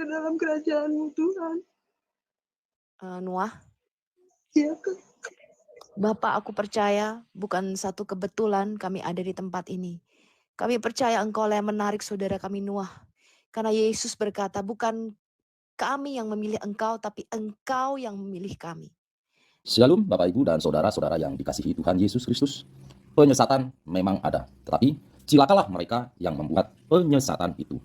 ke dalam kerajaan-Mu Tuhan. Nuah, Ya Kak. Bapak, aku percaya bukan satu kebetulan kami ada di tempat ini. Kami percaya Engkau yang menarik saudara kami Nuah. Karena Yesus berkata, bukan kami yang memilih Engkau, tapi Engkau yang memilih kami. Shalom Bapak Ibu dan saudara-saudara yang dikasihi Tuhan Yesus Kristus. Penyesatan memang ada, tetapi cilakalah mereka yang membuat penyesatan itu.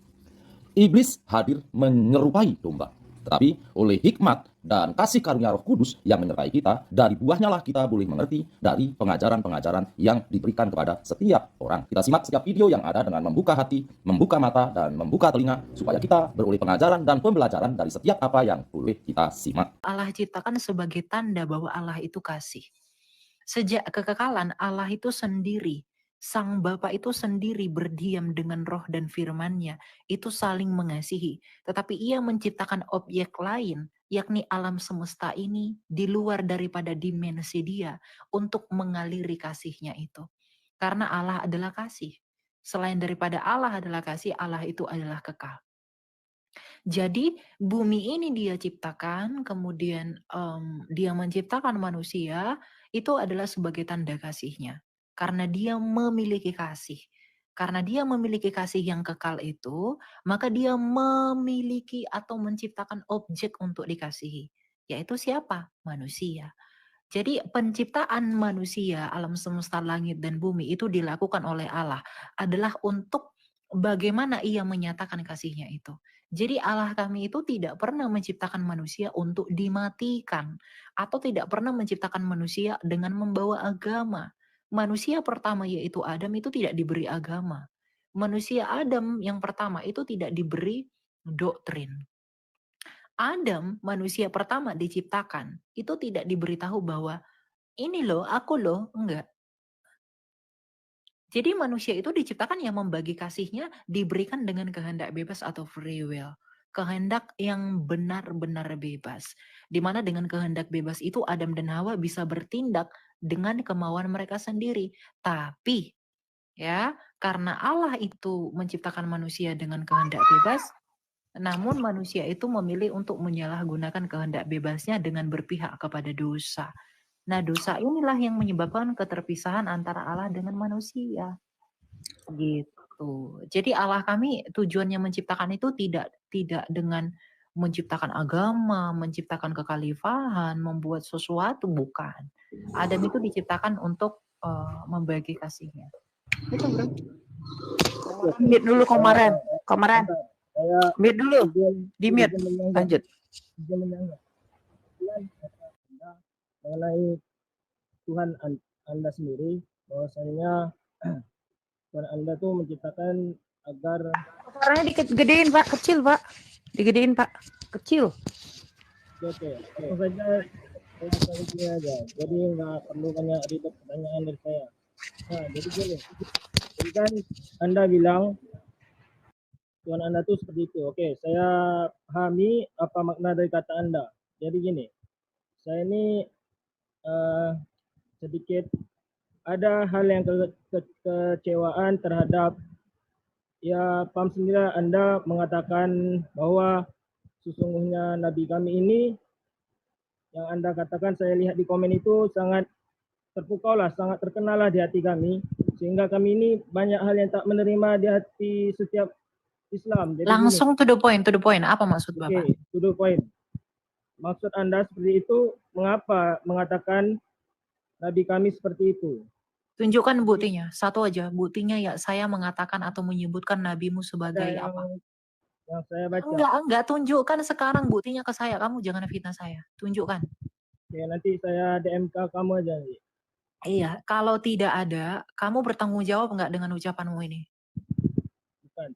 Iblis hadir menyerupai domba, tetapi oleh hikmat dan kasih karunia Roh Kudus yang menyertai kita, dari buahnya lah kita boleh mengerti dari pengajaran-pengajaran yang diberikan kepada setiap orang. Kita simak setiap video yang ada dengan membuka hati, membuka mata, dan membuka telinga, supaya kita beroleh pengajaran dan pembelajaran dari setiap apa yang boleh kita simak. Allah ciptakan sebagai tanda bahwa Allah itu kasih. Sejak kekekalan, Allah itu sendiri, Sang Bapa itu sendiri berdiam dengan roh dan firman-Nya, itu saling mengasihi. Tetapi Ia menciptakan objek lain, yakni alam semesta ini di luar daripada dimensi Dia untuk mengaliri kasih-Nya itu. Karena Allah adalah kasih. Selain daripada Allah adalah kasih, Allah itu adalah kekal. Jadi bumi ini Dia ciptakan, kemudian Dia menciptakan manusia, itu adalah sebagai tanda kasih-Nya. Karena Dia memiliki kasih. Karena Dia memiliki kasih yang kekal itu, maka Dia memiliki atau menciptakan objek untuk dikasihi. Yaitu siapa? Manusia. Jadi penciptaan manusia, alam semesta langit dan bumi itu dilakukan oleh Allah adalah untuk bagaimana Ia menyatakan kasih-Nya itu. Jadi Allah kami itu tidak pernah menciptakan manusia untuk dimatikan atau tidak pernah menciptakan manusia dengan membawa agama. Manusia pertama yaitu Adam itu tidak diberi agama. Manusia Adam yang pertama itu tidak diberi doktrin. Adam, manusia pertama diciptakan, itu tidak diberitahu bahwa ini loh, aku loh, enggak. Jadi manusia itu diciptakan yang membagi kasihnya diberikan dengan kehendak bebas atau free will. Kehendak yang benar-benar bebas. Dimana dengan kehendak bebas itu Adam dan Hawa bisa bertindak dengan kemauan mereka sendiri. Tapi ya, karena Allah itu menciptakan manusia dengan kehendak bebas, namun manusia itu memilih untuk menyalahgunakan kehendak bebasnya dengan berpihak kepada dosa. Nah, dosa inilah yang menyebabkan keterpisahan antara Allah dengan manusia. Gitu. Jadi Allah kami tujuannya menciptakan itu tidak dengan menciptakan agama, menciptakan kekhalifahan, membuat sesuatu, bukan. Adam itu diciptakan untuk membagi kasihnya. Itu bro. Mute dulu Komaran. Mute dulu. Di mute. Lanjut. Mengenai Tuhan Anda sendiri, bahwasanya Tuhan Anda tuh menciptakan agar Suaranya digedein Pak, kecil Pak. Digedein Pak, kecil. Oke. Langsung saja saya begini aja. Jadi nggak perlu banyak ribet pertanyaan dari saya. Nah, jadi gini. Jadi kan Anda bilang Tuhan Anda tuh seperti itu. Oke, saya pahami apa makna dari kata Anda. Jadi gini, saya ini sedikit ada hal yang kekecewaan terhadap, ya paham sendiri Anda mengatakan bahwa sesungguhnya Nabi kami ini, yang Anda katakan saya lihat di komen itu sangat terpukau lah, sangat terkenal lah di hati kami, sehingga kami ini banyak hal yang tak menerima di hati setiap Islam. Jadi langsung to the point, apa maksud Bapak? Oke, to the point. Maksud Anda seperti itu, mengapa mengatakan Nabi kami seperti itu? Tunjukkan buktinya, satu aja. Buktinya ya saya mengatakan atau menyebutkan nabimu sebagai apa? Yang saya baca. Enggak, tunjukkan sekarang buktinya ke saya. Kamu jangan fitnah saya. Tunjukkan. Oke, nanti saya DM ke kamu aja. Iya, kalau tidak ada, kamu bertanggung jawab enggak dengan ucapanmu ini? Bukan,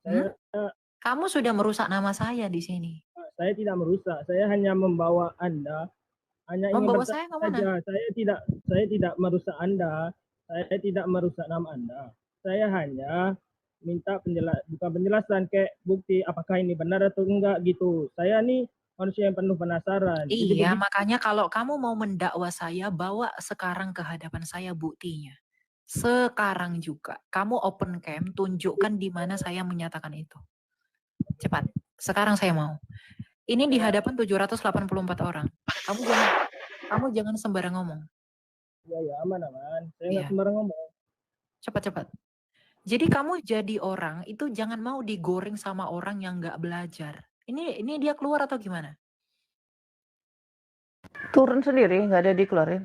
kamu sudah merusak nama saya di sini. Saya tidak merusak, saya hanya membawa Anda, hanya ingin membawa saya ke mana? saja. Saya tidak merusak Anda, saya tidak merusak nama Anda. Saya hanya minta bukan penjelasan, kayak bukti apakah ini benar atau enggak gitu. Saya nih manusia yang penuh penasaran. Iya, makanya kalau kamu mau mendakwa saya, bawa sekarang ke hadapan saya buktinya. Sekarang juga. Kamu open cam, tunjukkan di mana saya menyatakan itu. Cepat. Sekarang saya mau. Ini di hadapan 784 orang. Kamu jangan sembarang ngomong. Ya, aman. Saya Iya. nggak sembarang ngomong. Cepat. Jadi kamu jadi orang itu jangan mau digoreng sama orang yang nggak belajar. Ini dia keluar atau gimana? Turun sendiri, nggak ada dikeluarin.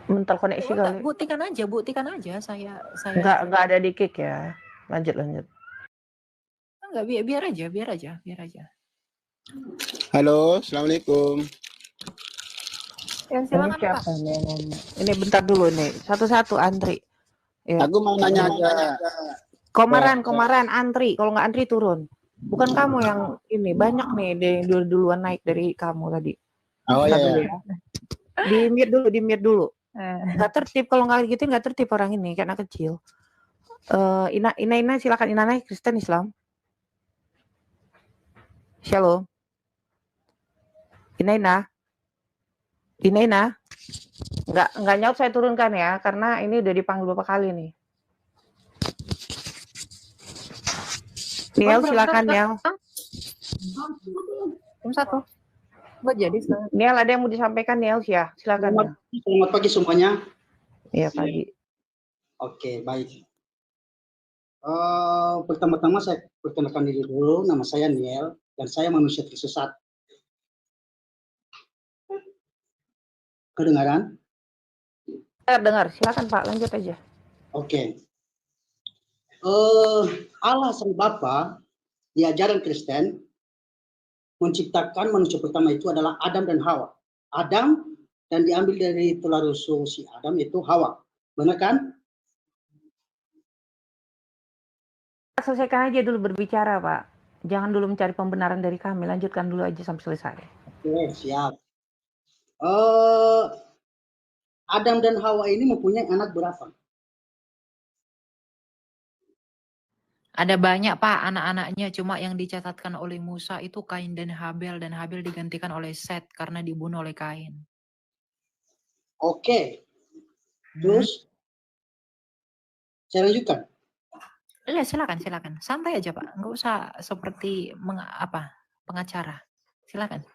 Mental koneksi kali. Buktikan aja saya. Nggak ada di kick ya. Lanjut. Enggak, biar aja. Halo, assalamualaikum. Ya, Ini silakan Pak. siapa nih yang ngomong? Ini bentar dulu nih. Satu-satu antri. Ya. Aku mau nanya aja. Komaran antri. Kalau nggak antri turun. Bukan kamu yang ini. Banyak nih duluan naik dari kamu tadi. Oh Bentar iya. dulu ya. Di mute dulu. Nggak tertib. Kalau nggak gitu nggak tertib orang ini. Karena kecil. Ina silakan. Ina Kristen Islam. Shalom. Ina. Nggak nyaut saya turunkan ya, karena ini udah dipanggil beberapa kali nih. Niel silakan Niel. Satu. Nggak jadi sekarang. Niel ada yang mau disampaikan Niel ya, silakan. Niel. Selamat pagi semuanya. Iya pagi. Oke, baik. Pertama-tama saya perkenalkan diri dulu, nama saya Niel dan saya manusia tersesat. Kedengaran? Dengar, silakan Pak, lanjut aja. Oke. Allah Sang Bapa di ajaran Kristen menciptakan manusia pertama itu adalah Adam dan Hawa. Adam dan diambil dari tulang rusuk si Adam itu Hawa. Benar kan? Selesaikan aja dulu berbicara Pak. Jangan dulu mencari pembenaran dari kami, lanjutkan dulu aja sampai selesai. Oke, siap. Adam dan Hawa ini mempunyai anak berapa? Ada banyak Pak anak-anaknya, cuma yang dicatatkan oleh Musa itu Kain dan Habel digantikan oleh Set karena dibunuh oleh Kain. Oke. Terus saya lanjutkan. Iya silakan. Santai aja Pak, nggak usah seperti pengacara. Silakan.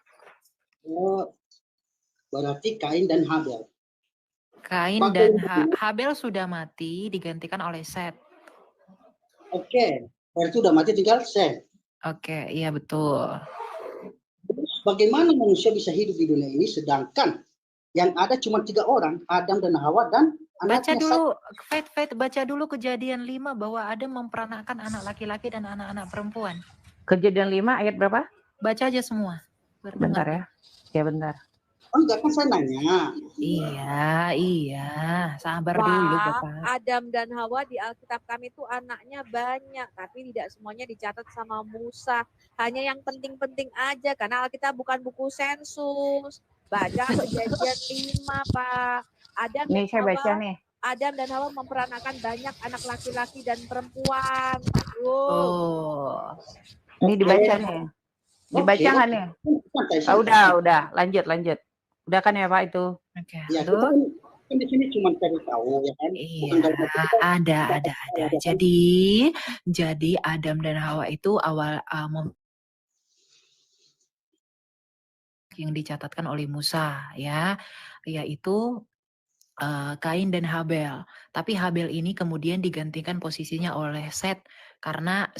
Berarti Kain dan Habel. Kain dan Habel sudah mati digantikan oleh Set. Oke, berarti sudah mati tinggal Set. Oke, iya betul. Bagaimana manusia bisa hidup di dunia ini sedangkan yang ada cuma 3 orang, Adam dan Hawa dan Baca anaknya dulu, baca dulu Kejadian 5 bahwa Adam memperanakan anak laki-laki dan anak-anak perempuan. Kejadian 5 ayat berapa? Baca aja semua. Bentar ya. Ya bentar. Oh enggak, kan saya nanya. Iya. Sabar dulu Bapak. Adam dan Hawa di Alkitab kami itu anaknya banyak, tapi tidak semuanya dicatat sama Musa. Hanya yang penting-penting aja, karena Alkitab bukan buku sensus. Baca Kejadian 5, Pak. Adam dan Hawa memperanakan banyak anak laki-laki dan perempuan. Ini dibaca nih. Dibaca nggak nih? Udah. Lanjut. Udah kan ya Pak itu? Oke. Ya, kita kan di sini cuma cari tahu ya kan. Iya, ada. Jadi Adam dan Hawa itu awal yang dicatatkan oleh Musa ya, yaitu Kain dan Habel. Tapi Habel ini kemudian digantikan posisinya oleh Set karena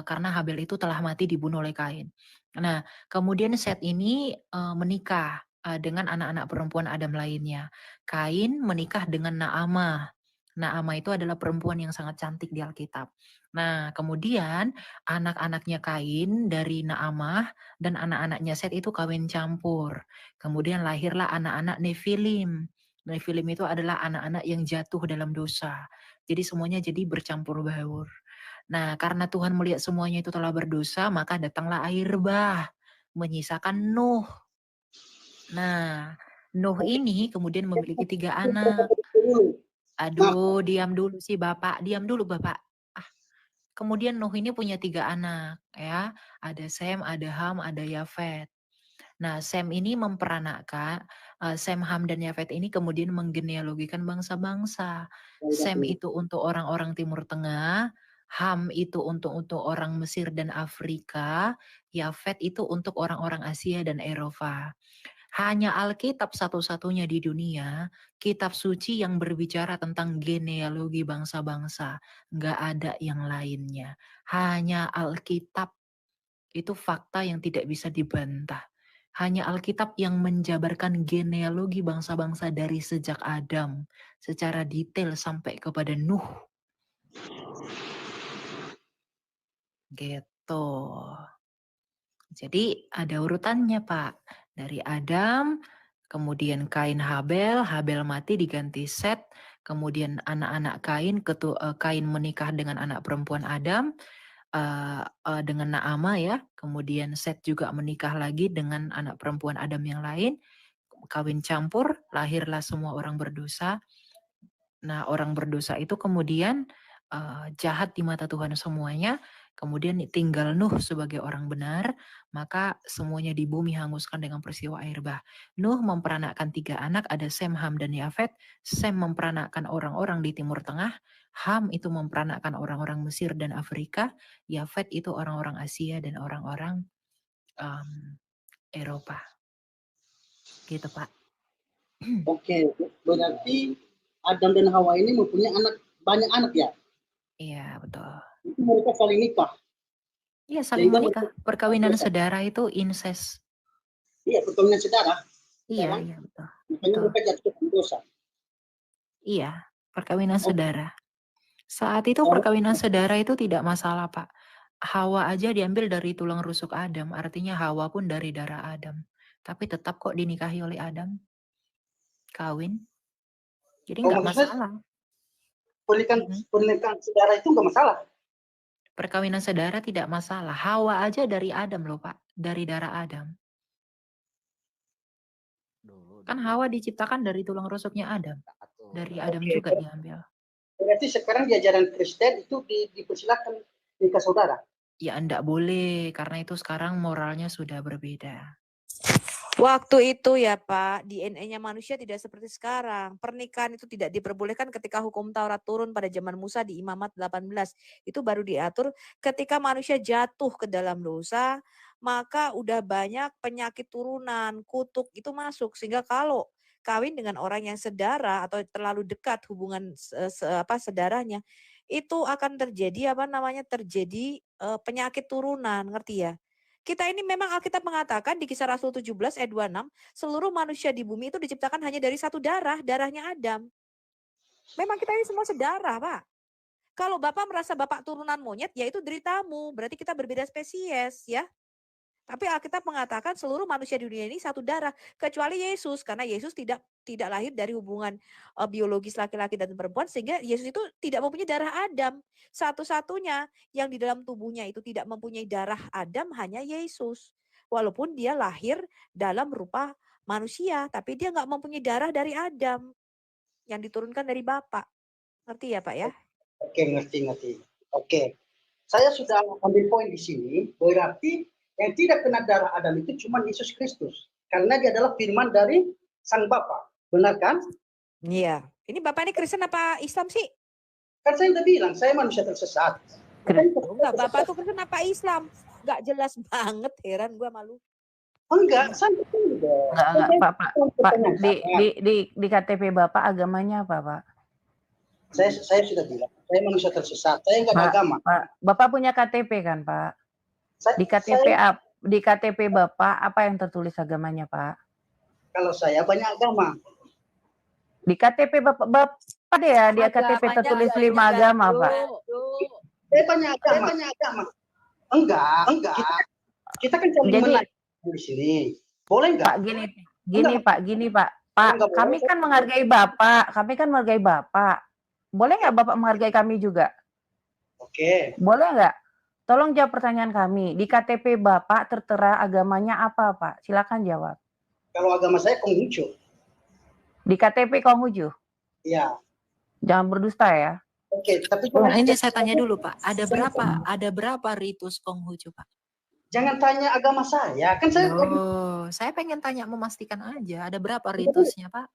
karena Habel itu telah mati dibunuh oleh Kain. Nah, kemudian Set ini menikah dengan anak-anak perempuan Adam lainnya. Kain menikah dengan Naamah. Naamah itu adalah perempuan yang sangat cantik di Alkitab. Nah, kemudian anak-anaknya Kain dari Naamah dan anak-anaknya Set itu kawin campur. Kemudian lahirlah anak-anak Nefilim. Nefilim itu adalah anak-anak yang jatuh dalam dosa. Jadi semuanya jadi bercampur baur. Nah, karena Tuhan melihat semuanya itu telah berdosa, maka datanglah air bah menyisakan Nuh. Nah, Nuh ini kemudian memiliki 3 anak. Aduh, diam dulu sih Bapak. Kemudian Nuh ini punya 3 anak ya. Ada Sem, ada Ham, ada Yafet. Nah, Sem ini memperanakkan, Sem, Ham, dan Yafet ini kemudian menggenealogikan bangsa-bangsa. Sem itu untuk orang-orang Timur Tengah, Ham itu untuk orang Mesir dan Afrika, Yafet itu untuk orang-orang Asia dan Eropa. Hanya Alkitab satu-satunya di dunia, kitab suci yang berbicara tentang genealogi bangsa-bangsa. Nggak ada yang lainnya. Hanya Alkitab, itu fakta yang tidak bisa dibantah. Hanya Alkitab yang menjabarkan genealogi bangsa-bangsa dari sejak Adam secara detail sampai kepada Nuh. Gitu. Jadi ada urutannya, Pak. Dari Adam, kemudian Kain Habel, Habel mati diganti Set, kemudian anak-anak Kain, Kain menikah dengan anak perempuan Adam, dengan Naama ya, kemudian Set juga menikah lagi dengan anak perempuan Adam yang lain, kawin campur, lahirlah semua orang berdosa. Nah, orang berdosa itu kemudian jahat di mata Tuhan semuanya, kemudian tinggal Nuh sebagai orang benar, maka semuanya di bumi hanguskan dengan peristiwa air bah. Nuh memperanakkan 3 anak, ada Sem, Ham, dan Yafet. Sem memperanakkan orang-orang di Timur Tengah, Ham itu memperanakkan orang-orang Mesir dan Afrika, Yafet itu orang-orang Asia dan orang-orang Eropa. Gitu, Pak. Oke, berarti Adam dan Hawa ini mempunyai banyak anak ya? Iya, betul. Itu mereka saling nikah. Iya, saling menikah. Perkawinan saudara itu incest. Iya, perkawinan saudara. Iya, iya betul. Makanya mereka jatuh ke dosa. Iya, perkawinan saudara. Saat itu perkawinan saudara itu tidak masalah, Pak. Hawa aja diambil dari tulang rusuk Adam, artinya Hawa pun dari darah Adam. Tapi tetap kok dinikahi oleh Adam. Kawin. Jadi nggak masalah. Pernikahan saudara itu nggak masalah. Perkawinan saudara tidak masalah. Hawa aja dari Adam loh, Pak. Dari darah Adam. Kan Hawa diciptakan dari tulang rusuknya Adam. Dari Adam juga diambil. Berarti sekarang di ajaran Kristen itu dipersilakan nikah saudara? Ya enggak boleh, karena itu sekarang moralnya sudah berbeda. Waktu itu ya Pak, DNA-nya manusia tidak seperti sekarang. Pernikahan itu tidak diperbolehkan ketika hukum Taurat turun pada zaman Musa di Imamat 18. Itu baru diatur ketika manusia jatuh ke dalam dosa, maka udah banyak penyakit turunan, kutuk itu masuk. Sehingga kalau kawin dengan orang yang sedara atau terlalu dekat hubungan sedaranya, itu akan terjadi terjadi penyakit turunan, ngerti ya? Kita ini memang Alkitab mengatakan di Kisah Rasul 17 ayat 26, seluruh manusia di bumi itu diciptakan hanya dari satu darah, darahnya Adam. Memang kita ini semua sedarah, Pak. Kalau Bapak merasa Bapak turunan monyet, ya itu deritamu. Berarti kita berbeda spesies, ya. Tapi Alkitab mengatakan seluruh manusia di dunia ini satu darah, kecuali Yesus, karena Yesus tidak lahir dari hubungan biologis laki-laki dan perempuan, sehingga Yesus itu tidak mempunyai darah Adam. Satu-satunya yang di dalam tubuhnya itu tidak mempunyai darah Adam hanya Yesus. Walaupun dia lahir dalam rupa manusia, tapi dia nggak mempunyai darah dari Adam yang diturunkan dari Bapa. Ngerti ya Pak ya? Oke, ngerti. Oke, saya sudah ambil poin di sini, berarti yang tidak kena darah Adam itu cuma Yesus Kristus. Karena dia adalah firman dari Sang Bapa. Benar kan? Iya. Ini Bapak ini Kristen apa Islam sih? Kan saya udah bilang, saya manusia tersesat. Enggak, Bapak tuh Kristen apa Islam? Enggak jelas banget, heran gua malu. Enggak, saya enggak, Pak. Di KTP Bapak agamanya apa, Pak? Saya sudah bilang, saya manusia tersesat. Saya enggak agama. Pak, Bapak punya KTP kan, Pak? Di KTP Bapak apa yang tertulis agamanya, Pak? Kalau saya banyak agama. Di KTP Bapak deh ya, di KTP tertulis 5 agama, Pak. Saya banyak agama. Enggak. Kita kan cari menang di sini. Boleh enggak? Pak, gini, Pak. Pak, kami kan menghargai Bapak. Boleh nggak Bapak menghargai kami juga? Oke. Boleh nggak? Tolong jawab pertanyaan kami. Di KTP Bapak tertera agamanya apa, Pak? Silakan jawab. Kalau agama saya Konghucu. Di KTP Konghucu? Iya. Jangan berdusta ya. Oke, tapi ini saya tanya dulu, Pak. Ada berapa ritus Konghucu, Pak? Jangan tanya agama saya. Kan saya saya pengen tanya, memastikan aja. Ada berapa ritusnya, Pak?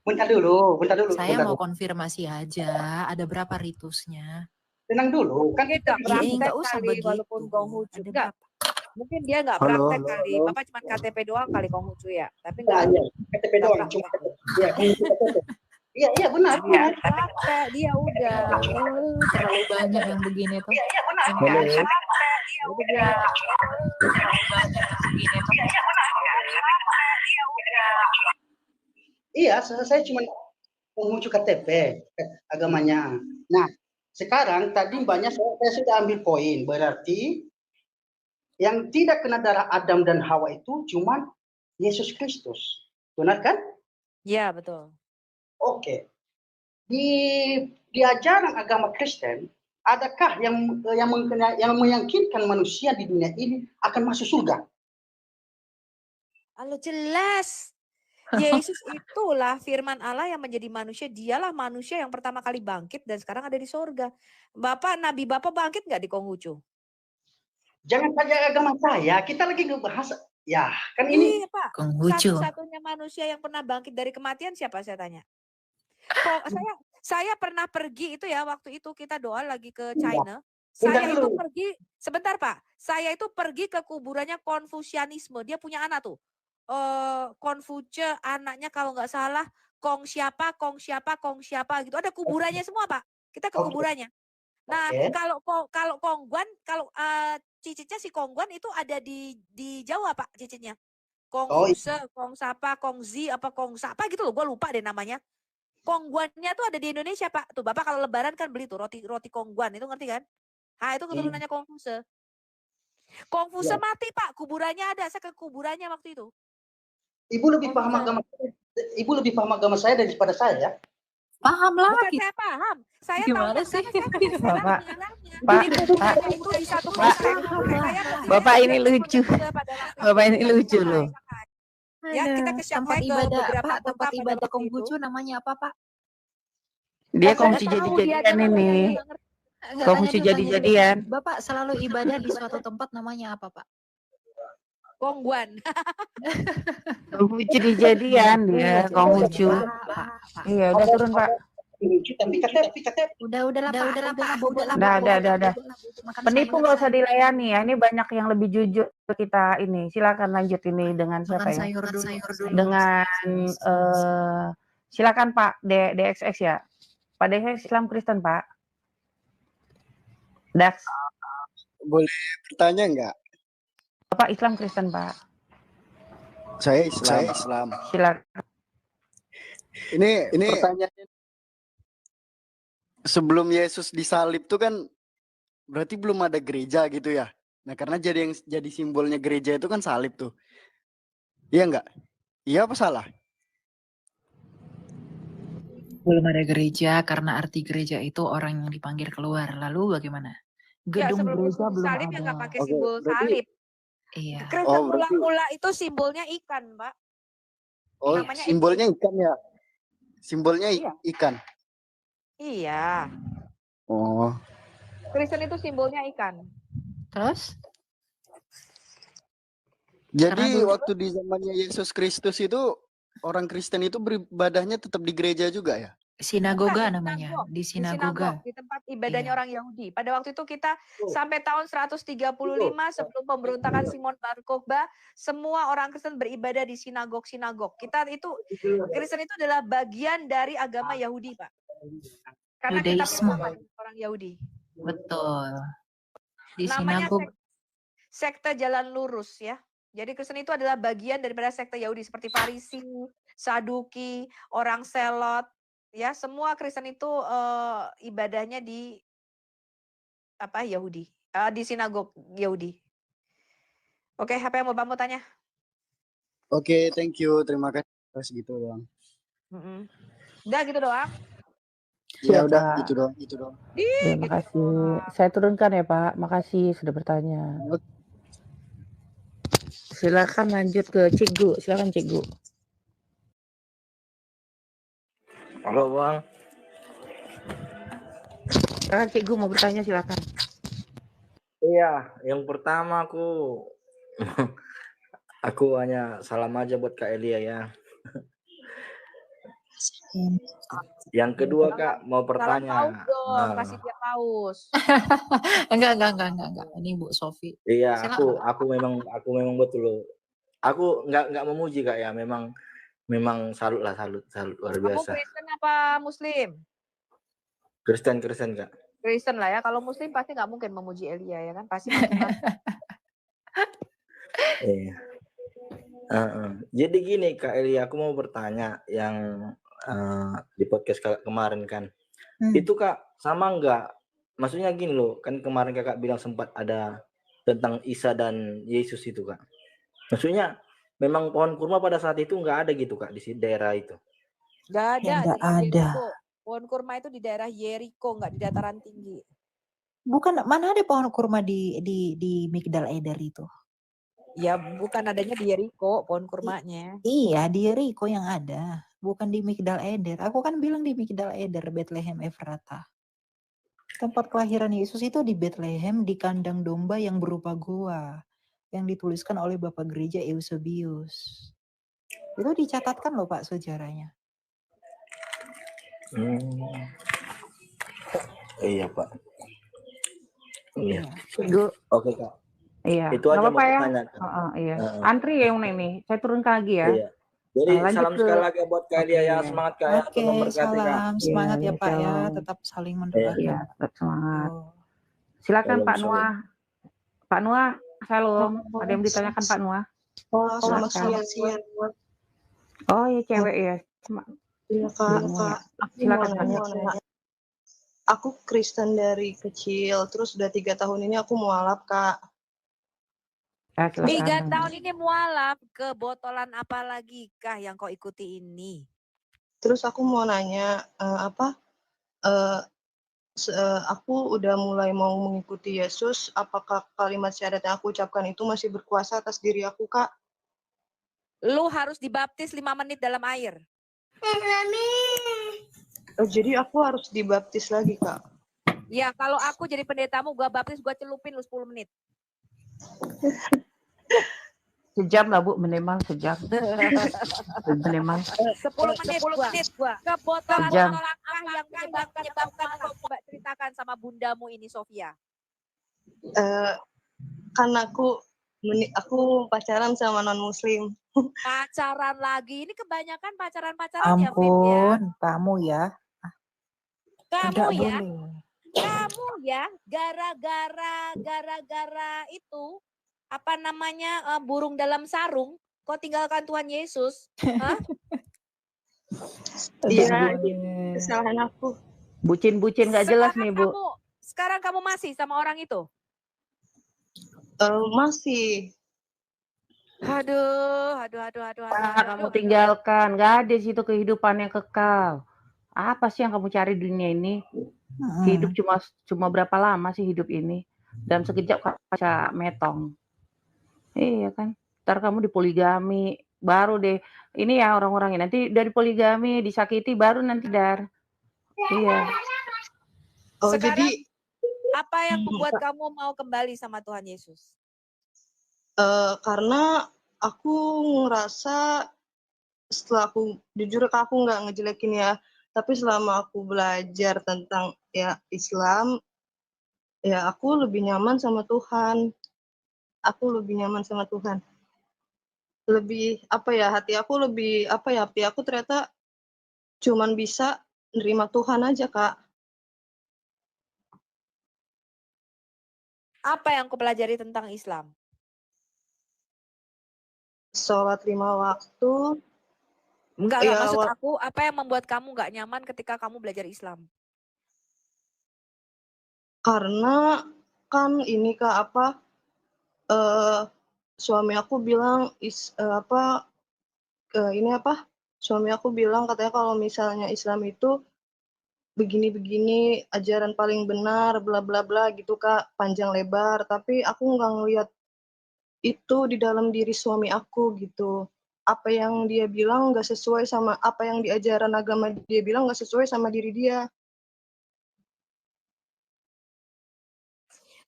Bentar dulu. Saya mau konfirmasi aja. Ada berapa ritusnya? tenang dulu. Kan Mungkin kita nggak Ya, praktek nggak usah kali, walaupun begitu. Konghucu. Ada Enggak, berapa? mungkin dia nggak Halo, praktek halo, kali. halo. Bapak cuma KTP doang kali Konghucu ya, tapi ya, nggak ya, KTP nggak doang, cuma praktek. KTP. Iya, iya, iya benar, Tapi benar. nggak praktek dia udah. Terlalu banyak yang begini tuh. Iya, iya benar. Yang Halo. kayak Dia udah. terlalu banyak yang begini tuh. Iya, saya cuma Konghucu KTP agamanya. Nah, sekarang tadi banyak saya sudah ambil poin. Berarti yang tidak kena darah Adam dan Hawa itu cuma Yesus Kristus. Benar kan? Iya betul. Oke. Di ajaran agama Kristen, adakah yang meyakinkan manusia di dunia ini akan masuk surga? Halo jelas. Yesus itulah firman Allah yang menjadi manusia. Dialah manusia yang pertama kali bangkit dan sekarang ada di sorga. Bapak, Nabi Bapak bangkit nggak di Konghucu? Jangan saja agama saya, kita lagi ngebahas. Ya, kan ini Iya Pak. Konghucu. Satu-satunya manusia yang pernah bangkit dari kematian siapa saya tanya? Kok saya pernah pergi itu ya, waktu itu kita doa lagi ke China. Saya itu pergi, sebentar Pak. Saya itu pergi ke kuburannya Konfusianisme. Dia punya anak tuh. Konfuce, anaknya kalau nggak salah Kong siapa gitu. Ada kuburannya semua Pak. Kita ke kuburannya. Nah, kalau Kongguan, kalau cicitnya si Kongguan itu ada di Jawa Pak cicitnya. Kongfuse, Kong Sapa, Kong Zi, apa Kong Sapa gitu loh. Gue lupa deh namanya. Kongguannya tuh ada di Indonesia Pak. Tuh Bapak kalau lebaran kan beli tuh roti Kongguan, itu ngerti kan? Ah itu keturunannya Kongfuse. Kongfuse mati Pak, kuburannya ada. Saya ke kuburannya waktu itu. Ibu lebih paham agama saya daripada saya ya. Paham lah. Bukan saya paham. Saya Gimana tahu sih? Bapak ini lucu. Bapak ini lucu loh. Ya, kita ke tempat Shanghai ibadah ke beberapa Pak, tempat kota pada ibadah waktu Konghucu namanya apa Pak? Dia Saya kongsi tahu, jadi-jadian dia ini. Enggak, Konghucu tanya dulu. jadi-jadian. Bapak selalu ibadah di suatu tempat namanya apa Pak? Kongguan. Konghucu dijadian dia, Konghucu. Iya, udah turun Pak. Tapi katanya Udahlah Pak. Udah. Penipu nggak usah dilayani ya. Ini banyak yang lebih jujur kita ini. Silakan lanjut ini dengan siapa ya? Sayur dulu. Dengan silakan Pak DXX ya. Pak DXX Islam Kristen Pak. Dax. Boleh bertanya nggak? Bapak Islam Kristen Pak. Saya Islam. Silakan. Ini pertanyaannya. Sebelum Yesus disalib tuh kan berarti belum ada gereja gitu ya. Nah, karena jadi simbolnya gereja itu kan salib tuh. Iya enggak? Iya apa salah? Belum ada gereja karena arti gereja itu orang yang dipanggil keluar. Lalu bagaimana? Gedung Gereja belum salib ada. yang nggak pakai simbol salib. Iya. Kristen mula-mula itu simbolnya ikan, Pak. Oh, Namanya simbolnya ikan ya. Simbolnya ikan. Iya. Oh. Kristen itu simbolnya ikan. Terus? Jadi waktu di zamannya Yesus Kristus itu orang Kristen itu beribadahnya tetap di gereja juga ya? Sinagoga namanya, di sinagoga. Di tempat ibadahnya orang Yahudi. Pada waktu itu kita sampai tahun 135 sebelum pemberontakan Simon Bar Kokhba, semua orang Kristen beribadah di sinagog-sinagog. Kita itu Kristen itu adalah bagian dari agama Yahudi, Pak. Karena kita orang Yahudi. Betul. Di Namanya sinagog. sekte jalan lurus ya. Jadi Kristen itu adalah bagian daripada sekte Yahudi seperti Farisi, Saduki, orang Selot. Ya, semua Kristen itu ibadahnya di Yahudi, di sinagog Yahudi. Oke, apa yang mau Bang tanya? Oke, thank you, terima kasih. Segitu doang. Udah gitu doang. Ya udah, itu doang. Terima kasih. Saya turunkan ya Pak. Makasih sudah bertanya. Silakan lanjut ke Cikgu. Silakan Cikgu. Halo Bang. Silakan Cikgu mau bertanya silakan. Iya, yang pertama aku hanya salam aja buat Kak Elia ya. Yang kedua Salam, Kak, mau salam bertanya. paus dong, kasih dia paus. Enggak. Ini Bu Sofi. Iya, Silakan. aku memang betul loh. Aku nggak memuji Kak ya, memang salut luar Kamu biasa. Kristen apa Muslim? Kristen Kak. Kristen lah ya. Kalau Muslim pasti nggak mungkin memuji Elia ya kan? Pasti maki-maki. Iya. Jadi gini Kak Elia, aku mau bertanya yang di podcast kemarin kan. Itu Kak sama nggak? Maksudnya gini loh, kan kemarin Kakak bilang sempat ada tentang Isa dan Yesus itu Kak. Maksudnya memang pohon kurma pada saat itu nggak ada gitu Kak di daerah itu? Nggak ada. Ya, nggak Di ada. Yeriko. Pohon kurma itu di daerah Yeriko, nggak di dataran tinggi. Bukan, mana ada pohon kurma di Migdal Eder itu? Ya bukan adanya di Yeriko pohon kurmanya. Iya, di Yeriko yang ada, bukan di Migdal Eder. Aku kan bilang di Migdal Eder, Bethlehem Efrata. Tempat kelahiran Yesus itu di Bethlehem, di kandang domba yang berupa gua, yang dituliskan oleh Bapak Gereja Eusebius. Itu dicatatkan loh Pak sejarahnya. Iya Pak. Iya. Oke Kak. Iya. Itu aja Nggak mau apa-apa ya. bertanya. Iya. Antri ya Una ini. Saya turunkan lagi ya. Iya. Jadi Lanjut salam sekali lagi buat Kak Elia ya, semangat Kak ya, Oke, Tuhan memberkati Kak. salam, semangat ya Pak ya, shalom. tetap saling mendoakan. Iya, tetap semangat. Silakan Pak Nuah. Pak Nuah, shalom. Ada yang ditanyakan Pak Nuah? Selamat siang. Oh ya cewek ya. Iya Kak. Aku Silakan mau Kak. nanya. Aku Kristen dari kecil, terus udah 3 tahun ini aku mualaf Kak. 3 tahun ini mualaf, kebotolan apa lagi kah yang kau ikuti ini? Terus aku mau nanya, aku udah mulai mau mengikuti Yesus, apakah kalimat syahadat yang aku ucapkan itu masih berkuasa atas diri aku, Kak? Lu harus dibaptis 5 menit dalam air. Oh, jadi aku harus dibaptis lagi, Kak? Ya, kalau aku jadi pendetamu, gua baptis, gua celupin lu 10 menit. Sejam lah Bu, minimal sejam. Minimal. 10 menit gua. Kebotolan apa yang menyebabkan kau coba ceritakan sama bundamu ini, Sofia? Karena aku pacaran sama non-muslim. Pacaran lagi? Ini kebanyakan pacaran-pacaran ya, Fit ya? Ampun, kamu ya. Kamu ya, gara-gara itu apa namanya burung dalam sarung, kau tinggalkan Tuhan Yesus? Hah? Iya, kesalahan aku. Bucin-bucin nggak jelas nih Bu. Sekarang kamu masih sama orang itu? Masih. Aduh. Kamu tinggalkan, nggak ada situ kehidupan yang kekal. Apa sih yang kamu cari di dunia ini? Hidup cuma berapa lama sih hidup ini? Dan sekejap kaca metong. Iya kan? Ntar kamu dipoligami, baru deh. Ini ya orang-orangnya nanti dari poligami disakiti baru nanti Iya. Oh, sekarang, jadi apa yang membuat kamu mau kembali sama Tuhan Yesus? Karena aku ngerasa setelah jujur aku nggak ngejelekin ya, tapi selama aku belajar tentang ya Islam, ya aku lebih nyaman sama Tuhan. Lebih hati aku ternyata cuman bisa nerima Tuhan aja, Kak. Apa yang kau pelajari tentang Islam? Sholat 5 waktu. Enggak, maksud aku apa yang membuat kamu nggak nyaman ketika kamu belajar Islam? Karena kan ini Kak suami aku bilang suami aku bilang katanya kalau misalnya Islam itu begini-begini ajaran paling benar bla bla bla gitu Kak, panjang lebar, tapi aku nggak ngelihat itu di dalam diri suami aku gitu. Apa yang dia bilang nggak sesuai sama apa yang di ajaran agama dia bilang, nggak sesuai sama diri dia.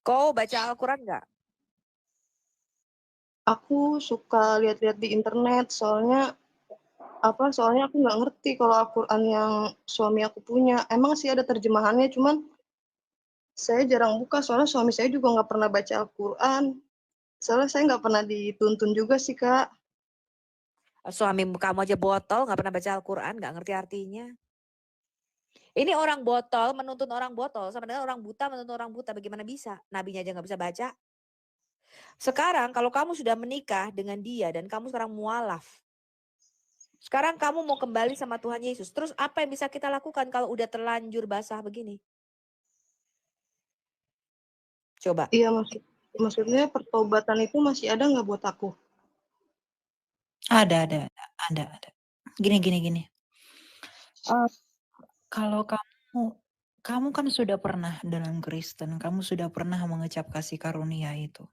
Kau baca Al-Quran nggak? Aku suka lihat-lihat di internet, soalnya soalnya aku nggak ngerti kalau Al-Quran yang suami aku punya. Emang sih ada terjemahannya, cuman saya jarang buka soalnya suami saya juga nggak pernah baca Al-Quran. Soalnya saya nggak pernah dituntun juga sih, Kak. Suami kamu aja botol, nggak pernah baca Al-Quran, nggak ngerti artinya. Ini orang botol menuntun orang botol, sama dengan orang buta menuntun orang buta. Bagaimana bisa? Nabinya aja nggak bisa baca. Sekarang kalau kamu sudah menikah dengan dia dan kamu sekarang mualaf. Sekarang kamu mau kembali sama Tuhan Yesus. Terus apa yang bisa kita lakukan kalau udah terlanjur basah begini? Coba. Iya, maksudnya pertobatan itu masih ada nggak buat aku? Ada. Gini. Kalau kamu kan sudah pernah dalam Kristen, kamu sudah pernah mengecap kasih karunia itu.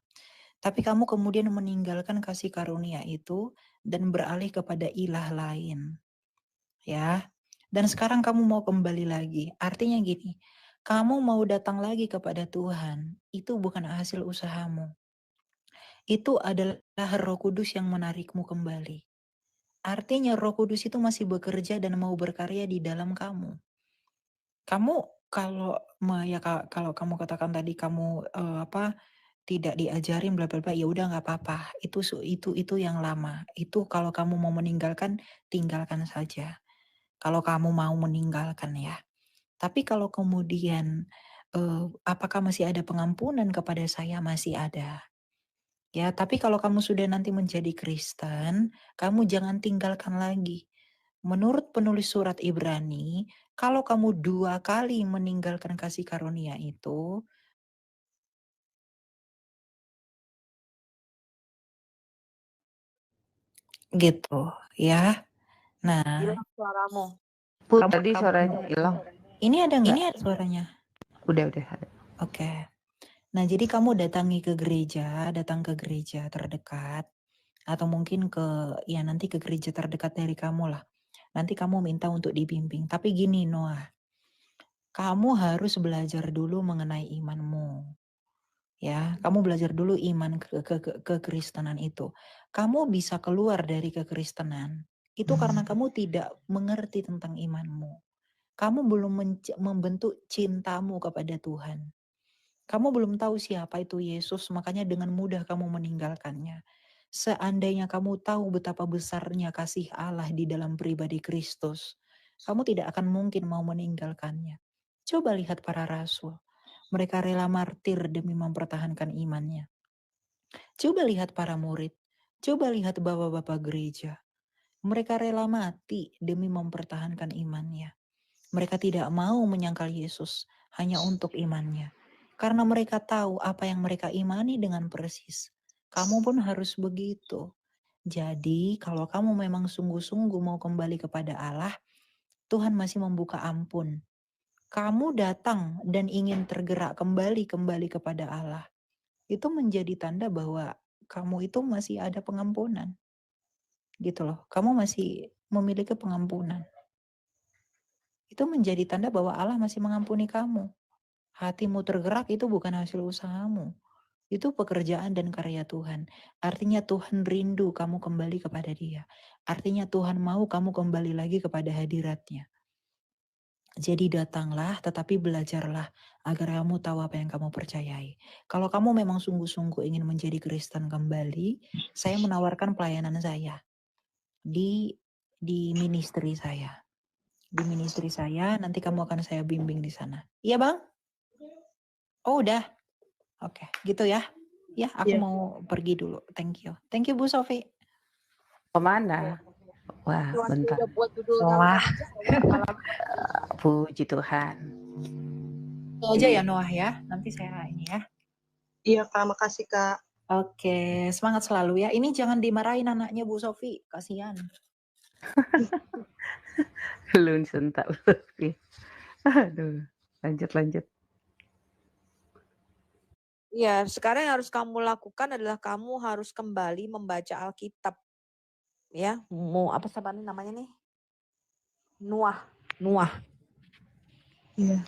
Tapi kamu kemudian meninggalkan kasih karunia itu dan beralih kepada ilah lain. Ya. Dan sekarang kamu mau kembali lagi. Artinya gini, kamu mau datang lagi kepada Tuhan, itu bukan hasil usahamu. Itu adalah Roh Kudus yang menarikmu kembali. Artinya Roh Kudus itu masih bekerja dan mau berkarya di dalam kamu. Kamu kalau kalau kamu katakan tadi kamu tidak diajarin bla bla bla, ya udah nggak apa-apa. Itu yang lama. Itu kalau kamu mau meninggalkan, tinggalkan saja. Kalau kamu mau meninggalkan ya. Tapi kalau kemudian apakah masih ada pengampunan kepada saya? Masih ada. Ya, tapi kalau kamu sudah nanti menjadi Kristen, kamu jangan tinggalkan lagi. Menurut penulis surat Ibrani, kalau kamu 2 kali meninggalkan kasih karunia itu, gitu ya. Nah, Hilang suaramu. Tadi suaranya hilang. Ini ada nggak suaranya? Udah ada. Oke. Nah, jadi kamu datang ke gereja terdekat, atau mungkin nanti ke gereja terdekat dari kamu lah. Nanti kamu minta untuk dibimbing. Tapi gini Noah, kamu harus belajar dulu mengenai imanmu. Ya, kamu belajar dulu iman kekristenan itu. Kamu bisa keluar dari kekristenan itu karena kamu tidak mengerti tentang imanmu. Kamu belum membentuk cintamu kepada Tuhan. Kamu belum tahu siapa itu Yesus, makanya dengan mudah kamu meninggalkannya. Seandainya kamu tahu betapa besarnya kasih Allah di dalam pribadi Kristus, kamu tidak akan mungkin mau meninggalkannya. Coba lihat para rasul. Mereka rela martir demi mempertahankan imannya. Coba lihat para murid. Coba lihat bapak-bapak gereja. Mereka rela mati demi mempertahankan imannya. Mereka tidak mau menyangkal Yesus hanya untuk imannya. Karena mereka tahu apa yang mereka imani dengan persis. Kamu pun harus begitu. Jadi kalau kamu memang sungguh-sungguh mau kembali kepada Allah, Tuhan masih membuka ampun. Kamu datang dan ingin tergerak kembali kepada Allah. Itu menjadi tanda bahwa kamu itu masih ada pengampunan. Gitu loh. Kamu masih memiliki pengampunan. Itu menjadi tanda bahwa Allah masih mengampuni kamu. Hatimu tergerak itu bukan hasil usahamu. Itu pekerjaan dan karya Tuhan. Artinya Tuhan rindu kamu kembali kepada Dia. Artinya Tuhan mau kamu kembali lagi kepada hadirat-Nya. Jadi datanglah tetapi belajarlah agar kamu tahu apa yang kamu percayai. Kalau kamu memang sungguh-sungguh ingin menjadi Kristen kembali, saya menawarkan pelayanan saya di ministry saya. Di ministry saya, nanti kamu akan saya bimbing di sana. Iya Bang? Oh udah. Oke, gitu ya. Ya, aku mau pergi dulu. Thank you. Thank you Bu Sofi. Kemana? Wah, bentar. Wah. Puji Tuhan. Itu aja ya Noah ya. Nanti saya ini ya. Iya Kak, makasih Kak. Oke, semangat selalu ya. Ini jangan dimarahin anaknya Bu Sofi, kasihan. Belum sentak Bu Sofi. Aduh, lanjut. Iya, sekarang yang harus kamu lakukan adalah kamu harus kembali membaca Alkitab. Ya, mau apa namanya nih? Nuah. Iya.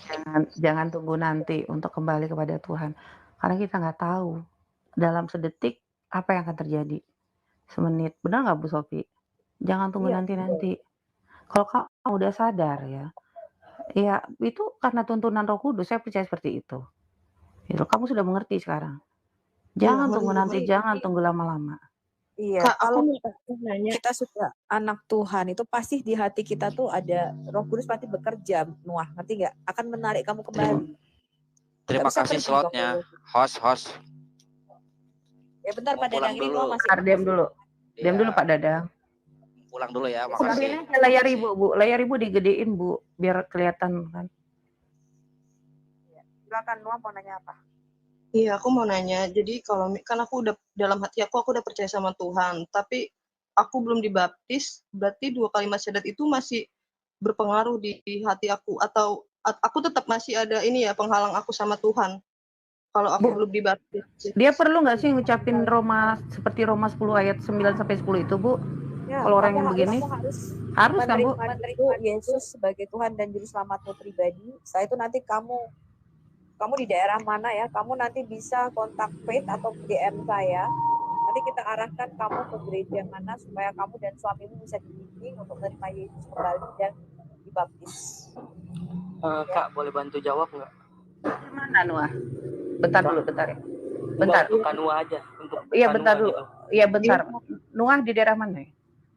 Jangan tunggu nanti untuk kembali kepada Tuhan. Karena kita nggak tahu dalam sedetik apa yang akan terjadi. Semenit. Benar nggak Bu Sofi? Jangan tunggu Iya, betul. nanti-nanti. Kalau kamu udah sadar ya itu karena tuntunan Roh Kudus, saya percaya seperti itu. Gitu, kamu sudah mengerti sekarang. Iya, Jangan tunggu nanti, ngerti. jangan tunggu lama-lama. Iya, Kak, aku kalau mau nanya. kita sudah anak Tuhan itu pasti di hati kita tuh ada Roh Kudus pasti bekerja, Noah, ngerti nggak? Akan menarik kamu kembali. Terima Nggak bisa kasih pergi Roh slotnya, Kudus. host. Ya bentar Mau Pak pulang Dadang, ini dulu. Noah masih Diam dulu. Diam Iya, dulu Pak Dadang. pulang dulu ya, Kecilin makasih. aja layar Ibu, Bu. Layar Ibu digedein, Bu, biar kelihatan kan. Silakan Noah mau nanya apa? Iya, aku mau nanya. Jadi kalau kan aku udah dalam hati aku udah percaya sama Tuhan, tapi aku belum dibaptis, berarti 2 kalimat syahadat itu masih berpengaruh di hati aku atau aku tetap masih ada ini ya penghalang aku sama Tuhan. Kalau aku Bu, belum dibaptis. dia perlu nggak sih ngucapin seperti Roma 10 ayat 9 sampai 10 itu, Bu? Ya, Kalau orang yang begini kamu harus kan, Bu? menerima Yesus sebagai Tuhan dan Juru Selamatmu pribadi. Setelah itu nanti kamu di daerah mana ya? Kamu nanti bisa kontak Faith atau DM saya. Nanti kita arahkan kamu ke gereja mana supaya kamu dan suamimu bisa dibimbing untuk menerima Yesus kembali dan dibaptis. Kak, boleh bantu jawab nggak? Mana Noah? Bentar dulu, bentar ya. Bentar. Untuk Kanua aja. Iya, bentar dulu. Gitu. Iya, bentar. Noah di daerah mana ya?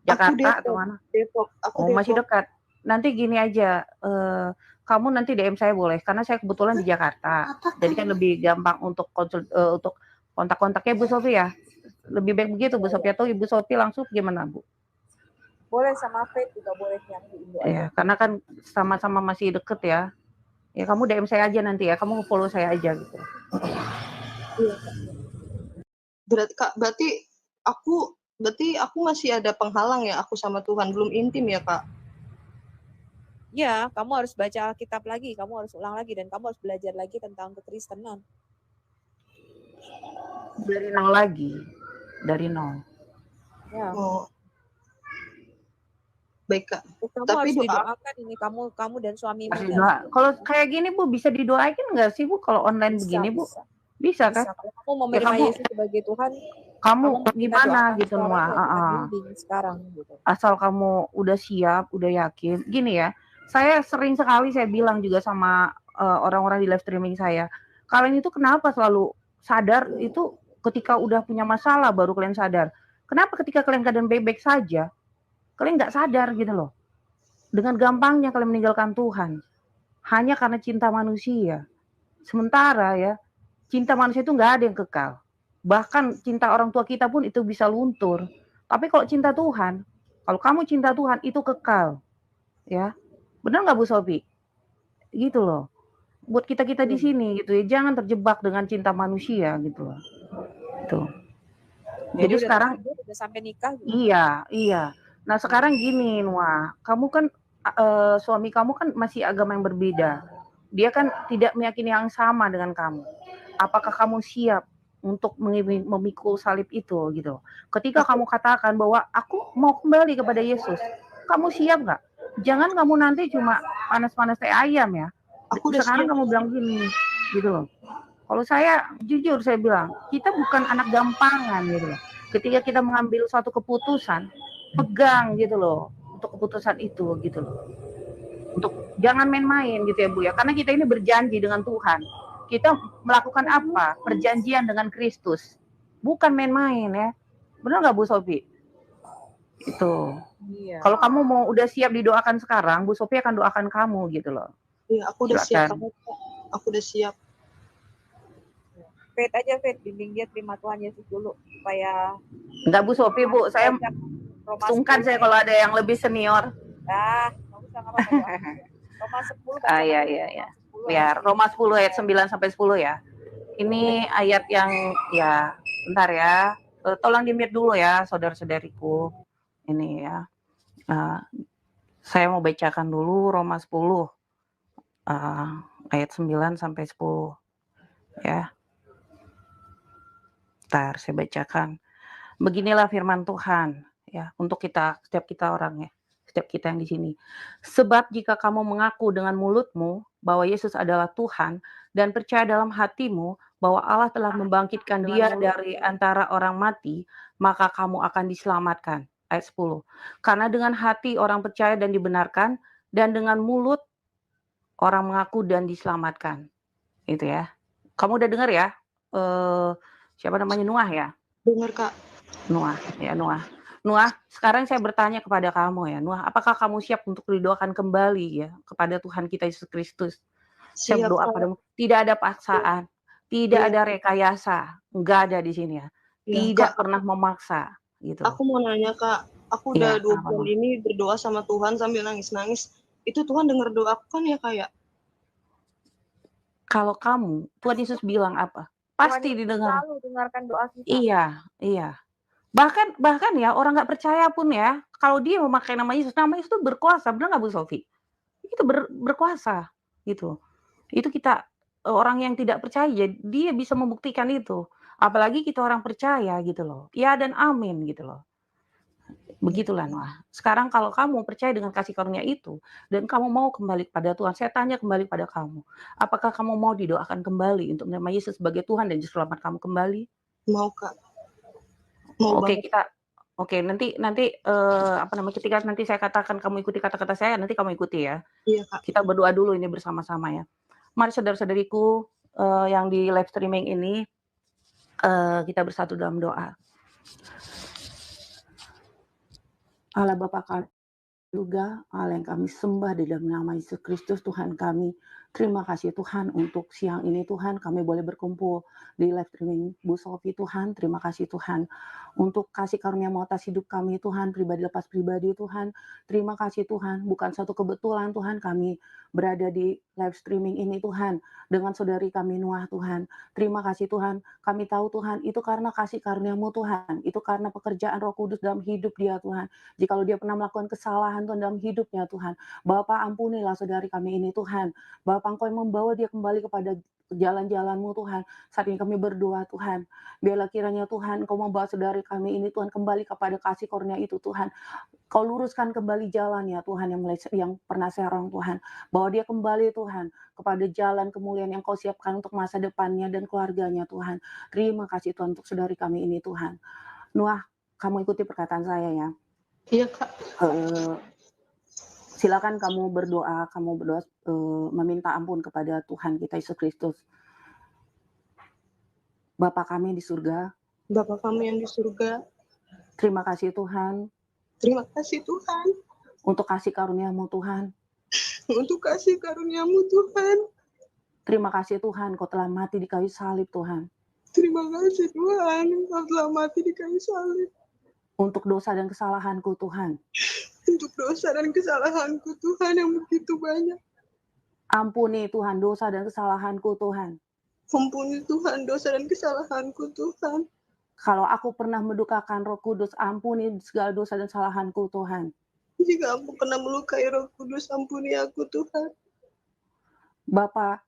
Jakarta atau mana? Depok. Aku masih dekat. Nanti gini aja, kamu nanti DM saya boleh, karena saya kebetulan di Jakarta. Jadi kan lebih gampang untuk untuk kontak-kontaknya Bu Sofi ya. Lebih baik begitu Bu Sofi, atau Ibu Sofi langsung gimana Bu? Boleh sama Faith juga boleh yang di Indo aja. Ya, karena kan sama-sama masih deket ya. Ya kamu DM saya aja nanti ya, kamu follow saya aja gitu. Iya. Berarti aku masih ada penghalang ya aku sama Tuhan, belum intim ya Kak? Ya, kamu harus baca Alkitab lagi, kamu harus ulang lagi, dan kamu harus belajar lagi tentang kekristenan. Dari nol lagi, dari nol. Ya. Oh. Baik Kak. Kamu tapi harus didoakan ini kamu dan suamimu. Kalau kayak gini Bu bisa didoain nggak sih Bu kalau online begini Bu? Bisa kan? Kalau kamu mau menerima Yesus sebagai Tuhan, kamu gimana gitu Noah? Sekarang gitu. Asal kamu udah siap, udah yakin. Gini ya, saya sering sekali saya bilang juga sama orang-orang di live streaming saya, kalian itu kenapa selalu sadar itu ketika udah punya masalah baru kalian sadar. Kenapa ketika kalian keadaan baik-baik saja, kalian nggak sadar gitu loh. Dengan gampangnya kalian meninggalkan Tuhan hanya karena cinta manusia. Sementara ya, cinta manusia itu nggak ada yang kekal. Bahkan cinta orang tua kita pun itu bisa luntur. Tapi kalau cinta Tuhan, kalau kamu cinta Tuhan itu kekal. Ya. Benar nggak Bu Sofi? Gitu loh. Buat kita-kita di sini gitu ya, jangan terjebak dengan cinta manusia gitu loh. Tuh. Jadi sekarang udah sampai nikah gitu. Iya. Nah, sekarang gini Noah, kamu kan suami kamu kan masih agama yang berbeda. Dia kan tidak meyakini yang sama dengan kamu. Apakah kamu siap untuk memikul salib itu gitu? Ketika kamu katakan bahwa aku mau kembali kepada Yesus, kamu siap nggak? Jangan kamu nanti cuma panas-panas kayak ayam ya. Sekarang kamu bilang gini, gitu loh. Kalau saya jujur saya bilang, kita bukan anak gampangan gitu loh. Ketika kita mengambil suatu keputusan, pegang gitu loh untuk keputusan itu gitu loh. Untuk jangan main-main gitu ya Bu ya, karena kita ini berjanji dengan Tuhan. Kita melakukan apa? Perjanjian dengan Kristus, bukan main-main ya. Benar nggak Bu Sofi? Itu. Iya. Kalau kamu mau udah siap didoakan sekarang, Bu Sofi akan doakan kamu gitu loh. Iya, aku udah siap. Aku udah siap. Faith aja, Faith, bimbing dia terima Tuhan Yesus dulu supaya. Enggak Bu Sofi Bu, saya sungkan saya kalau ada yang lebih senior. Nggak usah apa-apa. Roma 10. Iya. Ya, Roma 10 ayat 9 sampai 10 ya. Ini ayat yang ya, bentar ya. Tolong di-mute dulu ya, saudara-saudariku. Ini ya. Saya mau bacakan dulu Roma 10 ayat 9 sampai 10 ya. Bentar, saya bacakan. Beginilah firman Tuhan ya, untuk setiap kita orang ya, setiap kita yang di sini. Sebab jika kamu mengaku dengan mulutmu bahwa Yesus adalah Tuhan dan percaya dalam hatimu bahwa Allah telah membangkitkan Dia dari antara orang mati, maka kamu akan diselamatkan. ayat 10. Karena dengan hati orang percaya dan dibenarkan, dan dengan mulut orang mengaku dan diselamatkan. Itu ya. Kamu udah dengar ya? Siapa namanya, Nuah ya? Dengar, Kak. Nuah, ya Nuah. Nuah, sekarang saya bertanya kepada kamu ya, Nuah, apakah kamu siap untuk didoakan kembali ya kepada Tuhan kita Yesus Kristus? Saya Siap, berdoa Kak. padamu, tidak ada paksaan, tidak Iya. ada rekayasa, enggak ada di sini ya. Iya, Tidak Kak. pernah memaksa gitu. Aku mau nanya, Kak. Aku udah Iya, 2 apa, bulan Nuah? ini berdoa sama Tuhan sambil nangis-nangis. Itu Tuhan dengar doaku kan ya, Kak, ya? Kalau kamu, Tuhan Yesus bilang apa? Tuhan Pasti Yesus didengar. selalu dengarkan doa kita. Iya. Bahkan ya orang nggak percaya pun ya, kalau dia memakai nama Yesus itu berkuasa, benar nggak Bu Sofi? Itu berkuasa gitu. Itu kita orang yang tidak percaya, dia bisa membuktikan itu. Apalagi kita orang percaya gitu loh. Ya dan amin gitu loh. Begitulah Noah. Sekarang kalau kamu percaya dengan kasih karunia itu dan kamu mau kembali kepada Tuhan, saya tanya kembali pada kamu, apakah kamu mau didoakan kembali untuk menerima Yesus sebagai Tuhan dan Juru Selamat kamu kembali? Mau, Kak. Mau Oke, banget. nanti ketika nanti saya katakan kamu ikuti kata-kata saya, nanti kamu ikuti ya. Iya, Kak. Kita berdoa dulu ini bersama-sama ya. Mari saudara-saudariku yang di live streaming ini kita bersatu dalam doa. Allah Bapa kami juga, Allah yang kami sembah di dalam nama Yesus Kristus Tuhan kami. Terima kasih Tuhan untuk siang ini Tuhan kami boleh berkumpul di live streaming Bu Sofi Tuhan. Terima kasih Tuhan untuk kasih karunia-Mu atas hidup kami Tuhan, pribadi lepas pribadi Tuhan. Terima kasih Tuhan, bukan satu kebetulan Tuhan kami berada di live streaming ini Tuhan dengan saudari kami Nuah Tuhan. Terima kasih Tuhan, kami tahu Tuhan itu karena kasih karunia-Mu Tuhan, itu karena pekerjaan Roh Kudus dalam hidup dia Tuhan. Jikalau dia pernah melakukan kesalahan Tuhan dalam hidupnya Tuhan, Bapa ampunilah saudari kami ini Tuhan. Bapa Engkau yang membawa dia kembali kepada jalan-jalan-Mu Tuhan. Saat ini kami berdoa Tuhan, biarlah kiranya Tuhan Engkau membawa saudari kami ini Tuhan kembali kepada kasih karunia itu Tuhan. Kau luruskan kembali jalan ya Tuhan yang pernah serong Tuhan. Bawa dia kembali Tuhan kepada jalan kemuliaan yang Kau siapkan untuk masa depannya dan keluarganya Tuhan. Terima kasih Tuhan untuk saudari kami ini Tuhan. Nuah, kamu ikuti perkataan saya ya. Iya, Kak. Silakan kamu berdoa meminta ampun kepada Tuhan kita Yesus Kristus. Bapa kami di surga. Bapa kami yang di surga. Terima kasih Tuhan. Terima kasih Tuhan. Untuk kasih karunia-Mu Tuhan. Untuk kasih karunia-Mu Tuhan. Terima kasih Tuhan, Kau telah mati di kayu salib Tuhan. Terima kasih Tuhan, Kau telah mati di kayu salib. Untuk dosa dan kesalahanku Tuhan. Untuk dosa dan kesalahanku Tuhan yang begitu banyak. Ampuni Tuhan dosa dan kesalahanku Tuhan. Ampuni Tuhan dosa dan kesalahanku Tuhan. Kalau aku pernah mendukakan Roh Kudus, ampuni segala dosa dan kesalahanku Tuhan. Jika aku pernah melukai Roh Kudus, ampuni aku Tuhan. Bapa,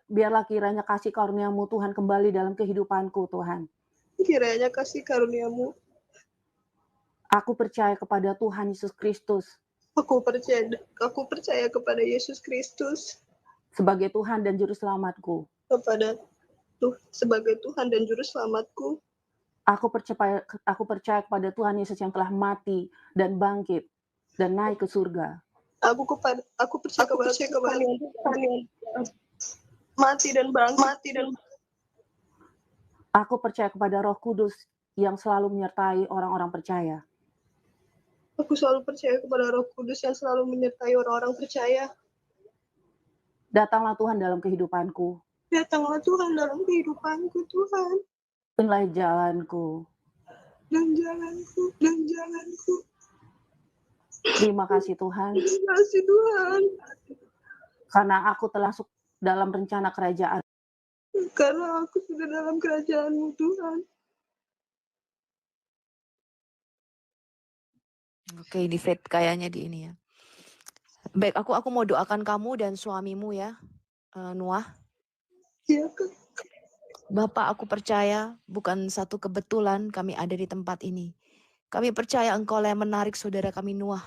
biarlah kiranya kasih karunia-Mu Tuhan kembali dalam kehidupanku Tuhan. Kiranya kasih karunia-Mu. Aku percaya kepada Tuhan Yesus Kristus. Aku percaya kepada Yesus Kristus. Sebagai Tuhan dan Juru Selamatku. Sebagai Tuhan dan Juru Selamatku. Aku percaya kepada Tuhan Yesus yang telah mati dan bangkit dan naik ke surga. Aku percaya kepada Tuhan yang mati dan bangkit. Aku percaya kepada Roh Kudus yang selalu menyertai orang-orang percaya. Aku selalu percaya kepada Roh Kudus yang selalu menyertai orang-orang percaya. Datanglah Tuhan dalam kehidupanku. Datanglah Tuhan dalam kehidupanku Tuhan. Inilah jalanku. Dan jalanku. Terima kasih Tuhan. Terima kasih Tuhan. Karena aku telah masuk dalam rencana kerajaan. Karena aku sudah dalam kerajaan-Mu Tuhan. Oke, di fade kayaknya di ini ya. Baik, aku mau doakan kamu dan suamimu ya, Nuah. Iya, Kak. Bapak, aku percaya bukan satu kebetulan kami ada di tempat ini. Kami percaya Engkau yang menarik saudara kami Nuah.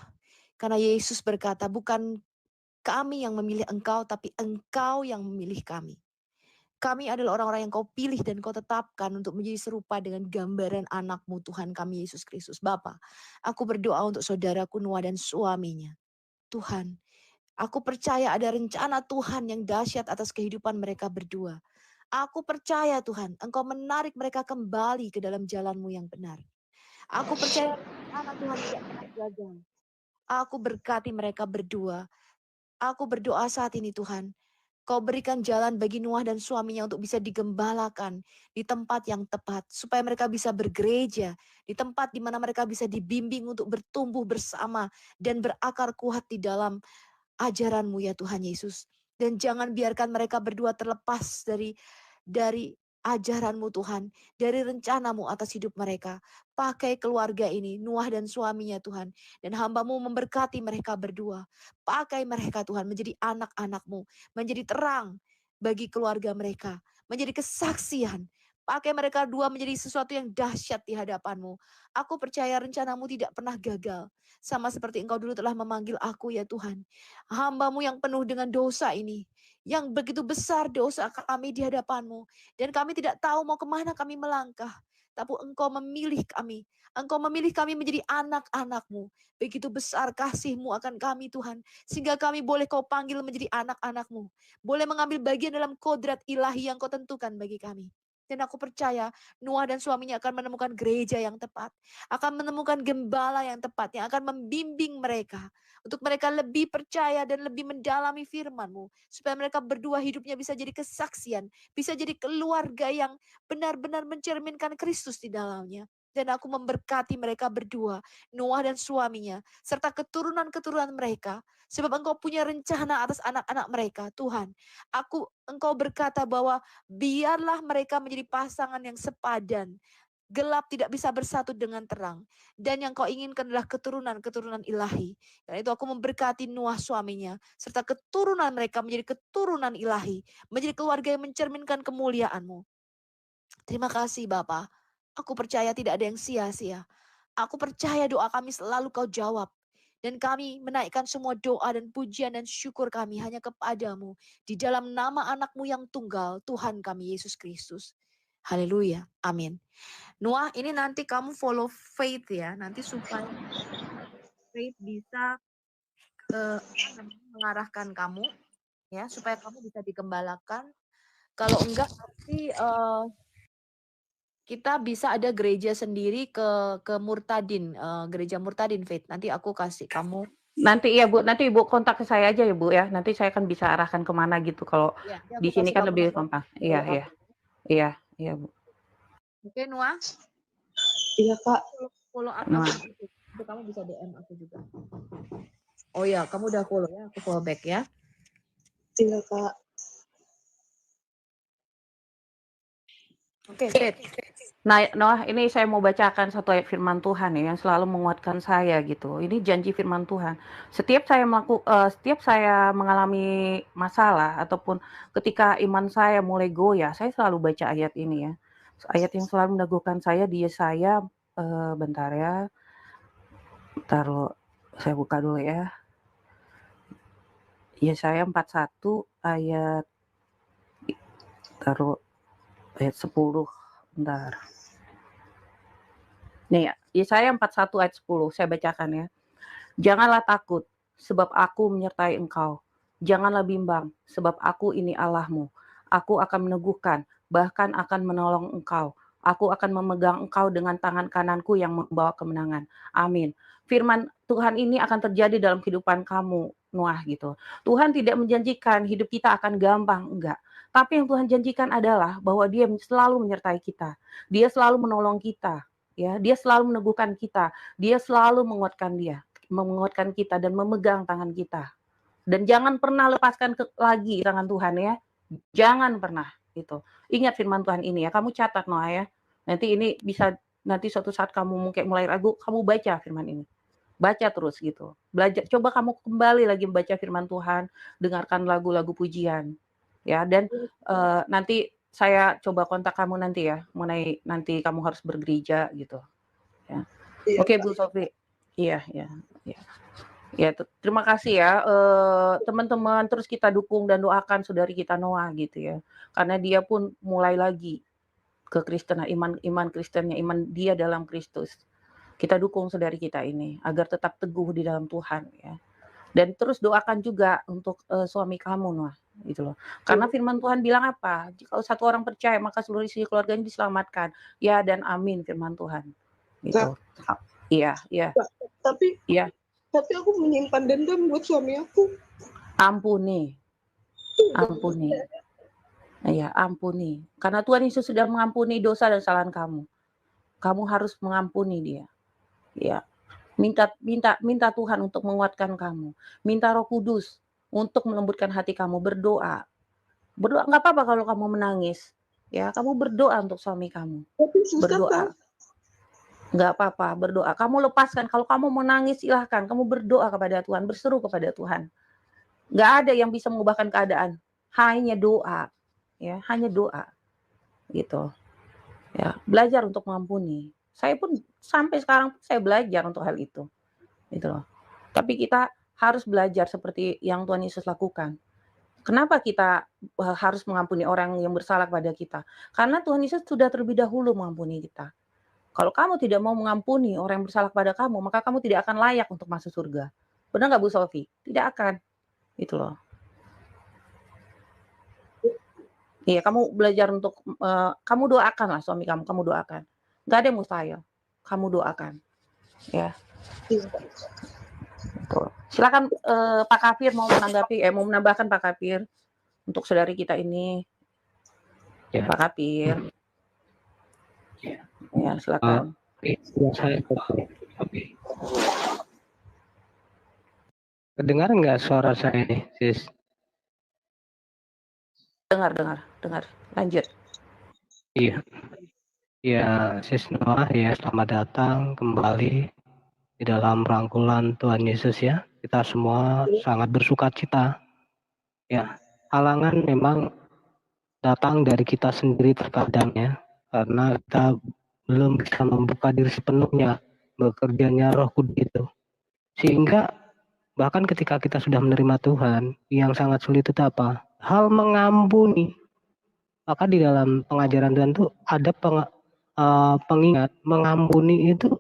Karena Yesus berkata, bukan kami yang memilih Engkau, tapi Engkau yang memilih kami. Kami adalah orang-orang yang Kau pilih dan Kau tetapkan untuk menjadi serupa dengan gambaran anak-Mu Tuhan kami Yesus Kristus. Bapa, aku berdoa untuk saudaraku Noah dan suaminya. Tuhan, aku percaya ada rencana Tuhan yang dahsyat atas kehidupan mereka berdua. Aku percaya Tuhan, Engkau menarik mereka kembali ke dalam jalan-Mu yang benar. Aku percaya rencana Tuhan tidak pernah gagal. Aku berkati mereka berdua. Aku berdoa saat ini Tuhan, Kau berikan jalan bagi Noah dan suaminya untuk bisa digembalakan di tempat yang tepat. Supaya mereka bisa bergereja di tempat di mana mereka bisa dibimbing untuk bertumbuh bersama dan berakar kuat di dalam ajaran-Mu ya Tuhan Yesus. Dan jangan biarkan mereka berdua terlepas dari ajaran-Mu Tuhan, dari rencana-Mu atas hidup mereka. Pakai keluarga ini, Noah dan suaminya Tuhan. Dan hamba-Mu memberkati mereka berdua. Pakai mereka Tuhan menjadi anak-anak-Mu, menjadi terang bagi keluarga mereka, menjadi kesaksian. Pakai mereka dua menjadi sesuatu yang dahsyat di hadapan-Mu. Aku percaya rencana-Mu tidak pernah gagal. Sama seperti Engkau dulu telah memanggil aku ya Tuhan. Hamba-Mu yang penuh dengan dosa ini. Yang begitu besar dosa kami di hadapan-Mu. Dan kami tidak tahu mau kemana kami melangkah. Tapi Engkau memilih kami. Engkau memilih kami menjadi anak-anak-Mu. Begitu besar kasih-Mu akan kami Tuhan. Sehingga kami boleh Kau panggil menjadi anak-anak-Mu. Boleh mengambil bagian dalam kodrat ilahi yang Kau tentukan bagi kami. Dan aku percaya Noah dan suaminya akan menemukan gereja yang tepat. Akan menemukan gembala yang tepat. Yang akan membimbing mereka. Untuk mereka lebih percaya dan lebih mendalami firman-Mu. Supaya mereka berdua hidupnya bisa jadi kesaksian. Bisa jadi keluarga yang benar-benar mencerminkan Kristus di dalamnya. Dan aku memberkati mereka berdua, Noah dan suaminya, serta keturunan-keturunan mereka. Sebab Engkau punya rencana atas anak-anak mereka, Tuhan. Engkau berkata bahwa biarlah mereka menjadi pasangan yang sepadan. Gelap tidak bisa bersatu dengan terang. Dan yang Kau inginkan adalah keturunan-keturunan ilahi. Karena itu aku memberkati Noah suaminya, serta keturunan mereka menjadi keturunan ilahi. Menjadi keluarga yang mencerminkan kemuliaan-Mu. Terima kasih Bapa. Aku percaya tidak ada yang sia-sia. Aku percaya doa kami selalu Kau jawab. Dan kami menaikkan semua doa dan pujian dan syukur kami hanya kepadamu. Di dalam nama anak-Mu yang tunggal, Tuhan kami Yesus Kristus. Haleluya. Amin. Noah, ini nanti kamu follow Faith ya. Nanti supaya Faith bisa mengarahkan kamu. Ya, supaya kamu bisa digembalakan. Kalau enggak nanti kita bisa ada gereja sendiri ke Murtadin, gereja Murtadin Faith. Nanti aku kasih kamu. Nanti ya Bu, nanti Ibu kontak ke saya aja ya Bu ya. Nanti saya kan bisa arahkan kemana gitu kalau Ya, di sini kan lebih gampang. Iya, Bu. Oke, Noah. Iya, Kak. Follow up Noah. aku. Kamu bisa DM aku juga. Oh ya, kamu udah follow ya. Aku follow back ya. Iya, Kak. Oke, Faith. Nah, Noah, ini saya mau bacakan satu ayat firman Tuhan ya yang selalu menguatkan saya gitu. Ini janji firman Tuhan. Setiap saya mengalami masalah ataupun ketika iman saya mulai goyah, saya selalu baca ayat ini ya. Ayat yang selalu meneguhkan saya di Yesaya, bentar ya. Taruh, saya buka dulu ya. Yesaya 41 ayat taruh ayat 10. Bentar. Nih ya, Yesaya 41 ayat 10, saya bacakan ya. Janganlah takut, sebab aku menyertai engkau. Janganlah bimbang, sebab aku ini Allahmu. Aku akan meneguhkan, bahkan akan menolong engkau. Aku akan memegang engkau dengan tangan kananku yang membawa kemenangan. Amin. Firman Tuhan ini akan terjadi dalam kehidupan kamu, Noah gitu. Tuhan tidak menjanjikan hidup kita akan gampang, enggak. Tapi yang Tuhan janjikan adalah bahwa Dia selalu menyertai kita. Dia selalu menolong kita. Ya, Dia selalu meneguhkan kita, Dia selalu menguatkan kita dan memegang tangan kita. Dan jangan pernah lepaskan lagi tangan Tuhan ya. Jangan pernah itu. Ingat firman Tuhan ini ya. Kamu catat Noah ya. Nanti ini bisa nanti suatu saat kamu mungkin mulai ragu, kamu baca firman ini. Baca terus gitu. Belajar, coba kamu kembali lagi membaca firman Tuhan, dengarkan lagu-lagu pujian. Ya, dan nanti saya coba kontak kamu nanti ya, mengenai nanti kamu harus bergereja gitu. Ya. Iya, Oke, Kak. Bu Sofi. Iya. Ya, terima kasih ya teman-teman, terus kita dukung dan doakan saudari kita Noah gitu ya. Karena dia pun mulai lagi kekristenan, iman Kristennya, iman dia dalam Kristus. Kita dukung saudari kita ini agar tetap teguh di dalam Tuhan ya. Dan terus doakan juga untuk suami kamu Noah gitu loh. Karena firman Tuhan bilang apa? Jika satu orang percaya maka seluruh isi keluarganya diselamatkan. Ya dan amin firman Tuhan. Gitu. Iya, iya. Tapi iya. Tapi aku menyimpan dendam buat suami aku. Ampuni. Ampuni. Iya, ampuni. Karena Tuhan Yesus sudah mengampuni dosa dan kesalahan kamu. Kamu harus mengampuni dia. Ya. Minta Tuhan untuk menguatkan kamu. Minta Roh Kudus untuk melembutkan hati kamu, berdoa. Berdoa enggak apa-apa kalau kamu menangis. Ya, kamu berdoa untuk suami kamu. Berdoa. Enggak apa-apa, berdoa. Kamu lepaskan, kalau kamu menangis silahkan, kamu berdoa kepada Tuhan, berseru kepada Tuhan. Enggak ada yang bisa mengubahkan keadaan, hanya doa. Ya, hanya doa. Gitu. Ya, belajar untuk mengampuni. Saya pun sampai sekarang saya belajar untuk hal itu. Gitu loh. Tapi kita harus belajar seperti yang Tuhan Yesus lakukan. Kenapa kita harus mengampuni orang yang bersalah kepada kita? Karena Tuhan Yesus sudah terlebih dahulu mengampuni kita. Kalau kamu tidak mau mengampuni orang yang bersalah kepada kamu, maka kamu tidak akan layak untuk masuk surga. Benar nggak Bu Sofi? Tidak akan. Itu loh. Iya, kamu belajar untuk, kamu doakan lah suami kamu doakan. Nggak ada yang mustahil. Kamu doakan. Ya. Betul. Silakan Pak Kafir mau menanggapi, mau menambahkan Pak Kafir untuk saudari kita ini. Ya. Pak Kafir. Ya, silakan. Kedengar nggak suara saya nih, Sis? Dengar. Lanjut. Iya. Ya, Sis Noah ya, selamat datang kembali di dalam rangkulan Tuhan Yesus ya. Kita semua sangat bersukacita. Ya, halangan memang datang dari kita sendiri terkadang ya, karena kita belum bisa membuka diri sepenuhnya bekerjanya Roh Kudus itu. Sehingga bahkan ketika kita sudah menerima Tuhan, yang sangat sulit itu apa? Hal mengampuni. Maka di dalam pengajaran Tuhan itu ada pengingat mengampuni itu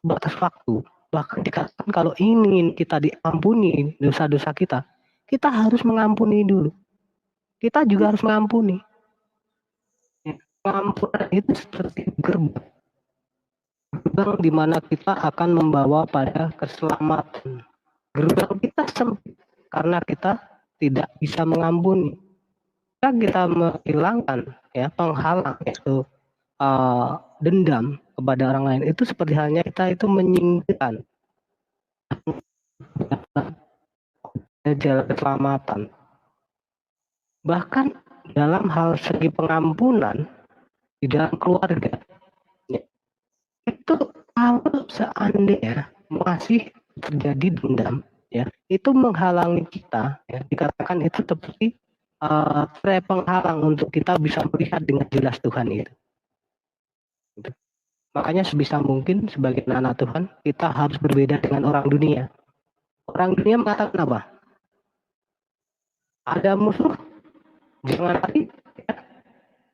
batas waktu. Bahkan dikatakan kalau ingin kita diampuni dosa-dosa kita, kita harus mengampuni dulu. Kita juga harus mengampuni. Pengampunan itu seperti gerbang di mana kita akan membawa pada keselamatan. Gerbang kita sempit karena kita tidak bisa mengampuni. Kita menghilangkan ya penghalang yaitu dendam kepada orang lain, itu seperti halnya kita itu menyingkirkan jalan keselamatan. Bahkan dalam hal segi pengampunan di dalam keluarga ya, itu kalau seandainya masih terjadi dendam ya, itu menghalangi kita ya, dikatakan itu seperti penghalang untuk kita bisa melihat dengan jelas Tuhan itu. Makanya sebisa mungkin sebagai anak Tuhan kita harus berbeda dengan orang dunia. Orang dunia mengatakan apa? Ada musuh jangan lari, ya.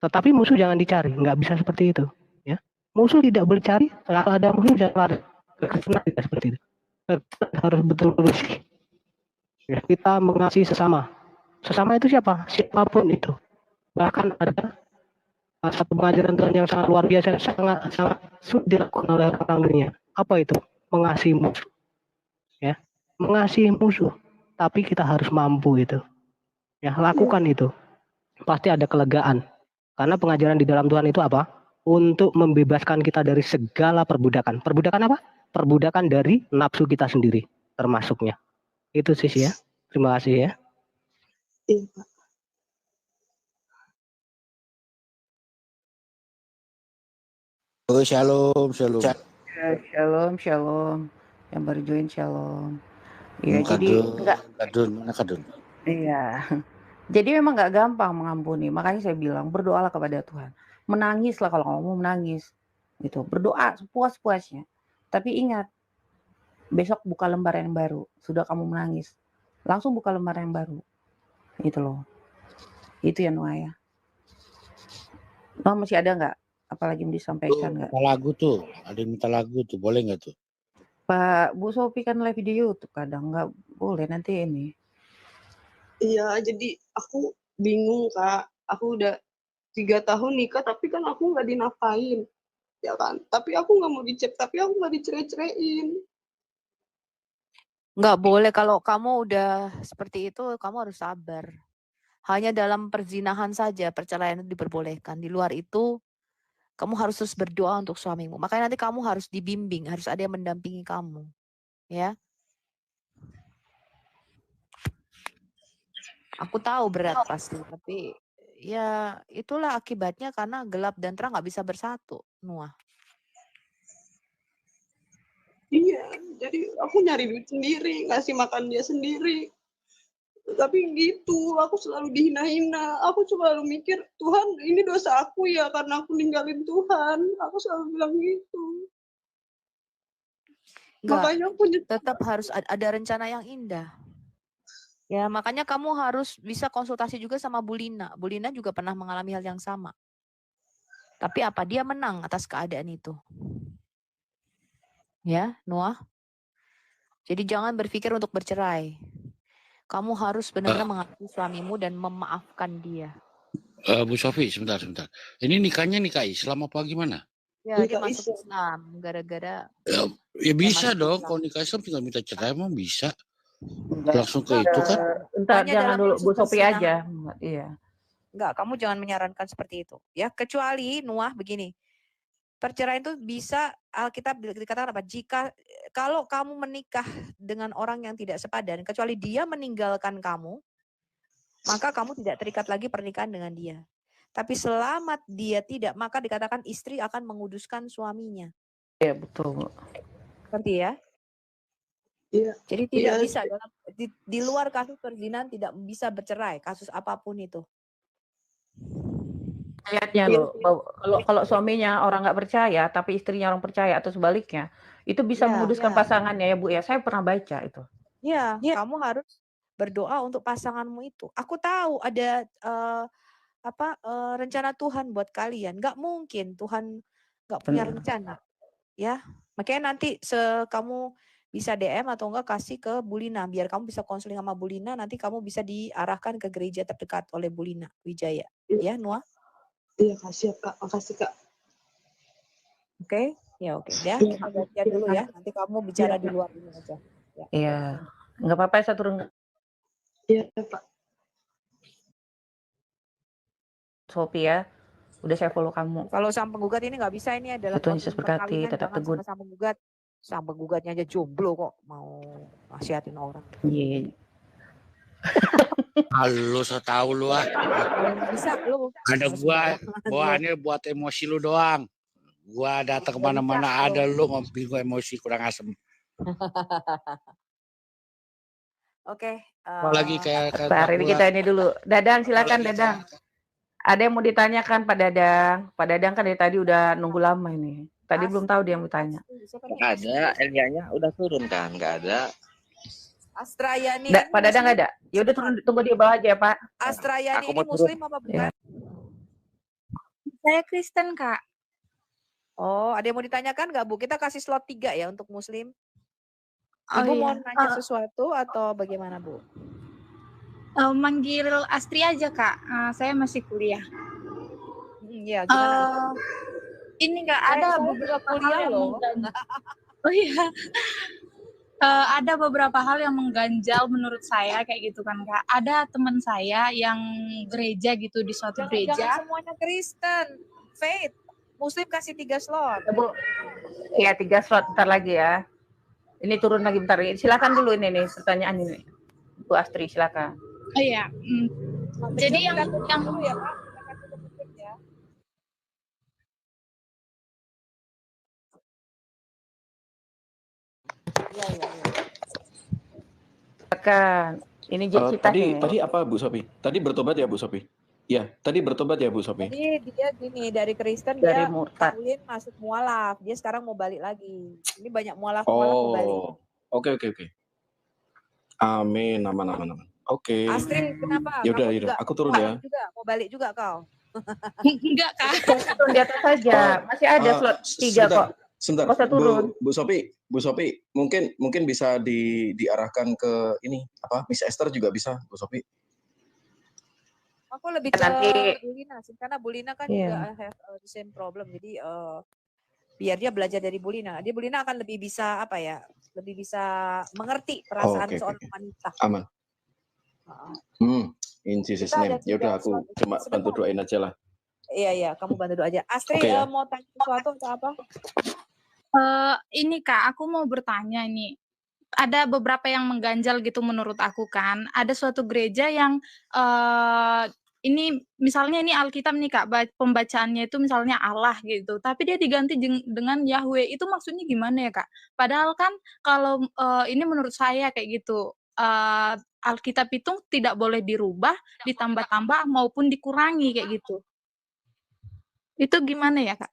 Tetapi musuh jangan dicari. Nggak bisa seperti itu. Ya, musuh tidak bercari. Kalau ada musuh jangan lari. Kekristenan tidak seperti itu. Kekristenan harus betul-betul sih. Ya, kita mengasihi sesama. Sesama itu siapa? Siapapun itu. Bahkan ada satu pengajaran Tuhan yang sangat luar biasa, sangat sulit dilakukan oleh orang dunia. Apa itu? Mengasihi musuh. Ya, mengasihi musuh. Tapi kita harus mampu itu. Ya, lakukan itu. Pasti ada kelegaan. Karena pengajaran di dalam Tuhan itu apa? Untuk membebaskan kita dari segala perbudakan. Perbudakan apa? Perbudakan dari nafsu kita sendiri, termasuknya. Itu sih ya. Terima kasih ya. Iya, Pak. Oh, shalom. Shalom. Yang baru join shalom. Iya, jadi Mana kadun? Iya. Jadi memang nggak gampang mengampuni. Makanya saya bilang berdoalah kepada Tuhan. Menangislah kalau kamu mau menangis. Gitu. Berdoa sepuas-puasnya. Tapi ingat, besok buka lembar yang baru. Sudah kamu menangis, langsung buka lembar yang baru. Itu loh. Itu ya Noah ya. Noah masih ada nggak? Apalagi yang disampaikan nggak? Minta lagu tuh, ada yang minta lagu tuh, boleh nggak tuh? Pak Bu Sophie kan live di YouTube kadang nggak boleh nanti ini. Iya, jadi aku bingung Kak. Aku udah 3 tahun nikah, tapi kan aku nggak dinafkahin, ya kan. Tapi aku nggak mau tapi aku nggak dicerai-ceraiin. Nggak boleh, kalau kamu udah seperti itu, kamu harus sabar. Hanya dalam perzinahan saja perceraian itu diperbolehkan. Di luar itu, kamu harus terus berdoa untuk suamimu. Makanya nanti kamu harus dibimbing, harus ada yang mendampingi kamu. Ya. Aku tahu berat pasti, tapi ya itulah akibatnya karena gelap dan terang nggak bisa bersatu, Noah. Iya, jadi aku nyari duit sendiri, ngasih makan dia sendiri. Tapi gitu, aku selalu dihina-hina. Aku selalu mikir, Tuhan ini dosa aku ya karena aku ninggalin Tuhan. Aku selalu bilang gitu. Enggak, Makanya aku tetap harus ada rencana yang indah. Ya, makanya kamu harus bisa konsultasi juga sama Bu Lina. Bu Lina juga pernah mengalami hal yang sama. Tapi apa? Dia menang atas keadaan itu. Ya, Noah. Jadi jangan berpikir untuk bercerai. Kamu harus benar-benar mengakui suamimu dan memaafkan dia. Bu Sofi, sebentar. Ini nikahnya nikah Islam apa gimana? Ya, dia masuk Islam gara-gara Ya bisa dong, kalau nikah Islam tinggal minta cerai emang bisa. Langsung ke itu kan? Entar jangan dulu Bu Sophie aja. Iya. Enggak, kamu jangan menyarankan seperti itu. Ya, kecuali Noah begini. Perceraian itu bisa Alkitab dikatakan apa? Kalau kamu menikah dengan orang yang tidak sepadan, kecuali dia meninggalkan kamu, maka kamu tidak terikat lagi pernikahan dengan dia. Tapi selama dia tidak, maka dikatakan istri akan menguduskan suaminya. Iya, betul. Seperti ya? Iya. Jadi tidak bisa di luar kasus perzinahan tidak bisa bercerai, kasus apapun itu. Ayatnya loh, kalau suaminya orang nggak percaya, tapi istrinya orang percaya atau sebaliknya, itu bisa menguduskan pasangannya ya Bu ya. Saya pernah baca itu. Ya, kamu harus berdoa untuk pasanganmu itu. Aku tahu ada rencana Tuhan buat kalian. Nggak mungkin Tuhan nggak punya rencana, ya. Makanya nanti kamu bisa DM atau enggak kasih ke Bu Lina, biar kamu bisa konseling sama Bu Lina. Nanti kamu bisa diarahkan ke gereja terdekat oleh Bu Lina Wijaya, ya Noah. Iya, kasih Kak, makasih Kak. Oke, ya oke. Ya, kita gantian dulu ya. Nanti kamu bicara di luar ini aja. Ya. Iya, nggak apa-apa saya turun. Iya Pak. Sophie ya, udah saya follow kamu. Kalau sang penggugat ini nggak bisa, ini adalah Tuhan Yesus berkati, perkawinan, tetap jangan teguh. sama sang penggugat. Sang penggugatnya aja jomblo kok mau nasihatin orang. Iya. Halo, so tau lu ah. Bisa lu. Ada gua bawaannya buat emosi lu doang. Gua datang kemana-mana ada lu ngopi gua emosi kurang asem. Oke. Apalagi kayak hari ini kita ini dulu. Dadang, silakan Dadang. Ada yang mau ditanyakan Pak Dadang? Pak Dadang kan dari tadi udah nunggu lama ini. Tadi belum tahu dia yang mau tanya. Ada, Elianya udah turun kan? Nggak ada. Astrayani. Pak Dadang nggak ada? Ya udah tunggu dia bawah aja Pak. Astrayani ini Muslim apa bukan? Ya. Saya Kristen Kak. Oh, ada yang mau ditanyakan nggak Bu? Kita kasih slot 3 ya untuk Muslim. Oh, Ibu iya. mau nanya sesuatu atau bagaimana Bu? Manggil Astri aja Kak. Saya masih kuliah. Iya, gimana? Ini nggak ada beberapa hal yang Oh iya. Ada beberapa hal yang mengganjal menurut saya kayak gitu kan Kak. Ada teman saya yang gereja gitu di suatu gereja. Jangan semuanya Kristen. Faith. Muslim kasih 3 slot. Bu. Iya 3 slot bentar lagi ya. Ini turun lagi bentar. Silakan dulu ini nih pertanyaan ini. Bu Astri silakan. Oh iya. Jadi yang dulu ya, Pak. Iya. Silakan. Ini tadi apa Bu Sophie? Tadi bertobat ya Bu Sophie? Iya, tadi bertobat ya Bu Sophie. Jadi dia gini, dari Kristen dari dia murtad. masuk mualaf. Dia sekarang mau balik lagi. Ini banyak mualaf mau balik. Oke. Amin, aman. Oke. Astrid, kenapa? Yaudah, Kamu juga aku turun ya. mau balik juga kau? Enggak, Kak. Turun di atas saja. Masih ada slot 3 kok. Sebentar, Nggak usah turun. Bu Sophie, mungkin bisa diarahkan ke ini apa? Miss Esther juga bisa, Bu Sophie. Aku lebih ke Nanti. Bulina sih, karena Bulina kan Iya. juga have the same problem. Jadi biar dia belajar dari Bulina. Bulina akan lebih bisa lebih bisa mengerti perasaan Oke. seorang wanita. Aman. In Jesus name. Ya udah, aku cuma bantu doain aja lah. Iya, kamu bantu doa aja. Astrid Oke, ya. mau tanya sesuatu atau apa? Ini Kak, aku mau bertanya ini. Ada beberapa yang mengganjal gitu menurut aku kan. Ada suatu gereja yang ini misalnya ini Alkitab nih Kak, pembacaannya itu misalnya Allah gitu, tapi dia diganti dengan Yahweh. Itu maksudnya gimana ya Kak? Padahal kan kalau ini menurut saya kayak gitu. Alkitab itu tidak boleh dirubah, ditambah-tambah maupun dikurangi kayak gitu. Itu gimana ya Kak?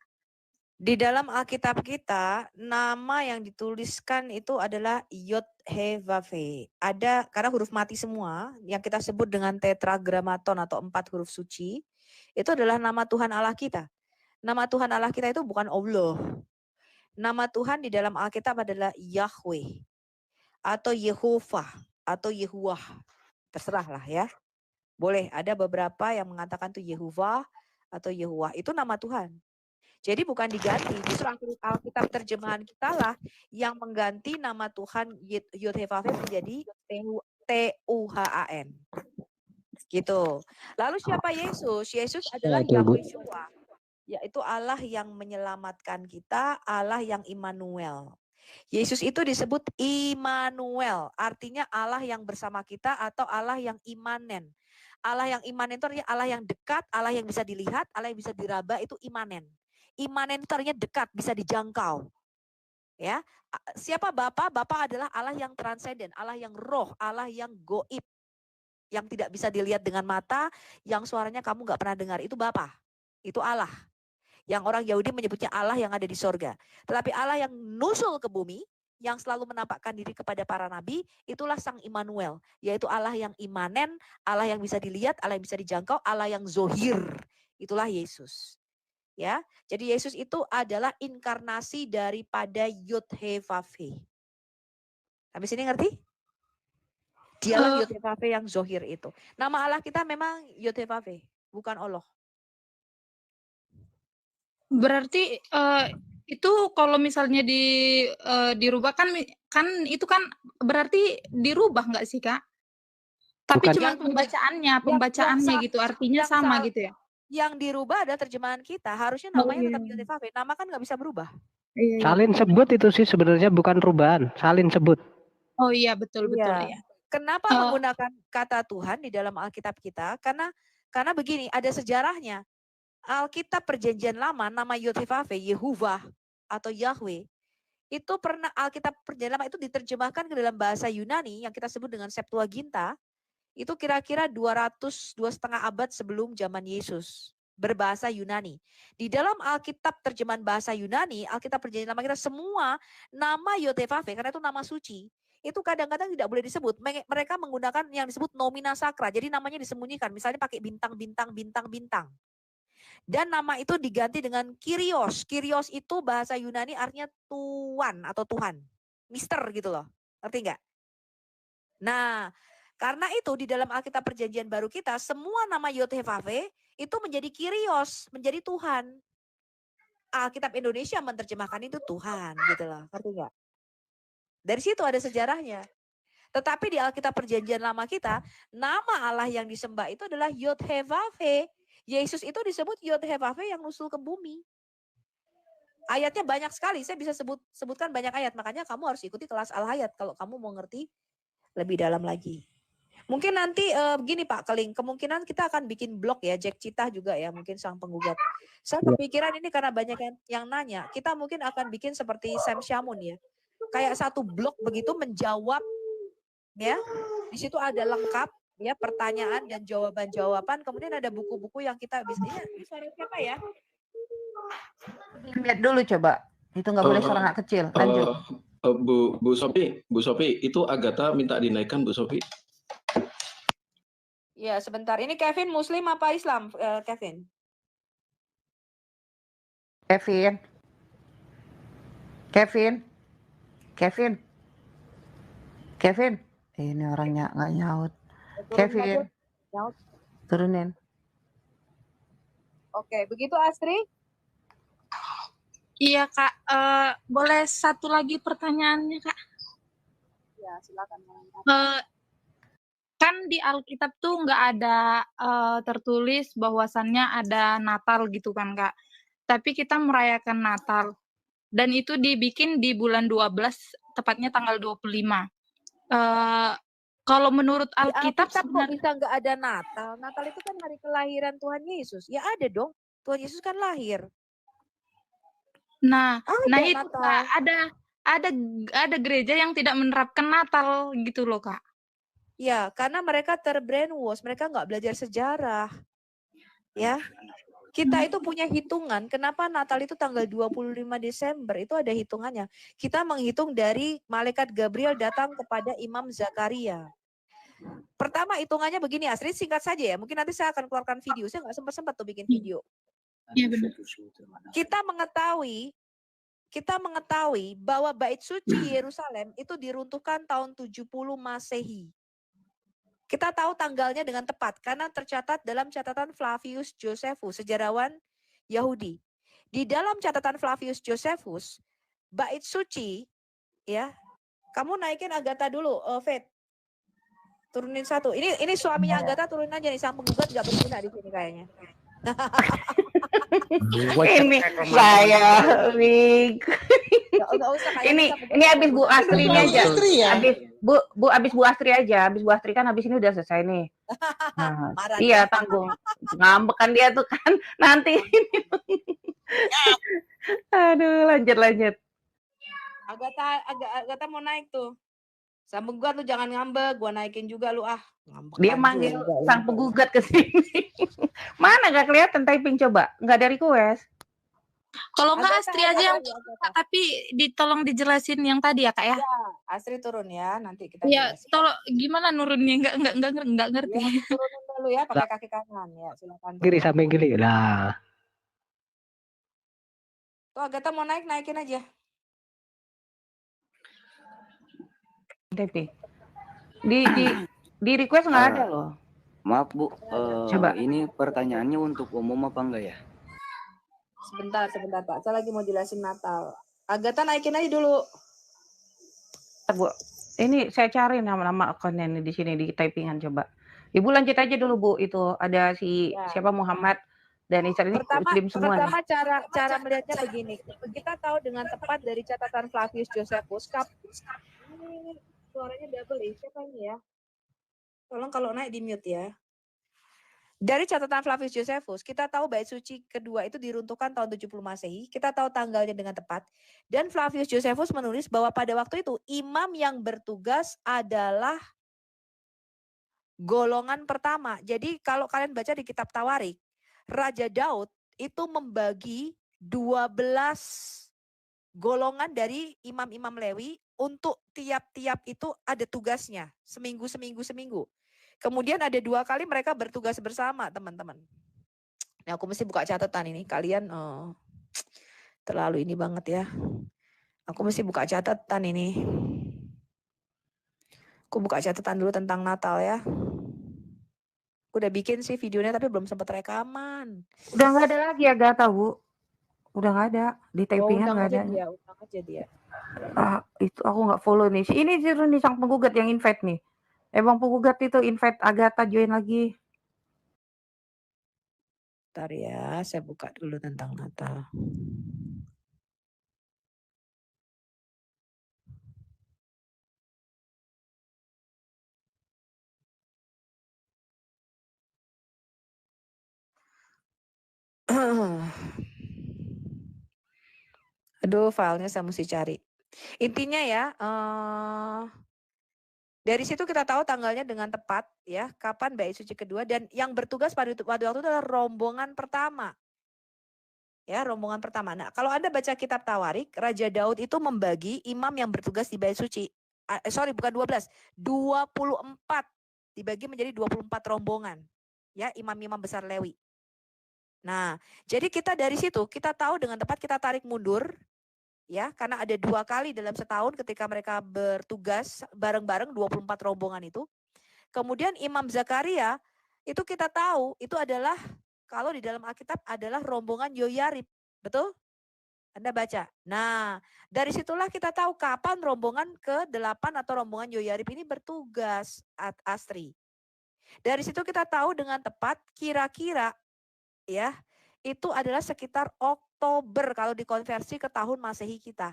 Di dalam Alkitab kita, nama yang dituliskan itu adalah Yod-He-Vav-He. Ada, karena huruf mati semua, yang kita sebut dengan tetragrammaton atau 4 huruf suci, itu adalah nama Tuhan Allah kita. Nama Tuhan Allah kita itu bukan Allah. Nama Tuhan di dalam Alkitab adalah Yahweh, atau Yehovah, atau Yehuwah. Terserahlah ya. Boleh, ada beberapa yang mengatakan itu Yehovah atau Yehuwah. Itu nama Tuhan. Jadi bukan diganti, justru Alkitab terjemahan kita lah yang mengganti nama Tuhan Yod-He-Vav-He menjadi Tuhan. Gitu. Lalu siapa Yesus? Yesus adalah Yahweh Shua, yaitu Allah yang menyelamatkan kita, Allah yang Immanuel. Yesus itu disebut Immanuel, artinya Allah yang bersama kita atau Allah yang imanen. Allah yang imanen itu artinya Allah yang dekat, Allah yang bisa dilihat, Allah yang bisa diraba, itu imanen. Imanen itu artinya dekat, bisa dijangkau. Ya, siapa Bapa? Bapa adalah Allah yang transenden, Allah yang roh, Allah yang goib, yang tidak bisa dilihat dengan mata, yang suaranya kamu nggak pernah dengar. Itu Bapa, itu Allah. Yang orang Yahudi menyebutnya Allah yang ada di sorga. Tetapi Allah yang nusul ke bumi, yang selalu menampakkan diri kepada para nabi, itulah Sang Immanuel, yaitu Allah yang imanen, Allah yang bisa dilihat, Allah yang bisa dijangkau, Allah yang zohir. Itulah Yesus. Ya, jadi Yesus itu adalah inkarnasi daripada Yod-He-Vav-He. Sampai sini ngerti? Dialah Yod-He-Vav-He yang zohir itu. Nama Allah kita memang Yod-He-Vav-He, bukan Allah. Berarti itu kalau misalnya dirubah kan itu kan berarti dirubah nggak sih Kak? Tapi Bukan. cuma pembacaannya gitu, artinya sama gitu ya? Yang dirubah adalah terjemahan kita. Harusnya namanya tetap Yod-He-Vav-He. Nama kan nggak bisa berubah. Salin sebut itu sih sebenarnya bukan perubahan, salin sebut. Oh iya, betul ya. Kenapa menggunakan kata Tuhan di dalam Alkitab kita? Karena begini, ada sejarahnya. Alkitab Perjanjian Lama, nama Yod-He-Vav-He, Yehovah atau Yahweh, itu pernah Alkitab Perjanjian Lama itu diterjemahkan ke dalam bahasa Yunani yang kita sebut dengan Septuaginta. Itu kira-kira 2,5 abad sebelum zaman Yesus, berbahasa Yunani. Di dalam Alkitab terjemahan bahasa Yunani, Alkitab Perjanjian Lama kita semua nama Yod-He-Vav-He, karena itu nama suci, itu kadang-kadang tidak boleh disebut. Mereka menggunakan yang disebut nomina sakra, jadi namanya disembunyikan, misalnya pakai bintang. Dan nama itu diganti dengan Kyrios. Kyrios itu bahasa Yunani artinya Tuan atau Tuhan. Mister gitu loh. Ngerti nggak? Nah, karena itu di dalam Alkitab Perjanjian Baru kita, semua nama Yod-He-Vav-He itu menjadi Kyrios, menjadi Tuhan. Alkitab Indonesia menerjemahkan itu Tuhan gitu loh. Ngerti nggak? Dari situ ada sejarahnya. Tetapi di Alkitab Perjanjian Lama kita, nama Allah yang disembah itu adalah Yod-He-Vav-He. Yesus itu disebut Yod-He-Vav-He yang nusul ke bumi. Ayatnya banyak sekali, saya bisa sebutkan banyak ayat. Makanya kamu harus ikuti kelas Al-Hayat kalau kamu mau ngerti lebih dalam lagi. Mungkin nanti begini Pak Keling, kemungkinan kita akan bikin blog ya, Jack Cita juga ya, mungkin sang penggugat. Saya kepikiran ini karena banyak yang nanya, kita mungkin akan bikin seperti Sam Shamoun ya. Kayak satu blog begitu menjawab ya. Di situ ada lengkap ya pertanyaan dan jawaban-jawaban, kemudian ada buku-buku yang kita bisa. Ini suara siapa ya? Lihat dulu coba. Itu nggak boleh suara anak kecil. Lanjut. Bu Sophie, itu Agatha minta dinaikkan Bu Sophie. Ya, sebentar. Ini Kevin Muslim apa Islam, Kevin? Kevin. Ini orangnya nggak nyaut. Kevin, Turunin. Oke, begitu Astri? Iya Kak, boleh satu lagi pertanyaannya Kak? Ya, silakan. Kan di Alkitab tuh nggak ada tertulis bahwasannya ada Natal gitu kan Kak. Tapi kita merayakan Natal. Dan itu dibikin di bulan 12, tepatnya tanggal 25. Kalau menurut Di Alkitab Alkitab kok bisa nggak ada Natal? Natal itu kan hari kelahiran Tuhan Yesus. Ya ada dong. Tuhan Yesus kan lahir. Nah itu Natal. Kak, ada gereja yang tidak menerapkan Natal gitu loh Kak. Ya, karena mereka terbrainwash, mereka nggak belajar sejarah. Ya. Kita itu punya hitungan, kenapa Natal itu tanggal 25 Desember, itu ada hitungannya. Kita menghitung dari malaikat Gabriel datang kepada Imam Zakaria. Pertama hitungannya begini, Astrid, singkat saja ya. Mungkin nanti saya akan keluarkan video. Saya nggak sempat tuh bikin video. Iya benar. Kita mengetahui bahwa bait suci Yerusalem itu diruntuhkan tahun 70 Masehi. Kita tahu tanggalnya dengan tepat karena tercatat dalam catatan Flavius Josephus, sejarawan Yahudi. Di dalam catatan Flavius Josephus, bait suci, ya, kamu naikin Agatha dulu, Faith. Turunin satu. Ini suaminya Agatha turunin aja nih, sang penggugat nggak berguna di sini kayaknya. Ini saya Wig. Ini habis Bu Astrinya aja. Habis Bu Astri aja. Habis Bu Astri kan habis ini udah selesai nih. Nah, iya tanggung. Ngambek kan dia tuh kan nanti. Aduh, lanjut. Agatha mau naik tuh. Sang penggugat lu jangan ngambek, gua naikin juga lu ah. Ngambek dia manggil sang penggugat ke sini. Mana gak kelihatan typing coba? Nggak dari request. Kalau nggak Astri aja yang tapi tolong dijelasin yang tadi ya Kak ya. Ya, Astri turun ya, nanti kita ya tolong gimana nurunnya nggak ngerti. Ya, turunin dulu ya pakai kaki kanan ya, silakan. Kiri sampai kiri lah. Tuh Agatha mau naikin aja. Tapi di request nggak ada loh. Maaf Bu, coba ini pertanyaannya untuk umum apa enggak ya? Sebentar Pak, saya lagi mau jelasin Natal. Agatha naikin aja dulu. Bu, ini saya cari nama-nama akunnya ini di sini di typingan coba. Ibu lanjut aja dulu Bu, itu ada siapa Muhammad dan Israel ini muslim semua. Pertama cara melihatnya begini. Kita tahu dengan tepat dari catatan Flavius Josephus. Ini suaranya double ya, siapa ini ya? Tolong kalau naik di mute ya. Dari catatan Flavius Josephus, kita tahu bait suci kedua itu diruntuhkan tahun 70 Masehi. Kita tahu tanggalnya dengan tepat. Dan Flavius Josephus menulis bahwa pada waktu itu imam yang bertugas adalah golongan pertama. Jadi kalau kalian baca di kitab Tawarik, Raja Daud itu membagi 12 golongan dari imam-imam Lewi untuk tiap-tiap itu ada tugasnya. Seminggu. Kemudian ada 2 kali mereka bertugas bersama, teman-teman. Nah, aku mesti buka catatan ini. Kalian terlalu ini banget ya. Aku mesti buka catatan ini. Aku buka catatan dulu tentang Natal ya. Udah bikin sih videonya tapi belum sempat rekaman. Udah nggak ada lagi Agatha Bu. Udah nggak ada di typingan nggak ada. Undang aja dia. Itu aku nggak follow nih. Ini nih sang penggugat yang invite nih. Emang penggugat itu invite Agatha join lagi. Bentar ya, saya buka dulu tentang Natal. Aduh, filenya saya mesti cari. Intinya ya, dari situ kita tahu tanggalnya dengan tepat ya, kapan bait suci kedua dan yang bertugas pada waktu itu adalah rombongan pertama. Ya, rombongan pertama. Nah, kalau Anda baca kitab Tawarik, Raja Daud itu membagi imam yang bertugas di bait suci. Bukan 12, 24 dibagi menjadi 24 rombongan. Ya, imam-imam besar Lewi. Nah, jadi kita dari situ kita tahu dengan tepat, kita tarik mundur ya, karena ada 2 kali dalam setahun ketika mereka bertugas bareng-bareng 24 rombongan itu. Kemudian Imam Zakaria itu kita tahu itu adalah, kalau di dalam Alkitab adalah rombongan Yoyarib, betul? Anda baca. Nah, dari situlah kita tahu kapan rombongan ke-8 atau rombongan Yoyarib ini bertugas, Astri. Dari situ kita tahu dengan tepat kira-kira ya, itu adalah sekitar Oktober kalau dikonversi ke tahun Masehi kita.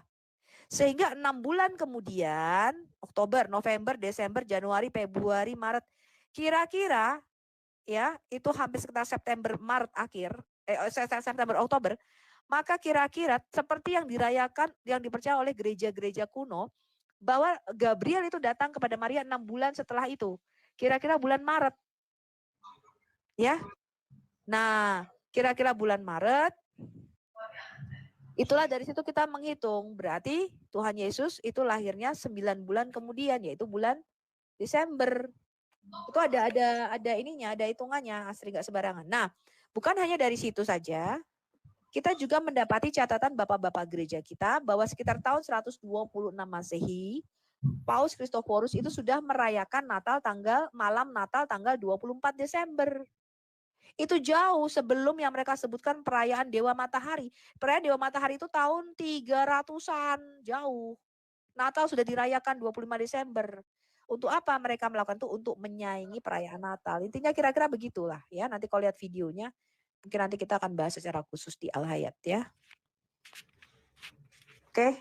Sehingga 6 bulan kemudian, Oktober, November, Desember, Januari, Februari, Maret, kira-kira ya itu hampir sekitar September, Maret akhir, September, Oktober, maka kira-kira seperti yang dirayakan, yang dipercaya oleh gereja-gereja kuno, bahwa Gabriel itu datang kepada Maria 6 bulan setelah itu, kira-kira bulan Maret, ya. Nah, kira-kira bulan Maret, itulah dari situ kita menghitung, berarti Tuhan Yesus itu lahirnya 9 bulan kemudian, yaitu bulan Desember. Itu ada ininya, ada hitungannya, Astri, nggak sembarangan. Nah, bukan hanya dari situ saja, kita juga mendapati catatan bapak-bapak gereja kita bahwa sekitar tahun 126 Masehi, Paus Kristoforus itu sudah merayakan malam Natal tanggal 24 Desember. Itu jauh sebelum yang mereka sebutkan perayaan Dewa Matahari. Perayaan Dewa Matahari itu tahun 300-an, jauh. Natal sudah dirayakan 25 Desember. Untuk apa mereka melakukan itu? Untuk menyaingi perayaan Natal. Intinya kira-kira begitulah ya. Nanti kalau lihat videonya, mungkin nanti kita akan bahas secara khusus di Al-Hayat ya. Oke.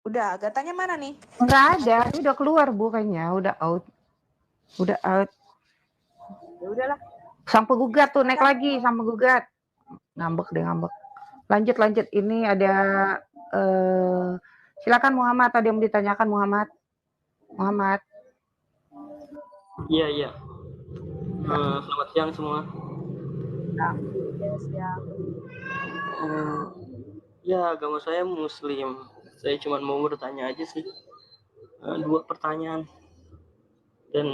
Udah, Agatanya mana nih? Enggak ada, udah keluar Bu kayaknya, udah out. Udah out. Ya udahlah. Sang penggugat tuh naik lagi, sang penggugat. Ngambek deh, ngambek. Lanjut. Ini ada silakan Muhammad, ada yang ditanyakan Muhammad. Iya. Selamat siang semua. Siang. Ya, agama saya Muslim. Saya cuma mau bertanya aja sih. 2 pertanyaan. Dan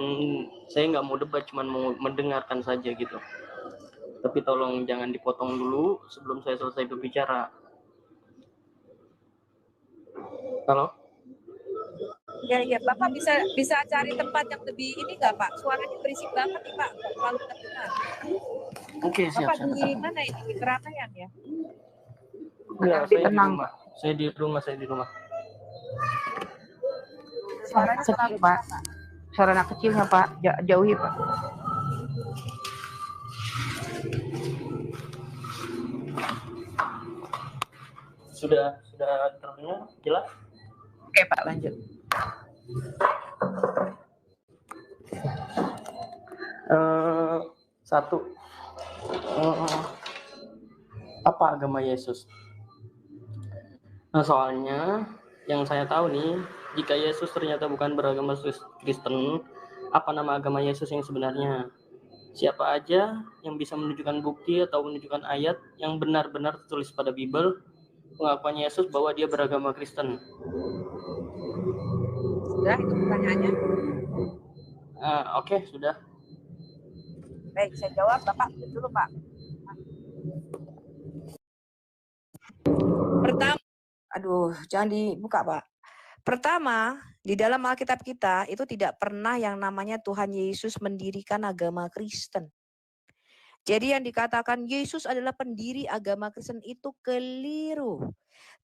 saya nggak mau debat, cuma mau mendengarkan saja gitu. Tapi tolong jangan dipotong dulu sebelum saya selesai berbicara. Halo? Ya, Bapak bisa cari tempat yang lebih ini nggak, Pak? Suaranya berisik banget nih, Pak. Kalau terdengar. Oke, siap. Bapak di mana ini? Di keramaian ya? Enggak, saya di rumah. Saya di rumah. Suaranya kecil, Pak. Suara anak kecilnya, Pak. Jauhi, Pak. Sudah terdengar jelas? Oke, Pak, lanjut. Satu, apa agama Yesus? Nah, soalnya yang saya tahu nih, jika Yesus ternyata bukan beragama Kristen, apa nama agama Yesus yang sebenarnya? Siapa aja yang bisa menunjukkan bukti atau menunjukkan ayat yang benar-benar tertulis pada Bible pengakuan Yesus bahwa dia beragama Kristen? Sudah, itu pertanyaannya. Oke, sudah. Baik, saya jawab. Bapak dulu, Pak. Pertama, jangan dibuka, Pak. Pertama, di dalam Alkitab kita itu tidak pernah yang namanya Tuhan Yesus mendirikan agama Kristen. Jadi yang dikatakan Yesus adalah pendiri agama Kristen itu keliru.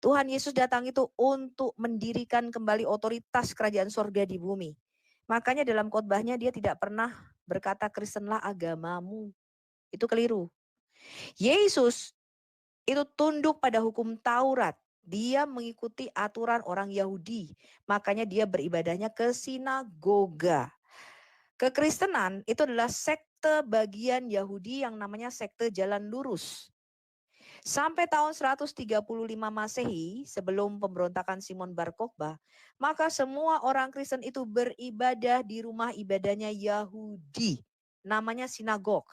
Tuhan Yesus datang itu untuk mendirikan kembali otoritas kerajaan sorga di bumi. Makanya dalam khotbahnya dia tidak pernah berkata Kristenlah agamamu. Itu keliru. Yesus itu tunduk pada hukum Taurat. Dia mengikuti aturan orang Yahudi. Makanya dia beribadahnya ke sinagoga. Kekristenan itu adalah sekte bagian Yahudi yang namanya sekte jalan lurus. Sampai tahun 135 Masehi, sebelum pemberontakan Simon Bar Kokhba, maka semua orang Kristen itu beribadah di rumah ibadahnya Yahudi. Namanya sinagog.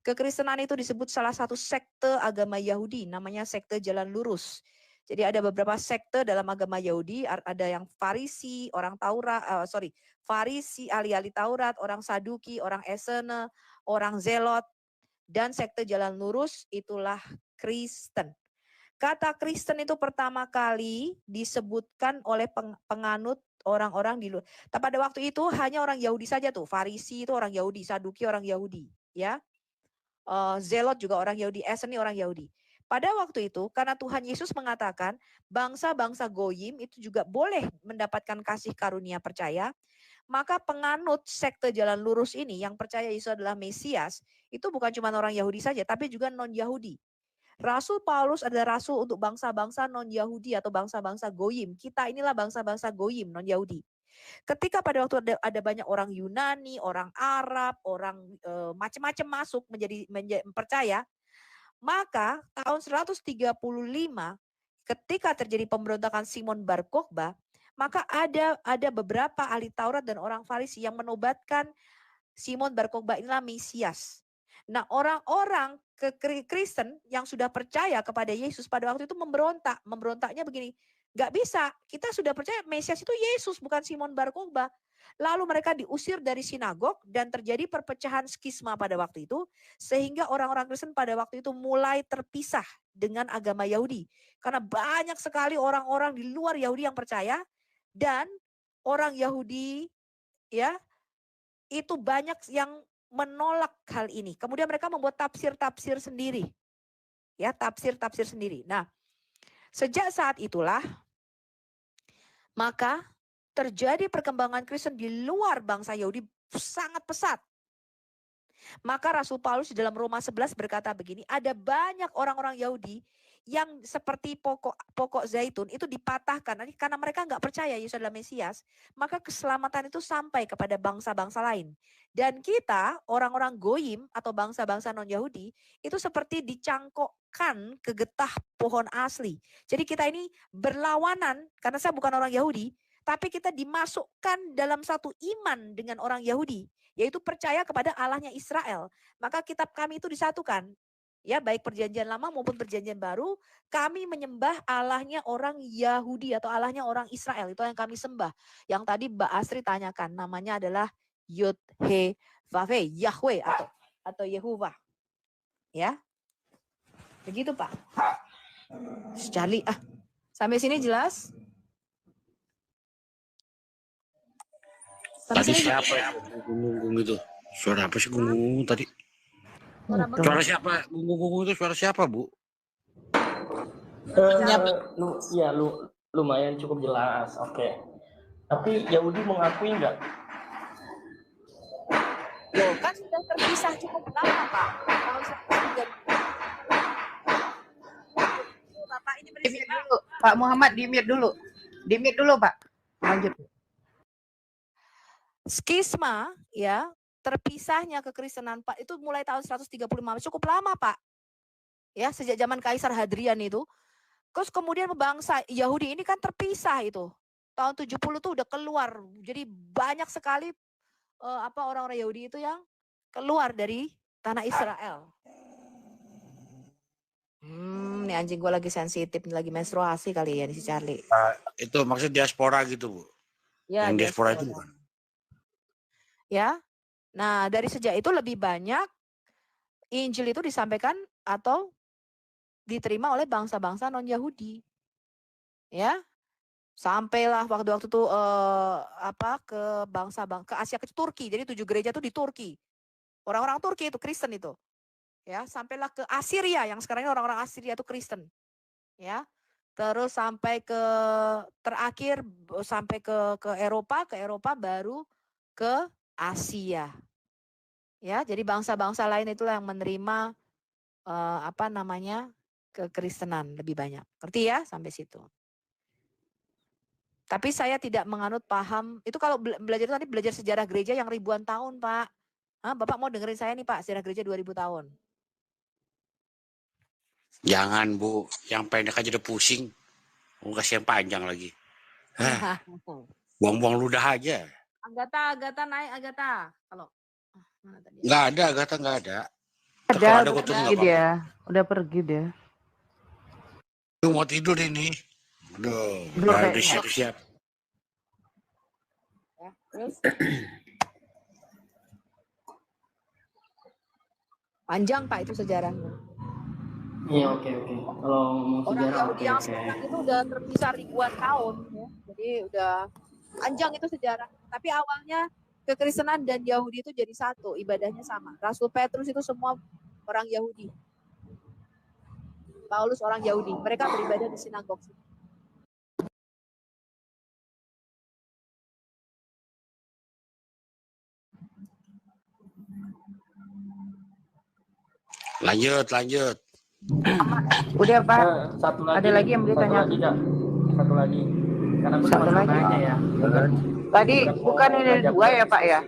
Kekristenan itu disebut salah satu sekte agama Yahudi, namanya sekte Jalan Lurus. Jadi ada beberapa sekte dalam agama Yahudi, ada yang Farisi, orang Taurat, Farisi, ahli-ahli Taurat, orang Saduki, orang Esene, orang Zelot, dan sekte Jalan Lurus itulah Kristen. Kata Kristen itu pertama kali disebutkan oleh penganut orang-orang di luar. Tapi pada waktu itu hanya orang Yahudi saja tuh. Farisi itu orang Yahudi, Saduki orang Yahudi, ya. Zelot juga orang Yahudi, Eseni orang Yahudi. Pada waktu itu karena Tuhan Yesus mengatakan bangsa-bangsa Goyim itu juga boleh mendapatkan kasih karunia percaya, maka penganut sekte Jalan Lurus ini yang percaya Yesus adalah Mesias itu bukan cuma orang Yahudi saja tapi juga non-Yahudi. Rasul Paulus adalah rasul untuk bangsa-bangsa non-Yahudi atau bangsa-bangsa Goyim. Kita inilah bangsa-bangsa Goyim non-Yahudi. Ketika pada waktu ada banyak orang Yunani, orang Arab, orang macam-macam masuk menjadi percaya, maka tahun 135 ketika terjadi pemberontakan Simon Bar Kokhba, maka ada beberapa ahli Taurat dan orang Farisi yang menobatkan Simon Bar Kokhba inilah Mesias. Nah, orang-orang Kristen yang sudah percaya kepada Yesus pada waktu itu memberontak. Memberontaknya begini, nggak bisa, kita sudah percaya Mesias itu Yesus bukan Simon Bar Kokhba. Lalu mereka diusir dari sinagog dan terjadi perpecahan skisma pada waktu itu. Sehingga orang-orang Kristen pada waktu itu mulai terpisah dengan agama Yahudi. Karena banyak sekali orang-orang di luar Yahudi yang percaya. Dan orang Yahudi ya itu banyak yang menolak hal ini. Kemudian mereka membuat tafsir-tafsir sendiri. Ya, tafsir-tafsir sendiri. Nah, sejak saat itulah maka terjadi perkembangan Kristen di luar bangsa Yahudi sangat pesat. Maka Rasul Paulus di dalam Roma 11 berkata begini, ada banyak orang-orang Yahudi yang seperti pokok zaitun itu dipatahkan karena mereka nggak percaya Yesus adalah Mesias, maka keselamatan itu sampai kepada bangsa-bangsa lain. Dan kita orang-orang Goyim atau bangsa-bangsa non-Yahudi itu seperti dicangkokkan ke getah pohon asli. Jadi kita ini berlawanan karena saya bukan orang Yahudi, tapi kita dimasukkan dalam satu iman dengan orang Yahudi, yaitu percaya kepada Allahnya Israel. Maka kitab kami itu disatukan. Ya, baik perjanjian lama maupun perjanjian baru, kami menyembah Allahnya orang Yahudi atau Allahnya orang Israel. Itu yang kami sembah. Yang tadi Mbak Asri tanyakan, namanya adalah Yud He Vav Yahweh atau Yehovah. Ya. Begitu, Pak. Sekali sampai sini jelas? Tadi siapa yang gung-gung itu? Suara apa sih gung-gung tadi? Suara siapa? Gung-gung itu suara siapa, Bu? Lumayan cukup jelas. Oke. Tapi Yahudi mengakui nggak? Loh, kan sudah terpisah cukup lama, Pak. Kalau Bapak ini berisik dulu. Pak Muhammad di-mute dulu. Di-mute dulu, Pak. Lanjut. Skisma ya, terpisahnya kekristenan Pak itu mulai tahun 135, cukup lama Pak. Ya, sejak zaman Kaisar Hadrian itu. Terus kemudian bangsa Yahudi ini kan terpisah itu. Tahun 70 tuh udah keluar. Jadi banyak sekali orang-orang Yahudi itu yang keluar dari tanah Israel. Nih anjing gue lagi sensitif, lagi menstruasi kali ya nih si Charlie. Itu maksud diaspora gitu, Bu. Ya, yang diaspora itu bukan. Ya. Nah, dari sejak itu lebih banyak Injil itu disampaikan atau diterima oleh bangsa-bangsa non-Yahudi. Ya. Sampailah waktu-waktu itu ke ke Asia, ke Turki. Jadi 7 gereja itu di Turki. Orang-orang Turki itu Kristen itu. Ya, sampailah ke Assyria yang sekarang ini orang-orang Assyria itu Kristen. Ya. Terus sampai ke terakhir sampai ke Eropa baru ke Asia. Ya, jadi bangsa-bangsa lain itulah yang menerima kekristenan lebih banyak. Ngerti ya sampai situ. Tapi saya tidak menganut paham, itu kalau belajar itu tadi belajar sejarah gereja yang ribuan tahun, Pak. Bapak mau dengerin saya nih, Pak, sejarah gereja 2000 tahun. Jangan, Bu, yang pendek aja udah pusing. Mau kasih yang panjang lagi. Buang-buang ludah aja. Agatha naik Agatha. Kalau nggak ada Agatha nggak ada. Kalau ada udah gue turun pergi nggak apa-apa. dia. Udah pergi dia. Gue mau tidur ini. Aduh, Tidur udah kayaknya. siap-siap. Ya, terus panjang Pak itu sejarahnya. Iya, oke. Kalau mau Orang sejarah, Yahudi yang oke. sekarang itu udah terpisah ribuan tahun ya. Jadi udah panjang itu sejarah. Tapi awalnya kekristenan dan Yahudi itu jadi satu, ibadahnya sama. Rasul Petrus itu semua orang Yahudi. Paulus orang Yahudi. Mereka beribadah di sinagog. Lanjut. Udah Pak. Satu lagi. Ada lagi yang mau ditanya? Satu lagi. Karena aku Satu cuma lagi. nanya ya. Tadi bukan ini dua ya Pak ya?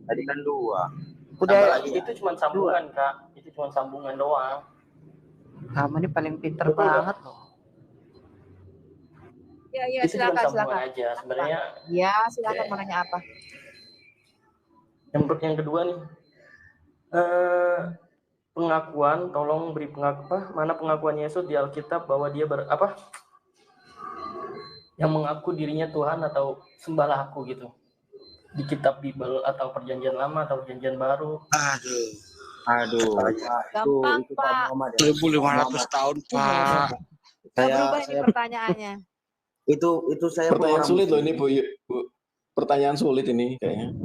Tadi kan 2. Udah. Itu cuma sambungan Kak. Itu cuma sambungan doang. Kamu ini paling pinter banget loh. Ya, Itu cuma silakan. sambungan aja. Sebenarnya. Ya, silakan mau nanya apa? Yang kedua nih. Pengakuan, tolong beri mana pengakuan Yesus di Alkitab bahwa dia yang mengaku dirinya Tuhan atau sembahlah aku gitu di kitab Bible atau Perjanjian Lama atau Perjanjian Baru. Aduh. Gampang itu Pak. 1500 tahun Pak. Gak berubah ini pertanyaannya. Itu saya pertanyaan sulit loh ini Bu. Pertanyaan sulit ini kayaknya.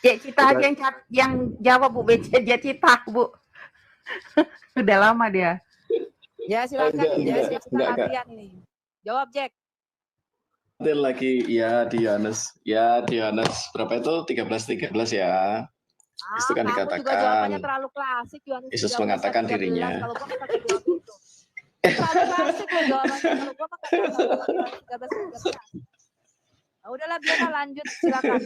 Ya Cita aja yang jawab Bu Beca, dia Cita Bu. Sudah lama dia. Ya silakan. Enggak. Latihan ini. Jawab Jack. Lagi ya Diones berapa itu 13 ya. Itu kan Kamu juga jawabannya dikatakan terlalu klasik. Yesus mengatakan dirinya. Kalau gua pakai 20. Terlalu klasik loh jawabannya. Kalau gua pakai 13. Nah, udahlah biarlah lanjut silakan.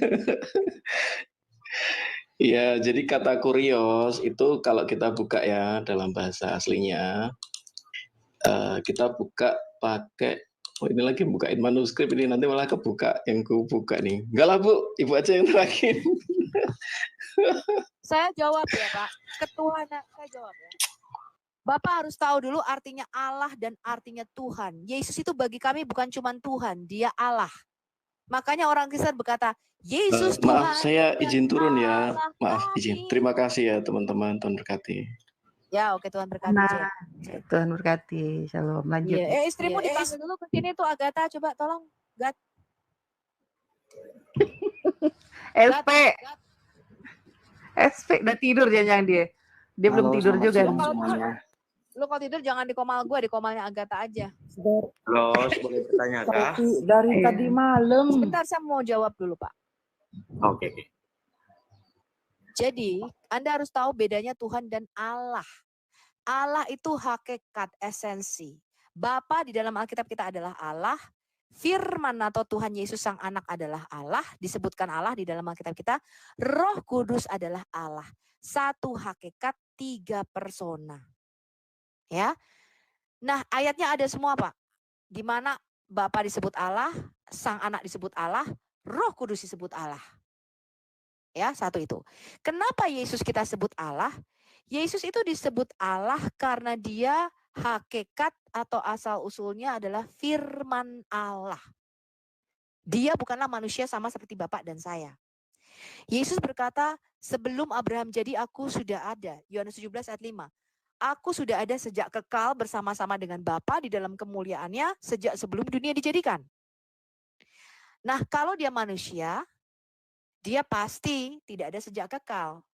Iya, jadi kata kurios itu kalau kita buka ya dalam bahasa aslinya, kita buka pakai, ini lagi bukain manuskrip ini nanti malah kebuka yang ku buka nih. Enggak lah Bu, Ibu aja yang terakhir. Saya jawab ya Pak, ketuhanan saya jawab ya. Bapak harus tahu dulu artinya Allah dan artinya Tuhan. Yesus itu bagi kami bukan cuma Tuhan, dia Allah. Makanya orang Kristen berkata, Yesus Tuhan. Maaf, saya izin turun ya. Maaf, izin. Terima kasih ya teman-teman, Tuhan berkati. Ya, oke Tuhan berkati. Nah, Tuhan berkati. Shalom. Lanjut. Ya. Istrimu dipanggil dulu ke sini tuh Agatha, coba tolong. Gat. SP. SP udah tidur jangan dia. Dia belum tidur juga. Lu kalau tidur jangan di komal gue, di komalnya Agatha aja. Halo, boleh bertanya kah? Dari tadi malam. Sebentar, saya mau jawab dulu Pak. Oke. Jadi, Anda harus tahu bedanya Tuhan dan Allah. Allah itu hakikat, esensi. Bapa di dalam Alkitab kita adalah Allah. Firman atau Tuhan Yesus Sang Anak adalah Allah. Disebutkan Allah di dalam Alkitab kita. Roh Kudus adalah Allah. Satu hakikat, 3 persona. Ya. Nah, ayatnya ada semua, Pak. Di mana Bapa disebut Allah, Sang Anak disebut Allah, Roh Kudus disebut Allah. Ya, satu itu. Kenapa Yesus kita sebut Allah? Yesus itu disebut Allah karena dia hakikat atau asal usulnya adalah firman Allah. Dia bukanlah manusia sama seperti Bapak dan saya. Yesus berkata, sebelum Abraham jadi aku sudah ada. Yohanes 17 ayat 5. Aku sudah ada sejak kekal bersama-sama dengan Bapa di dalam kemuliaannya sejak sebelum dunia dijadikan. Nah, kalau dia manusia, dia pasti tidak ada sejak kekal.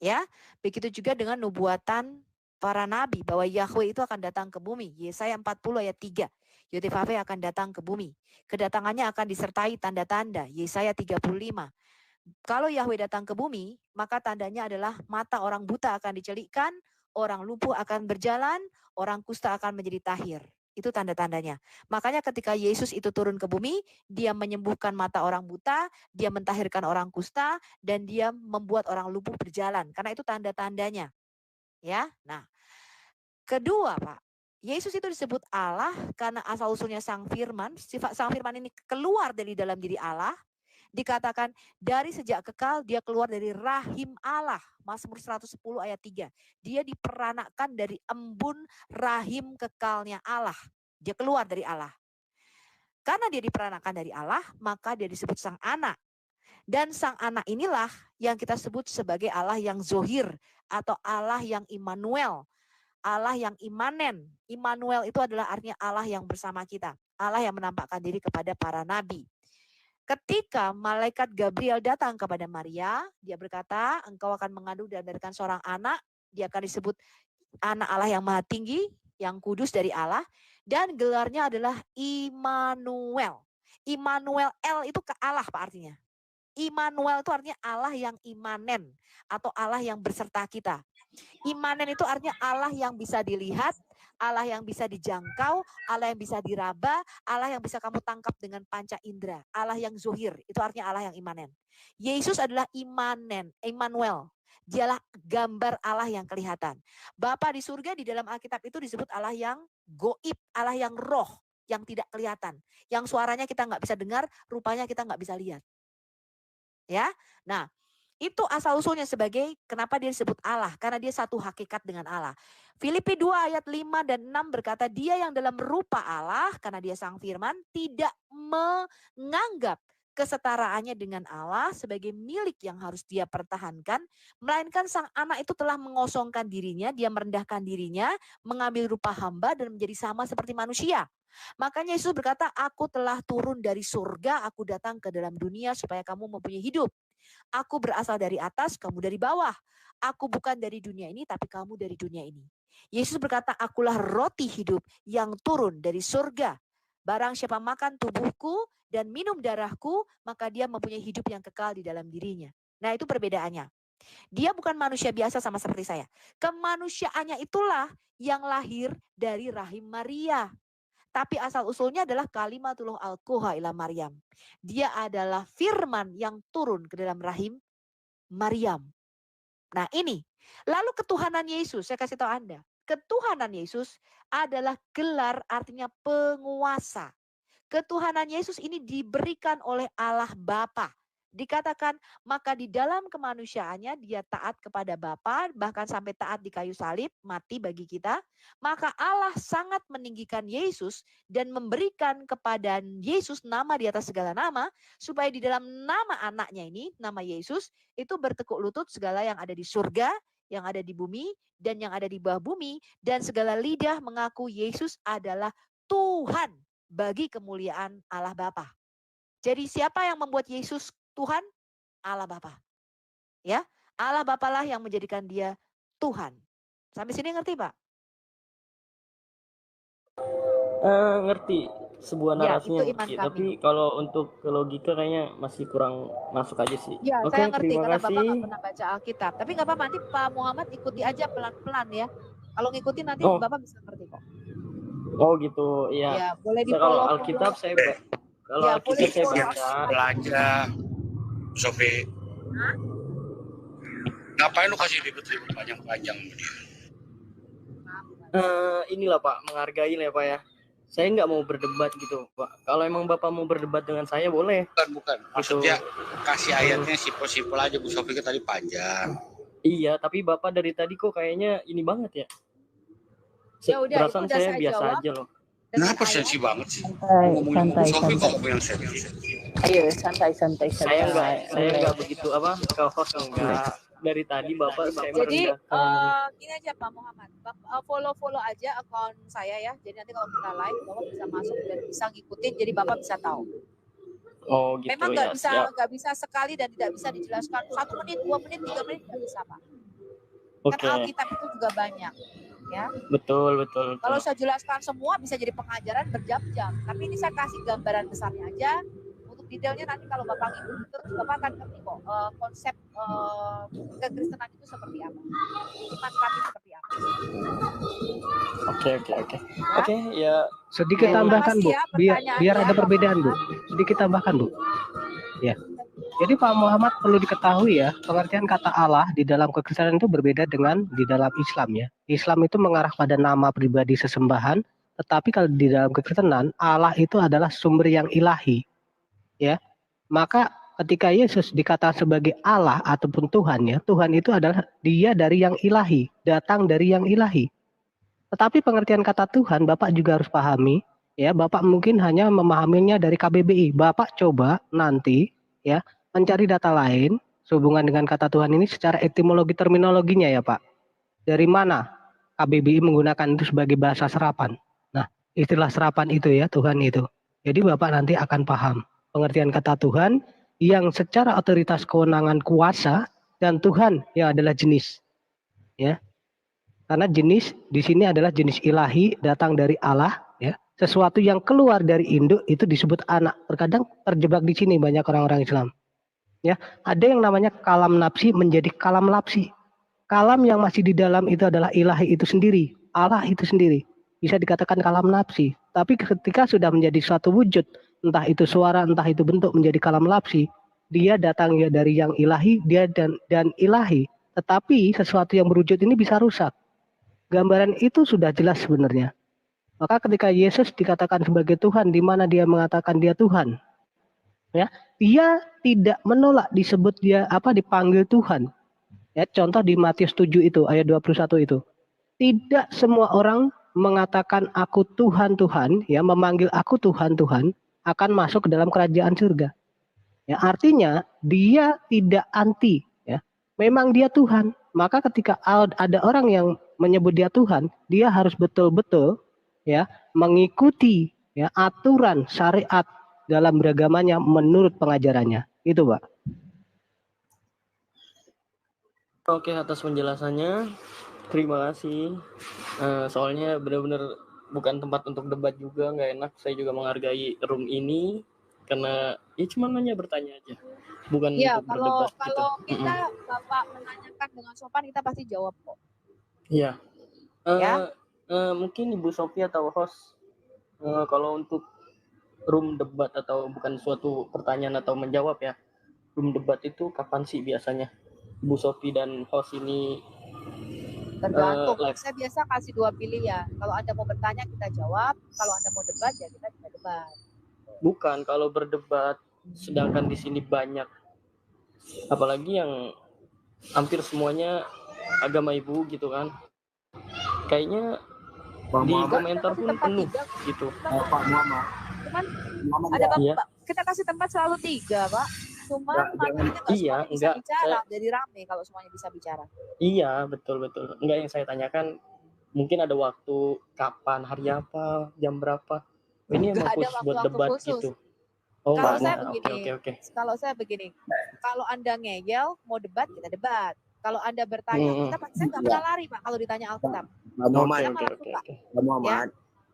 Ya, begitu juga dengan nubuatan para nabi bahwa Yahweh itu akan datang ke bumi. Yesaya 40 ayat 3. Yotevave akan datang ke bumi. Kedatangannya akan disertai tanda-tanda. Yesaya 35. Kalau Yahweh datang ke bumi, maka tandanya adalah mata orang buta akan dicelikkan, orang lumpuh akan berjalan, orang kusta akan menjadi tahir. Itu tanda-tandanya. Makanya ketika Yesus itu turun ke bumi, dia menyembuhkan mata orang buta, dia mentahirkan orang kusta, dan dia membuat orang lumpuh berjalan. Karena itu tanda-tandanya. Ya, nah. Kedua, Pak, Yesus itu disebut Allah karena asal-usulnya Sang Firman. Sifat Sang Firman ini keluar dari dalam diri Allah. dikatakan dari sejak kekal dia keluar dari rahim Allah. Mazmur 110 ayat 3. Dia diperanakkan dari embun rahim kekalnya Allah. Dia keluar dari Allah. Karena dia diperanakkan dari Allah, maka dia disebut sang anak. Dan sang anak inilah yang kita sebut sebagai Allah yang zohir atau Allah yang Immanuel. Allah yang imanen. Immanuel itu adalah artinya Allah yang bersama kita. Allah yang menampakkan diri kepada para nabi. Ketika malaikat Gabriel datang kepada Maria, dia berkata, engkau akan mengandung dan melahirkan seorang anak. Dia akan disebut anak Allah yang maha tinggi, yang kudus dari Allah. Dan gelarnya adalah Immanuel. Immanuel, L itu ke Allah Pak artinya. Immanuel itu artinya Allah yang imanen atau Allah yang berserta kita. Imanen itu artinya Allah yang bisa dilihat, Allah yang bisa dijangkau, Allah yang bisa diraba, Allah yang bisa kamu tangkap dengan panca indera. Allah yang zuhir, itu artinya Allah yang imanen. Yesus adalah imanen, Immanuel. Dialah gambar Allah yang kelihatan. Bapa di surga di dalam Alkitab itu disebut Allah yang goib, Allah yang roh, yang tidak kelihatan. Yang suaranya kita nggak bisa dengar, rupanya kita nggak bisa lihat. Ya, nah itu asal usulnya sebagai kenapa dia disebut Allah. Karena dia satu hakikat dengan Allah. Filipi 2 ayat 5 dan 6 berkata dia yang dalam rupa Allah, karena dia sang firman, tidak menganggap kesetaraannya dengan Allah sebagai milik yang harus dia pertahankan. Melainkan sang anak itu telah mengosongkan dirinya, dia merendahkan dirinya, mengambil rupa hamba dan menjadi sama seperti manusia. Makanya Yesus berkata, aku telah turun dari surga, aku datang ke dalam dunia supaya kamu mempunyai hidup. Aku berasal dari atas, kamu dari bawah. Aku bukan dari dunia ini, tapi kamu dari dunia ini. Yesus berkata, akulah roti hidup yang turun dari surga. Barang siapa makan tubuhku dan minum darahku, maka dia mempunyai hidup yang kekal di dalam dirinya. Nah itu perbedaannya. Dia bukan manusia biasa sama seperti saya. Kemanusiaannya itulah yang lahir dari rahim Maria. Tapi asal usulnya adalah kalimatullah al-kuha ila Maryam. Dia adalah firman yang turun ke dalam rahim Maryam. Nah ini. Lalu ketuhanan Yesus, saya kasih tahu Anda. Ketuhanan Yesus adalah gelar artinya penguasa. Ketuhanan Yesus ini diberikan oleh Allah Bapa. Dikatakan maka di dalam kemanusiaannya dia taat kepada Bapa, bahkan sampai taat di kayu salib, mati bagi kita. Maka Allah sangat meninggikan Yesus dan memberikan kepada Yesus nama di atas segala nama, supaya di dalam nama anaknya ini, nama Yesus, itu bertekuk lutut segala yang ada di surga, yang ada di bumi, dan yang ada di bawah bumi, dan segala lidah mengaku Yesus adalah Tuhan bagi kemuliaan Allah Bapa. Jadi siapa yang membuat Yesus Tuhan? Allah Bapa. Ya, Allah Bapa lah yang menjadikan dia Tuhan. Sampai sini ngerti, Pak? Ngerti sebuah narasinya, itu iman kami. tapi kalau untuk ke logika kayaknya masih kurang masuk aja sih. Ya, Oke, saya ngerti terima karena kasih. Bapak nggak pernah baca Alkitab. Tapi nggak apa-apa, nanti Pak Muhammad ikuti aja pelan-pelan ya. Kalau ngikutin nanti Oh. Bapak bisa ngerti kok. Oh gitu, iya. Ya, boleh Saya kalau di-follow. Alkitab saya kalau Ya, Alkitab boleh saya di-follow. baca. Belajar, Sofi. Ngapain lu kasih ribet-ribet panjang-panjang sama dia? Inilah Pak, menghargai lah ya Pak ya. Saya nggak mau berdebat gitu Pak. Kalau emang Bapak mau berdebat dengan saya boleh. Bukan. Maksudnya kasih ayatnya simpel-simpel aja, Bu Sofi kan tadi panjang. Iya, tapi Bapak dari tadi kok kayaknya ini banget ya. Ya udah, Perasaan itu udah saya saya biasa jawab. aja loh. Kenapa sensi banget sih? Santai, Bu Sofi santai. kok yang sensi? Ayo, santai. Saya nggak begitu apa ke host enggak. Dari tadi Bapak saya Jadi merendahkan. gini aja Pak Muhammad, follow aja akun saya ya. Jadi nanti kalau kita live Bapak bisa masuk dan bisa ngikutin. Jadi Bapak bisa tahu. Oh gitu. Memang ya. nggak bisa sekali dan tidak bisa dijelaskan 1 menit, 2 menit, 3 menit nggak bisa Pak. Oke. Kan Alkitab itu juga banyak, ya. Betul. Kalau saya jelaskan semua bisa jadi pengajaran berjam-jam. Tapi ini saya kasih gambaran besarnya aja. Untuk detailnya nanti kalau Bapak ngikutin terus Bapak akan ngerti kok konsep kekristenan itu seperti apa. Iman kami seperti apa. Oke, ya. Sedikit Ya, tambahkan makasih Bu, ya biar pertanyaannya, ada Pak perbedaan Bu. Muhammad. Sedikit tambahkan Bu. Ya. Jadi Pak Muhammad perlu diketahui ya, pengertian kata Allah di dalam kekristenan itu berbeda dengan di dalam Islam ya. Islam itu mengarah pada nama pribadi sesembahan, tetapi kalau di dalam kekristenan Allah itu adalah sumber yang ilahi. Ya. Maka ketika Yesus dikatakan sebagai Allah ataupun Tuhan ya, Tuhan itu adalah dia dari yang ilahi, datang dari yang ilahi. Tetapi pengertian kata Tuhan Bapak juga harus pahami ya, Bapak mungkin hanya memahaminya dari KBBI. Bapak coba nanti ya mencari data lain sehubungan dengan kata Tuhan ini secara etimologi terminologinya ya Pak. Dari mana KBBI menggunakan itu sebagai bahasa serapan. Nah, istilah serapan itu ya, Tuhan itu. Jadi Bapak nanti akan paham pengertian kata Tuhan yang secara otoritas kewenangan kuasa dan Tuhan yang adalah jenis. Ya. Karena jenis di sini adalah jenis ilahi datang dari Allah ya. Sesuatu yang keluar dari induk itu disebut anak. Terkadang terjebak di sini banyak orang-orang Islam. Ya, ada yang namanya kalam nafsi menjadi kalam lapsi. Kalam yang masih di dalam itu adalah ilahi itu sendiri, Allah itu sendiri. Bisa dikatakan kalam nafsi. Tapi ketika sudah menjadi suatu wujud, entah itu suara, entah itu bentuk menjadi kalam lapsi, dia datang ya dari yang ilahi, dia dan ilahi. Tetapi sesuatu yang berwujud ini bisa rusak. Gambaran itu sudah jelas sebenarnya. Maka ketika Yesus dikatakan sebagai Tuhan, di mana dia mengatakan dia Tuhan, ya, dia tidak menolak disebut dia dipanggil Tuhan. Ya, contoh di Matius 7 itu ayat 21 itu. Tidak semua orang mengatakan aku Tuhan Tuhan, ya, memanggil aku Tuhan Tuhan akan masuk ke dalam kerajaan surga. Ya, artinya dia tidak anti, ya. Memang dia Tuhan. Maka ketika ada orang yang menyebut dia Tuhan, dia harus betul-betul ya mengikuti ya aturan syariat dalam beragamanya menurut pengajarannya. Itu, Pak. Oke, atas penjelasannya. Terima kasih. Soalnya benar-benar bukan tempat untuk debat juga, nggak enak. Saya juga menghargai room ini karena ya cuma hanya bertanya aja, bukan Iya, untuk kalau berdebat gitu. kita Bapak menanyakan dengan sopan, kita pasti jawab kok. Iya. Ya. Mungkin Ibu Sophie atau host, kalau untuk room debat atau bukan suatu pertanyaan atau menjawab ya, room debat itu kapan sih biasanya? Bu Sophie dan host ini Tergantung. live. Saya biasa kasih 2 pilihan. Kalau Anda mau bertanya, kita jawab. Kalau Anda mau debat, ya kita bisa debat. Bukan, kalau berdebat, sedangkan di sini banyak, apalagi yang hampir semuanya agama Ibu gitu kan. Kayaknya di komentar pun penuh gitu. Pak Muhammad. Cuman ada Bapak, Iya. kita kasih tempat selalu 3, Pak. Cuman materinya nggak Iya, semuanya bisa enggak. bicara. Jadi rame kalau semuanya bisa bicara. Iya, betul. Enggak, yang saya tanyakan mungkin ada waktu kapan, hari apa, jam berapa. Ini Nggak emang ada khusus buat waktu-waktu debat khusus. gitu. Oh, Kalau nggak saya ada. begini, Oke. kalau saya begini, kalau Anda ngeyel, mau debat, kita debat. Kalau Anda bertanya, saya nggak pernah lari, Pak, kalau ditanya Alkitab. Pak Muhammad, Saya malah suka. Pak Muhammad,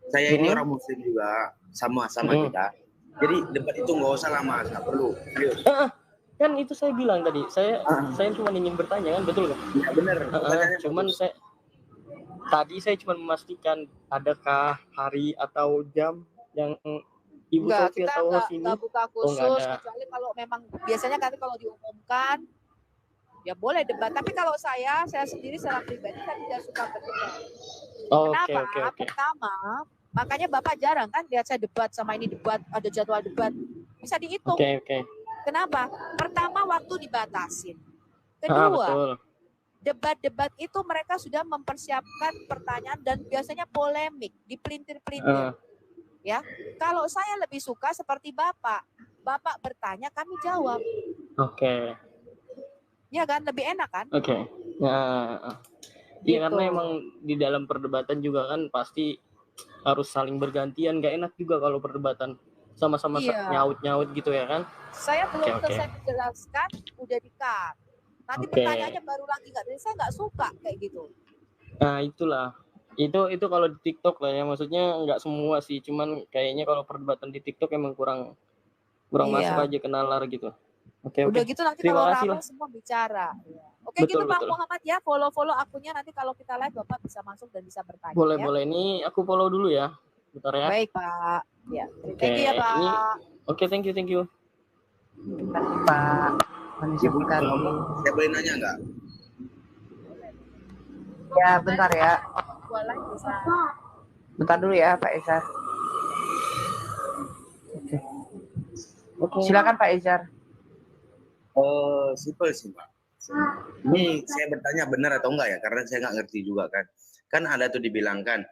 saya ini orang Muslim juga, sama kita. Jadi debat itu nggak usah lama, nggak perlu. Serius. Kan itu saya bilang tadi, saya cuma ingin bertanya kan, betul kan? Iya benar. Cuman saya cuma memastikan adakah hari atau jam yang Ibu Enggak, Sophie kita atau host ini. nggak buka Oh, nggak khusus, ada. kecuali kalau memang biasanya nanti kalau diumumkan, ya boleh debat. Tapi kalau saya sendiri secara pribadi saya tidak suka berdebat. Oh, Kenapa? oke. Pertama, makanya Bapak jarang kan lihat saya debat sama ini debat, ada jadwal debat. Bisa dihitung. Oke. Kenapa? Pertama, waktu dibatasin. Betul. Kedua, debat-debat itu mereka sudah mempersiapkan pertanyaan dan biasanya polemik, dipelintir-pelintir. Ya, kalau saya lebih suka seperti Bapak bertanya, kami jawab. Oke. Ya kan, lebih enak kan? Oke. Nah, iya Gitu. karena emang di dalam perdebatan juga kan pasti harus saling bergantian. Gak enak juga kalau perdebatan sama-sama Iya. nyaut-nyaut gitu ya kan? Saya belum Oke. selesai menjelaskan, udah di-cut. Nanti Oke. pertanyaannya baru lagi nggak. Saya nggak suka kayak gitu. Nah itulah. Itu kalau di TikTok lah ya, maksudnya nggak semua sih, cuman kayaknya kalau perdebatan di TikTok emang kurang masuk Iya. aja ke nalar gitu. Oke. Udah gitu nanti Terima kalau kasih ramai lah. semua bicara. Oke Betul, gitu Pak betul. Muhammad ya, follow akunnya nanti kalau kita live Bapak bisa masuk dan bisa bertanya. Boleh. ya. Ini aku follow dulu ya. Bentar ya. Baik Pak. Ya, Oke, thank you ya Pak. Oke, thank you. Terima kasih Pak. Manusia Bekasi. Saya boleh nanya nggak? Ya bentar ya. Gua live bisa. Bentar dulu ya Pak Ezar. Oke. Silakan Pak Ezar. Simpel sih Pak. Ini saya bertanya benar atau enggak ya, karena saya nggak ngerti juga kan. Kan ada tuh dibilang kan,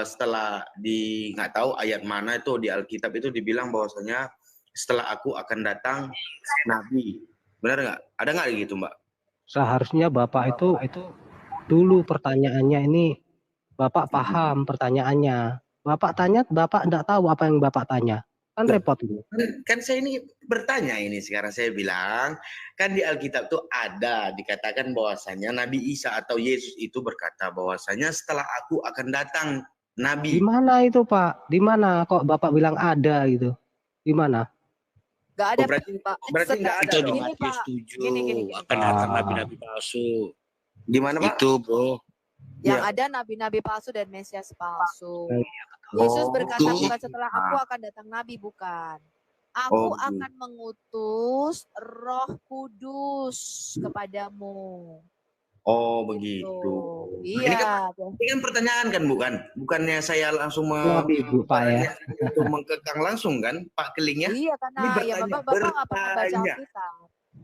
setelah nggak tahu ayat mana itu di Alkitab itu dibilang bahwasanya setelah aku akan datang nabi. Benar nggak? Ada nggak gitu Mbak? Seharusnya Bapak itu dulu pertanyaannya ini Bapak paham pertanyaannya. Bapak tanya, Bapak enggak tahu apa yang Bapak tanya. Kan repot ini. Kan saya ini bertanya ini sekarang saya bilang, kan di Alkitab tuh ada dikatakan bahwasanya Nabi Isa atau Yesus itu berkata bahwasanya setelah aku akan datang nabi. Di mana itu Pak? Di mana kok Bapak bilang ada gitu? Di mana? Gak ada Pak. Pak. Berarti nggak ada Itu di dong. Matius 7 Gini. akan datang nabi-nabi palsu. Gimana Pak? Itu bro. Yang Ya. ada nabi-nabi palsu dan mesias palsu. Oh, Yesus berkata gitu. bukan setelah aku akan datang nabi, bukan. Aku Oh, gitu. akan mengutus Roh Kudus kepadamu. Oh begitu. Ini kan, Iya. ini kan pertanyaan kan bukannya saya langsung Nabi Bu Pak ya. untuk mengkekang langsung kan Pak Kelingnya. Iya, Ini karena ya Bapak nggak pernah baca bertanya. Alkitab.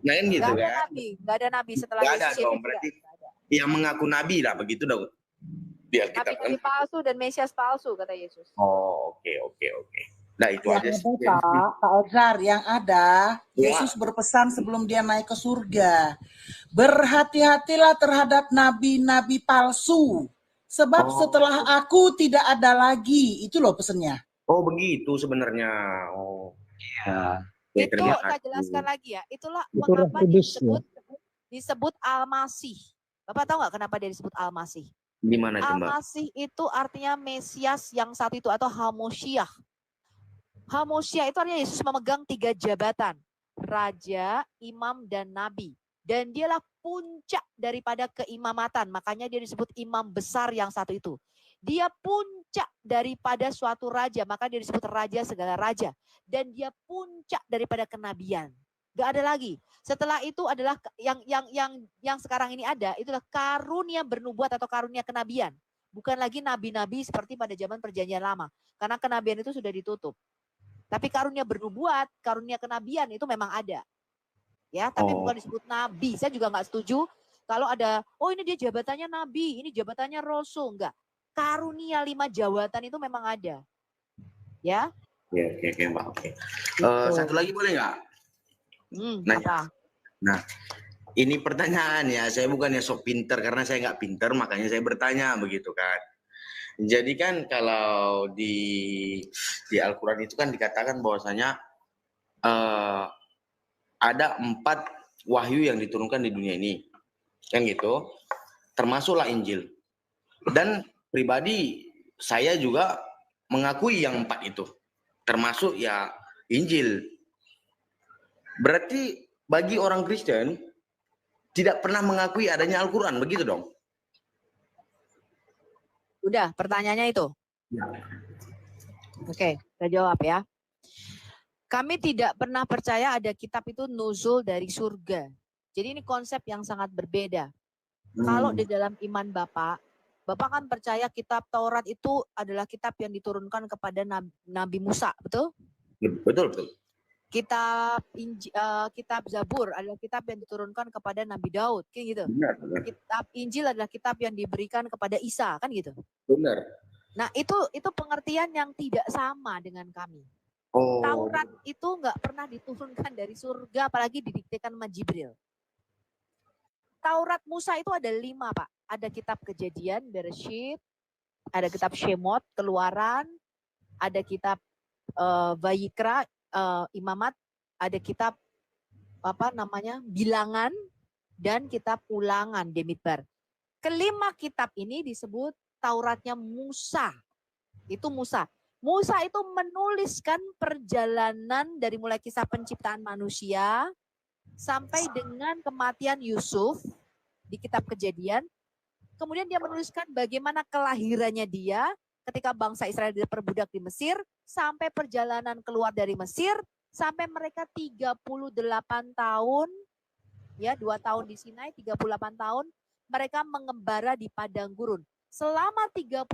Nah kan gitu Nggak ada kan. nabi, nggak ada nabi setelah Nggak ada Yesus itu dong tidak. berarti yang mengaku nabi lah begitu dong di Alkitab kan. Nabi-nabi palsu dan mesias palsu kata Yesus. Oh oke. Nah itu Yang aja ada sih. Pak Edgar, yang ada Ya. Yesus berpesan sebelum dia naik ke surga, berhati-hatilah terhadap nabi-nabi palsu, sebab setelah aku tidak ada lagi. Itu loh pesannya. Oh begitu sebenarnya. Oh iya. Ya, Itu terima saya kasih. jelaskan lagi ya. Itulah Itu Roh mengapa Kudus ya. disebut Al-Masih. Bapak tahu nggak kenapa dia disebut Al-Masih? Gimana itu Mbak? Al-Masih itu artinya Mesias yang satu itu atau Hamoshiach. Hamoshiach itu artinya Yesus memegang 3 jabatan. Raja, imam, dan nabi. Dan dialah puncak daripada keimamatan. Makanya dia disebut imam besar yang satu itu. Dia puncak daripada suatu raja. Maka dia disebut raja segala raja. Dan dia puncak daripada kenabian. Gak ada lagi. Setelah itu adalah yang sekarang ini ada. Itulah karunia bernubuat atau karunia kenabian. Bukan lagi nabi-nabi seperti pada zaman perjanjian lama. Karena kenabian itu sudah ditutup. Tapi karunia bernubuat, karunia kenabian itu memang ada. Ya, tapi bukan disebut nabi. Saya juga nggak setuju kalau ada, oh ini dia jabatannya nabi, ini jabatannya rasul. Enggak. Karunia 5 jabatan itu memang ada. Ya. Oke Mbak. Oke. Satu lagi boleh nggak? Apa? Nah, ini pertanyaan ya. Saya bukannya sok pinter karena saya nggak pinter, makanya saya bertanya begitu kan. Jadi kan kalau di Al-Quran itu kan dikatakan bahwasanya ada 4 wahyu yang diturunkan di dunia ini, kan gitu, termasuklah Injil. Dan pribadi saya juga mengakui yang 4 itu, termasuk ya Injil. Berarti bagi orang Kristen tidak pernah mengakui adanya Al-Quran, begitu dong? Udah, pertanyaannya itu. Ya. Oke, saya jawab ya. Kami tidak pernah percaya ada kitab itu nuzul dari surga. Jadi ini konsep yang sangat berbeda. Kalau di dalam iman Bapak kan percaya kitab Taurat itu adalah kitab yang diturunkan kepada Nabi Musa, betul? Betul. Kitab Zabur adalah kitab yang diturunkan kepada Nabi Daud, kayak gitu. Benar. Kitab Injil adalah kitab yang diberikan kepada Isa, kan gitu. Benar. Nah, itu pengertian yang tidak sama dengan kami. Oh. Taurat itu nggak pernah diturunkan dari surga, apalagi didiktekan sama Jibril. Taurat Musa itu ada 5, Pak. Ada kitab Kejadian, Bereshit, ada kitab Shemot, Keluaran, ada kitab Vayikra, Imamat, ada kitab Bilangan, dan kitab Ulangan, Demidbar. Kelima kitab ini disebut Tauratnya Musa. Itu Musa. Musa itu menuliskan perjalanan dari mulai kisah penciptaan manusia sampai dengan kematian Yusuf di kitab Kejadian. Kemudian dia menuliskan bagaimana kelahirannya dia ketika bangsa Israel diperbudak di Mesir, sampai perjalanan keluar dari Mesir, sampai mereka 38 tahun, ya 2 tahun di Sinai, 38 tahun, mereka mengembara di padang gurun. Selama 38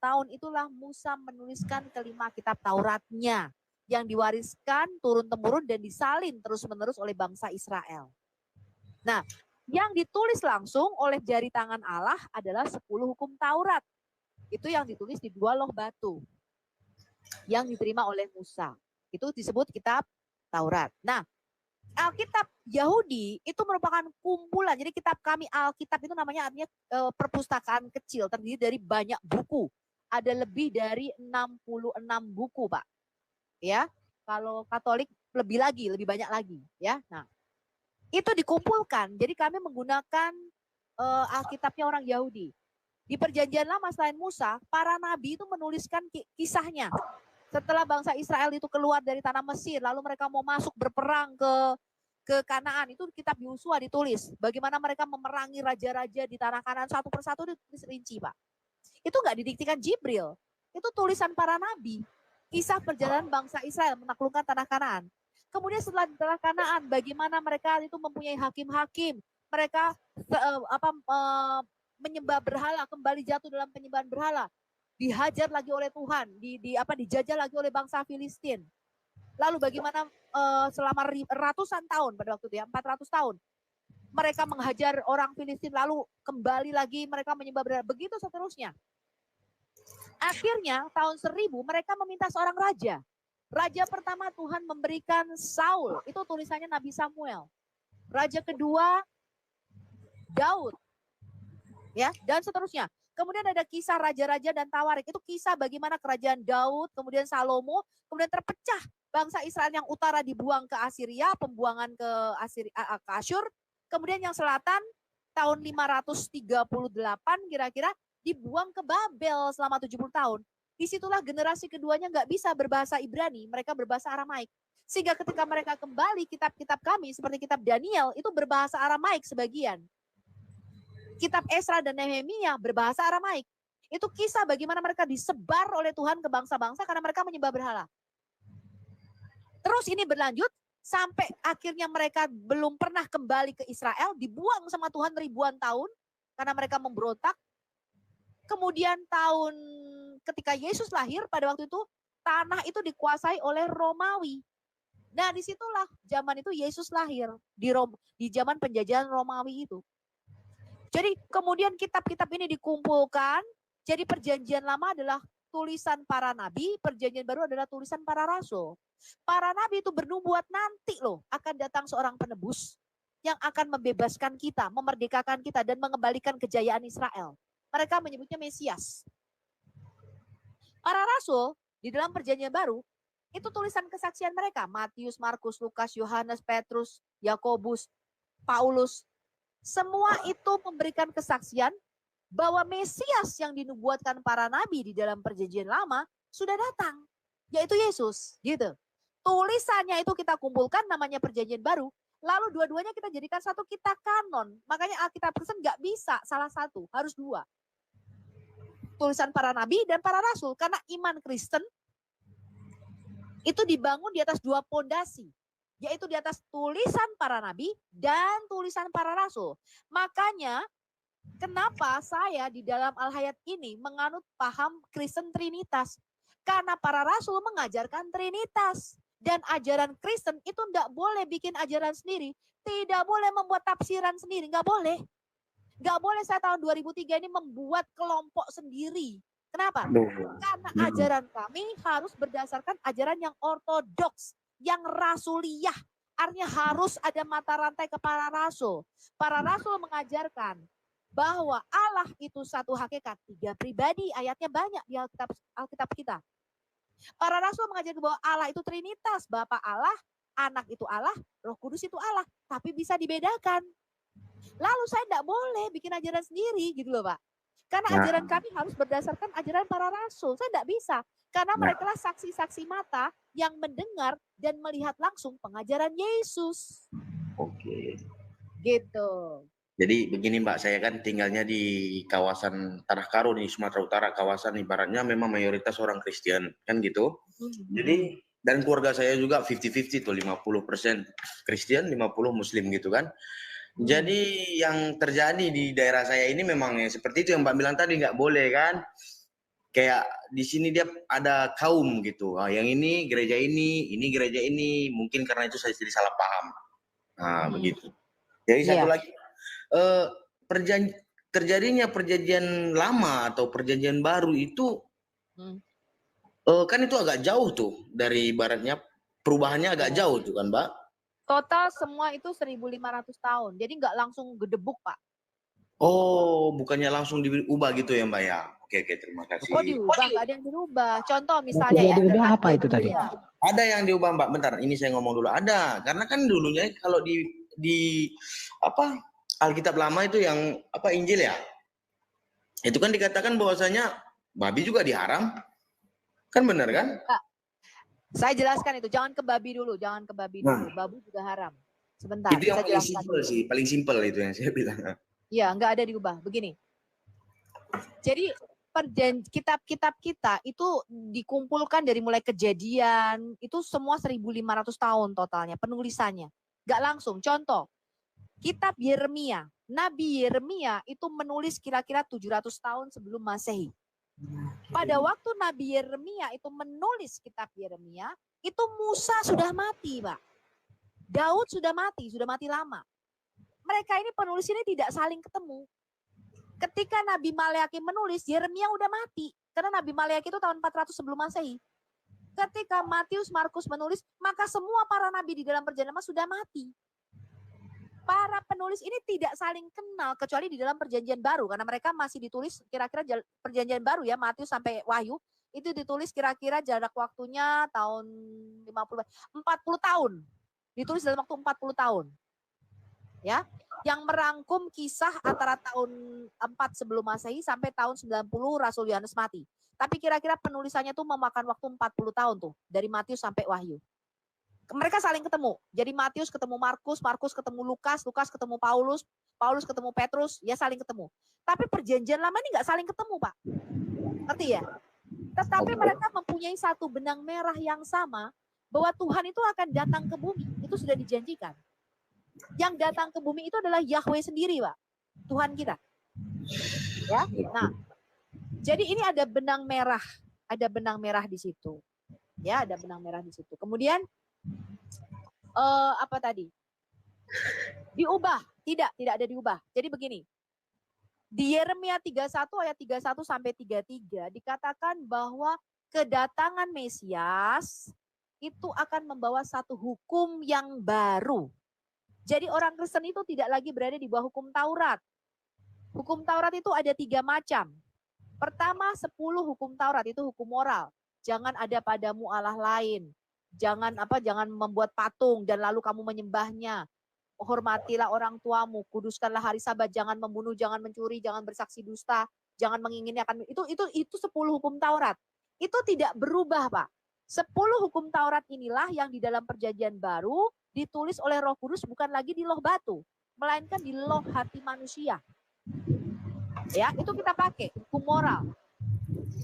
tahun itulah Musa menuliskan kelima kitab Tauratnya. yang diwariskan turun-temurun dan disalin terus-menerus oleh bangsa Israel. Nah, yang ditulis langsung oleh jari tangan Allah adalah 10 hukum Taurat. Itu yang ditulis di 2 loh batu yang diterima oleh Musa. Itu disebut kitab Taurat. Nah, Alkitab Yahudi itu merupakan kumpulan. Jadi kitab kami Alkitab itu namanya artinya perpustakaan kecil terdiri dari banyak buku. Ada lebih dari 66 buku, Pak. Ya, kalau Katolik lebih banyak lagi, ya. Nah, itu dikumpulkan. Jadi kami menggunakan Alkitabnya orang Yahudi. Di Perjanjian Lama selain Musa, para nabi itu menuliskan kisahnya. Setelah bangsa Israel itu keluar dari tanah Mesir, lalu mereka mau masuk berperang ke Kanaan, itu kitab Yosua ditulis. Bagaimana mereka memerangi raja-raja di tanah Kanaan satu persatu ditulis rinci, Pak. Itu nggak didiktikan Jibril. Itu tulisan para nabi. Kisah perjalanan bangsa Israel menaklukkan tanah Kanaan. Kemudian setelah di tanah Kanaan, bagaimana mereka itu mempunyai hakim-hakim. Mereka menyembah berhala, kembali jatuh dalam penyembahan berhala. Dihajar lagi oleh Tuhan, dijajah lagi oleh bangsa Filistin. Lalu bagaimana selama ratusan tahun pada waktu itu ya, 400 tahun. Mereka menghajar orang Filistin, lalu kembali lagi mereka menyembah berhala. Begitu seterusnya. Akhirnya tahun 1000 mereka meminta seorang raja. Raja pertama Tuhan memberikan Saul, itu tulisannya Nabi Samuel. Raja kedua Daud. Ya, dan seterusnya. Kemudian ada kisah raja-raja dan Tawarik. Itu kisah bagaimana kerajaan Daud, kemudian Salomo, kemudian terpecah bangsa Israel yang utara dibuang ke Assyria, pembuangan ke Asyur. Kemudian yang selatan tahun 538 kira-kira dibuang ke Babel selama 70 tahun. Disitulah generasi keduanya nggak bisa berbahasa Ibrani, mereka berbahasa Aramaik. Sehingga ketika mereka kembali, kitab-kitab kami seperti kitab Daniel itu berbahasa Aramaik sebagian. Kitab Esra dan Nehemia berbahasa Aramaik. Itu kisah bagaimana mereka disebar oleh Tuhan ke bangsa-bangsa karena mereka menyembah berhala. Terus ini berlanjut sampai akhirnya mereka belum pernah kembali ke Israel, dibuang sama Tuhan ribuan tahun karena mereka memberontak. Kemudian ketika Yesus lahir pada waktu itu, tanah itu dikuasai oleh Romawi. Nah disitulah zaman itu Yesus lahir, di zaman penjajahan Romawi itu. Jadi kemudian kitab-kitab ini dikumpulkan, jadi perjanjian lama adalah tulisan para nabi, perjanjian baru adalah tulisan para rasul. Para nabi itu bernubuat nanti loh akan datang seorang penebus yang akan membebaskan kita, memerdekakan kita dan mengembalikan kejayaan Israel. Mereka menyebutnya Mesias. Para rasul di dalam perjanjian baru itu tulisan kesaksian mereka. Matius, Markus, Lukas, Yohanes, Petrus, Yakobus, Paulus. Semua itu memberikan kesaksian bahwa Mesias yang dinubuatkan para nabi di dalam perjanjian lama sudah datang. Yaitu Yesus. Gitu. Tulisannya itu kita kumpulkan namanya perjanjian baru. Lalu dua-duanya kita jadikan satu kitab kanon. Makanya Alkitab Kristen nggak bisa salah satu, harus dua. Tulisan para nabi dan para rasul. Karena iman Kristen itu dibangun di atas dua pondasi. Yaitu di atas tulisan para nabi dan tulisan para rasul. Makanya kenapa saya di dalam Al-Hayat ini menganut paham Kristen Trinitas. Karena para rasul mengajarkan Trinitas. Dan ajaran Kristen itu tidak boleh bikin ajaran sendiri. Tidak boleh membuat tafsiran sendiri. Nggak boleh. Nggak boleh saya tahun 2003 ini membuat kelompok sendiri. Kenapa? Karena ajaran kami harus berdasarkan ajaran yang ortodoks, yang rasuliyah. Artinya harus ada mata rantai ke para rasul. Para rasul mengajarkan bahwa Allah itu satu hakikat, 3 pribadi, ayatnya banyak di Alkitab kita. Para rasul mengajarkan bahwa Allah itu Trinitas, Bapa Allah, Anak itu Allah, Roh Kudus itu Allah, tapi bisa dibedakan. Lalu saya tidak boleh bikin ajaran sendiri gitu loh Pak. Karena ajaran kami harus berdasarkan ajaran para rasul. Saya tidak bisa. Karena mereka lah saksi-saksi mata yang mendengar dan melihat langsung pengajaran Yesus. Oke. Gitu. Jadi begini Mbak, saya kan tinggalnya di kawasan Tanah Karo di Sumatera Utara, kawasan ibaratnya memang mayoritas orang Kristen, kan gitu. Jadi, dan keluarga saya juga 50-50 tuh, 50% Kristen, 50 Muslim gitu kan. Jadi yang terjadi di daerah saya ini memang seperti itu yang Mbak bilang tadi, nggak boleh kan. kayak di sini dia ada kaum gitu. Yang ini gereja ini gereja ini. Mungkin karena itu saya jadi salah paham. Nah, begitu. Jadi satu lagi, terjadinya perjanjian lama atau perjanjian baru itu, kan itu agak jauh tuh dari ibaratnya perubahannya agak jauh tuh kan, Mbak? Total semua itu 1.500 tahun. Jadi nggak langsung gedebuk, Pak. Oh, bukannya langsung diubah gitu ya, Mbak ya? Oke, terima kasih. Kok diubah? Nggak ada yang dirubah. Contoh misalnya ya. Diubah apa itu tadi? Ada yang diubah, Mbak. Bentar, ini saya ngomong dulu. Ada, karena kan dulunya kalau di apa Alkitab lama itu yang apa Injil ya? Itu kan dikatakan bahwasanya babi juga diharam. Kan benar kan? Saya jelaskan itu. Jangan ke babi dulu, jangan ke babi dulu. Babi juga haram. Sebentar. Itu yang paling simpel sih, paling simpel itu yang saya bilang. Iya, nggak ada diubah. Begini. Jadi kitab-kitab kita itu dikumpulkan dari mulai Kejadian, itu semua 1.500 tahun totalnya penulisannya. Nggak langsung. Contoh, kitab Yeremia. Nabi Yeremia itu menulis kira-kira 700 tahun sebelum Masehi. Pada waktu Nabi Yeremia itu menulis kitab Yeremia, itu Musa sudah mati, Pak. Daud sudah mati lama. Mereka ini penulis ini tidak saling ketemu. Ketika Nabi Maleakhi menulis, Yeremia udah mati. Karena Nabi Maleakhi itu tahun 400 sebelum Masehi. Ketika Matius, Markus menulis, maka semua para nabi di dalam perjanjian lama sudah mati. Para penulis ini tidak saling kenal kecuali di dalam perjanjian baru. Karena mereka masih ditulis kira-kira perjanjian baru ya, Matius sampai Wahyu. Itu ditulis kira-kira jarak waktunya tahun 40 tahun. Ditulis dalam waktu 40 tahun. Ya, yang merangkum kisah antara tahun 4 sebelum Masehi sampai tahun 90 Rasul Yohanes mati. Tapi kira-kira penulisannya tuh memakan waktu 40 tahun tuh, dari Matius sampai Wahyu. Mereka saling ketemu. Jadi Matius ketemu Markus, Markus ketemu Lukas, Lukas ketemu Paulus, Paulus ketemu Petrus, ya saling ketemu. Tapi perjanjian lama ini nggak saling ketemu, Pak. Ngerti ya? Tetapi mereka mempunyai satu benang merah yang sama, bahwa Tuhan itu akan datang ke bumi. Itu sudah dijanjikan. Yang datang ke bumi itu adalah Yahweh sendiri, Pak. Tuhan kita. Ya. Nah, jadi ini ada benang merah di situ. Ya, ada benang merah di situ. Kemudian apa tadi? Diubah? Tidak ada diubah. Jadi begini. Di Yeremia 31 ayat 31 sampai 33 dikatakan bahwa kedatangan Mesias itu akan membawa satu hukum yang baru. Jadi orang Kristen itu tidak lagi berada di bawah hukum Taurat. Hukum Taurat itu ada 3 macam. Pertama, 10 hukum Taurat itu hukum moral. Jangan ada padamu Allah lain. Jangan membuat patung dan lalu kamu menyembahnya. Hormatilah orang tuamu, kuduskanlah hari Sabat, jangan membunuh, jangan mencuri, jangan bersaksi dusta, jangan menginginkan itu 10 hukum Taurat. Itu tidak berubah, Pak. 10 hukum Taurat inilah yang di dalam perjanjian baru ditulis oleh Roh Kudus bukan lagi di loh batu, melainkan di loh hati manusia. Ya, itu kita pakai hukum moral.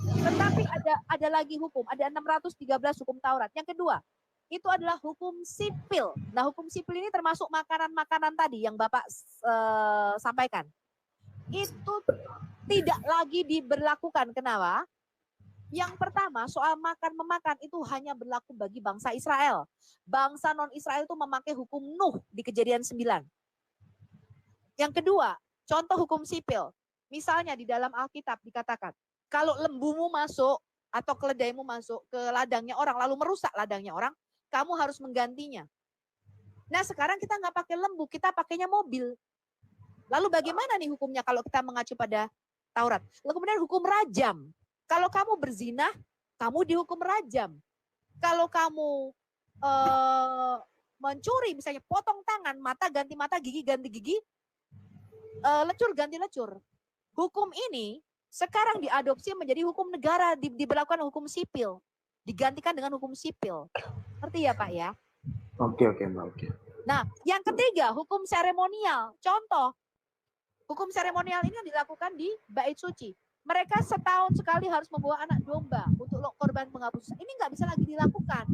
Tetapi ada lagi hukum, ada 613 hukum Taurat. Yang kedua, itu adalah hukum sipil. Nah, hukum sipil ini termasuk makanan-makanan tadi yang Bapak sampaikan. Itu tidak lagi diberlakukan. Kenapa? Yang pertama, soal makan-memakan itu hanya berlaku bagi bangsa Israel. Bangsa non-Israel itu memakai hukum Nuh di Kejadian 9. Yang kedua, contoh hukum sipil. Misalnya di dalam Alkitab dikatakan, kalau lembumu masuk atau keledaimu masuk ke ladangnya orang, lalu merusak ladangnya orang, kamu harus menggantinya. Nah, sekarang kita nggak pakai lembu, kita pakainya mobil. Lalu bagaimana nih hukumnya kalau kita mengacu pada Taurat? Lalu kemudian hukum rajam. Kalau kamu berzina, kamu dihukum rajam. Kalau kamu mencuri, misalnya potong tangan, mata ganti mata, gigi ganti gigi, lecur ganti lecur. Hukum ini sekarang diadopsi menjadi hukum negara, diberlakukan hukum sipil. Digantikan dengan hukum sipil. Ngerti ya, Pak ya? Oke, Mbak. Oke. Nah, yang ketiga, hukum seremonial. Contoh, hukum seremonial ini yang dilakukan di Bait Suci. Mereka setahun sekali harus membawa anak domba untuk korban penghapus. Ini nggak bisa lagi dilakukan.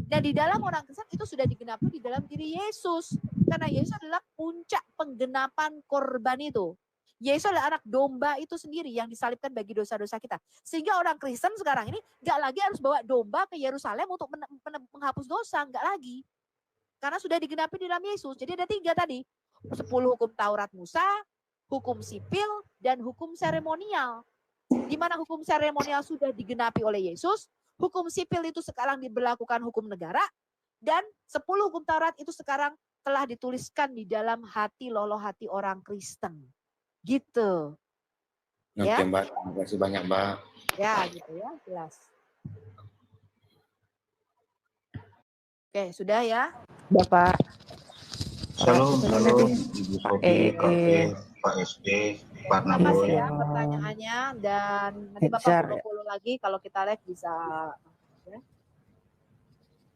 Dan di dalam orang Kristen itu sudah digenapi di dalam diri Yesus. Karena Yesus adalah puncak penggenapan korban itu. Yesus adalah anak domba itu sendiri yang disalibkan bagi dosa-dosa kita. Sehingga orang Kristen sekarang ini nggak lagi harus bawa domba ke Yerusalem untuk menghapus dosa, nggak lagi. Karena sudah digenapi di dalam Yesus. Jadi ada 3 tadi. 10 hukum Taurat Musa, hukum sipil, dan hukum seremonial. Di mana hukum seremonial sudah digenapi oleh Yesus, hukum sipil itu sekarang diberlakukan hukum negara, dan 10 hukum Taurat itu sekarang telah dituliskan di dalam hati loloh hati orang Kristen. Gitu. Oke, Ya. Mbak. Terima kasih banyak, Mbak. Ya, gitu ya, jelas. Oke, sudah ya, Bapak. Shalom, Ibu Sofi, Kak Fe, Pak SD, Pak Terima kasih Naboy. ya pertanyaannya, dan nanti Bapak Ejar ya. follow lagi kalau kita live bisa.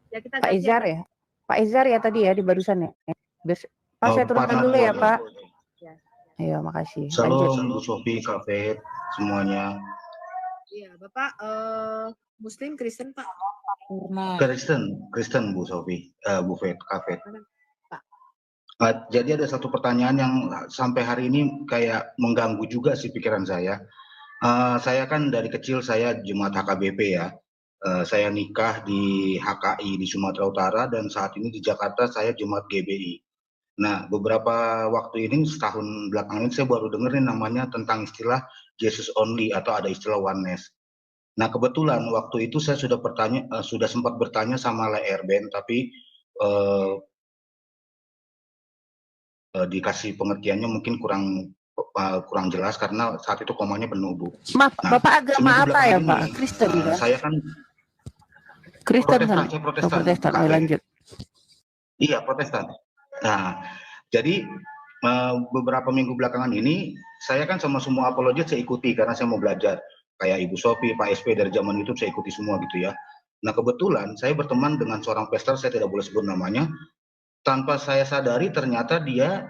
Ya kita Pak gantian Izar Pak. ya. Pak Izar ya tadi ya di barusan ya. Pak saya turunkan dulu ya Pak. Ayo makasih. Lanjut. Shalom, Bu Sofi, Kak Fe, semuanya. Iya, Bapak Muslim Kristen Pak. Kristen Bu Sofi, Bu Fet, Kak Fet. Pak. Jadi ada satu pertanyaan yang sampai hari ini kayak mengganggu juga sih pikiran saya. Saya kan dari kecil saya Jemaat HKBP ya. Saya nikah di HKI di Sumatera Utara dan saat ini di Jakarta saya Jemaat GBI. Nah, beberapa waktu ini setahun belakangan ini saya baru dengerin namanya tentang istilah Jesus only atau ada istilah oneness. Nah, kebetulan waktu itu saya sudah sempat bertanya sama Leer Ben, tapi dikasih pengertiannya mungkin kurang jelas karena saat itu komanya penuh, Bu. Maaf, Nah, Bapak agama seminggu apa ya belakangan Pak? ini, Kristen ya? saya kan Kristen Protestan, kan? saya Oh, Protestan. Protestan. Ayo KP. lanjut. Iya, Protestan. Nah, jadi beberapa minggu belakangan ini saya kan sama semua apologet saya ikuti karena saya mau belajar. Kayak Ibu Sofi, Pak SP dari zaman YouTube saya ikuti semua gitu ya. Nah, kebetulan saya berteman dengan seorang pastor, saya tidak boleh sebut namanya. Tanpa saya sadari ternyata dia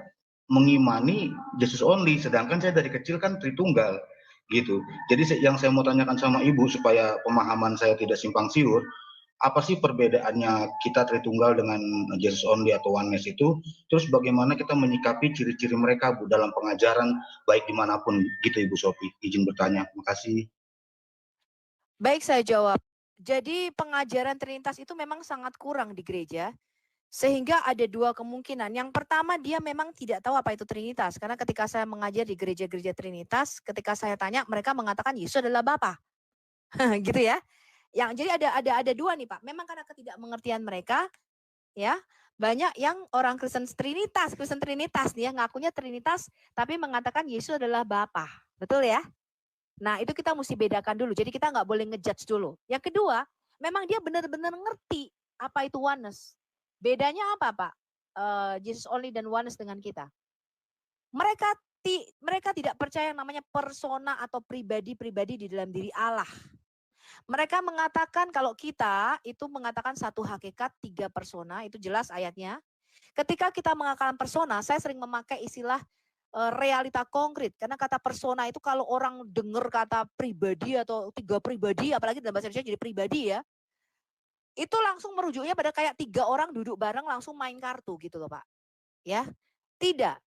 mengimani Jesus only, sedangkan saya dari kecil kan Tritunggal gitu. Jadi yang saya mau tanyakan sama Ibu supaya pemahaman saya tidak simpang siur, apa sih perbedaannya kita Tritunggal dengan Jesus only atau oneness itu? Terus bagaimana kita menyikapi ciri-ciri mereka Bu dalam pengajaran baik dimanapun gitu Ibu Sofi? Izin bertanya, makasih. Baik, saya jawab. Jadi pengajaran Trinitas itu memang sangat kurang di gereja. Sehingga ada 2 kemungkinan. Yang pertama, dia memang tidak tahu apa itu Trinitas. Karena ketika saya mengajar di gereja-gereja Trinitas, ketika saya tanya, mereka mengatakan Yesus adalah Bapa. Gitu ya. Jadi ada 2 nih Pak. Memang karena ketidakmengertian mereka, ya, banyak yang orang Kristen Trinitas nih ya, ngakunya Trinitas, tapi mengatakan Yesus adalah Bapa. Betul ya? Nah, itu kita mesti bedakan dulu. Jadi kita nggak boleh ngejudge dulu. Yang kedua, memang dia benar-benar ngerti apa itu oneness. Bedanya apa, Pak? Jesus only dan oneness dengan kita. Mereka tidak percaya yang namanya persona atau pribadi-pribadi di dalam diri Allah. Mereka mengatakan kalau kita itu mengatakan satu hakikat, 3 persona, itu jelas ayatnya. Ketika kita mengatakan persona, saya sering memakai istilah realita konkret. Karena kata persona itu kalau orang dengar kata pribadi atau 3 pribadi, apalagi dalam bahasa Indonesia jadi pribadi ya, itu langsung merujuknya pada kayak 3 orang duduk bareng langsung main kartu gitu loh Pak. Ya, tidak.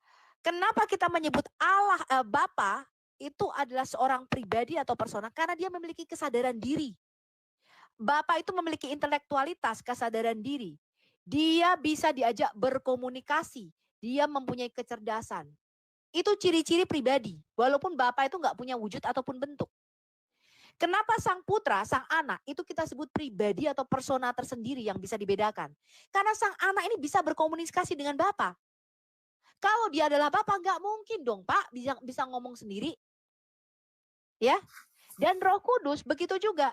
Kenapa kita menyebut Allah Bapa itu adalah seorang pribadi atau persona? Karena dia memiliki kesadaran diri. Bapa itu memiliki intelektualitas, kesadaran diri. Dia bisa diajak berkomunikasi. Dia mempunyai kecerdasan. Itu ciri-ciri pribadi. Walaupun Bapa itu nggak punya wujud ataupun bentuk. Kenapa sang putra, sang anak, itu kita sebut pribadi atau persona tersendiri yang bisa dibedakan. Karena sang anak ini bisa berkomunikasi dengan Bapa. Kalau dia adalah Bapa, nggak mungkin dong Pak bisa ngomong sendiri. Ya, dan Roh Kudus begitu juga.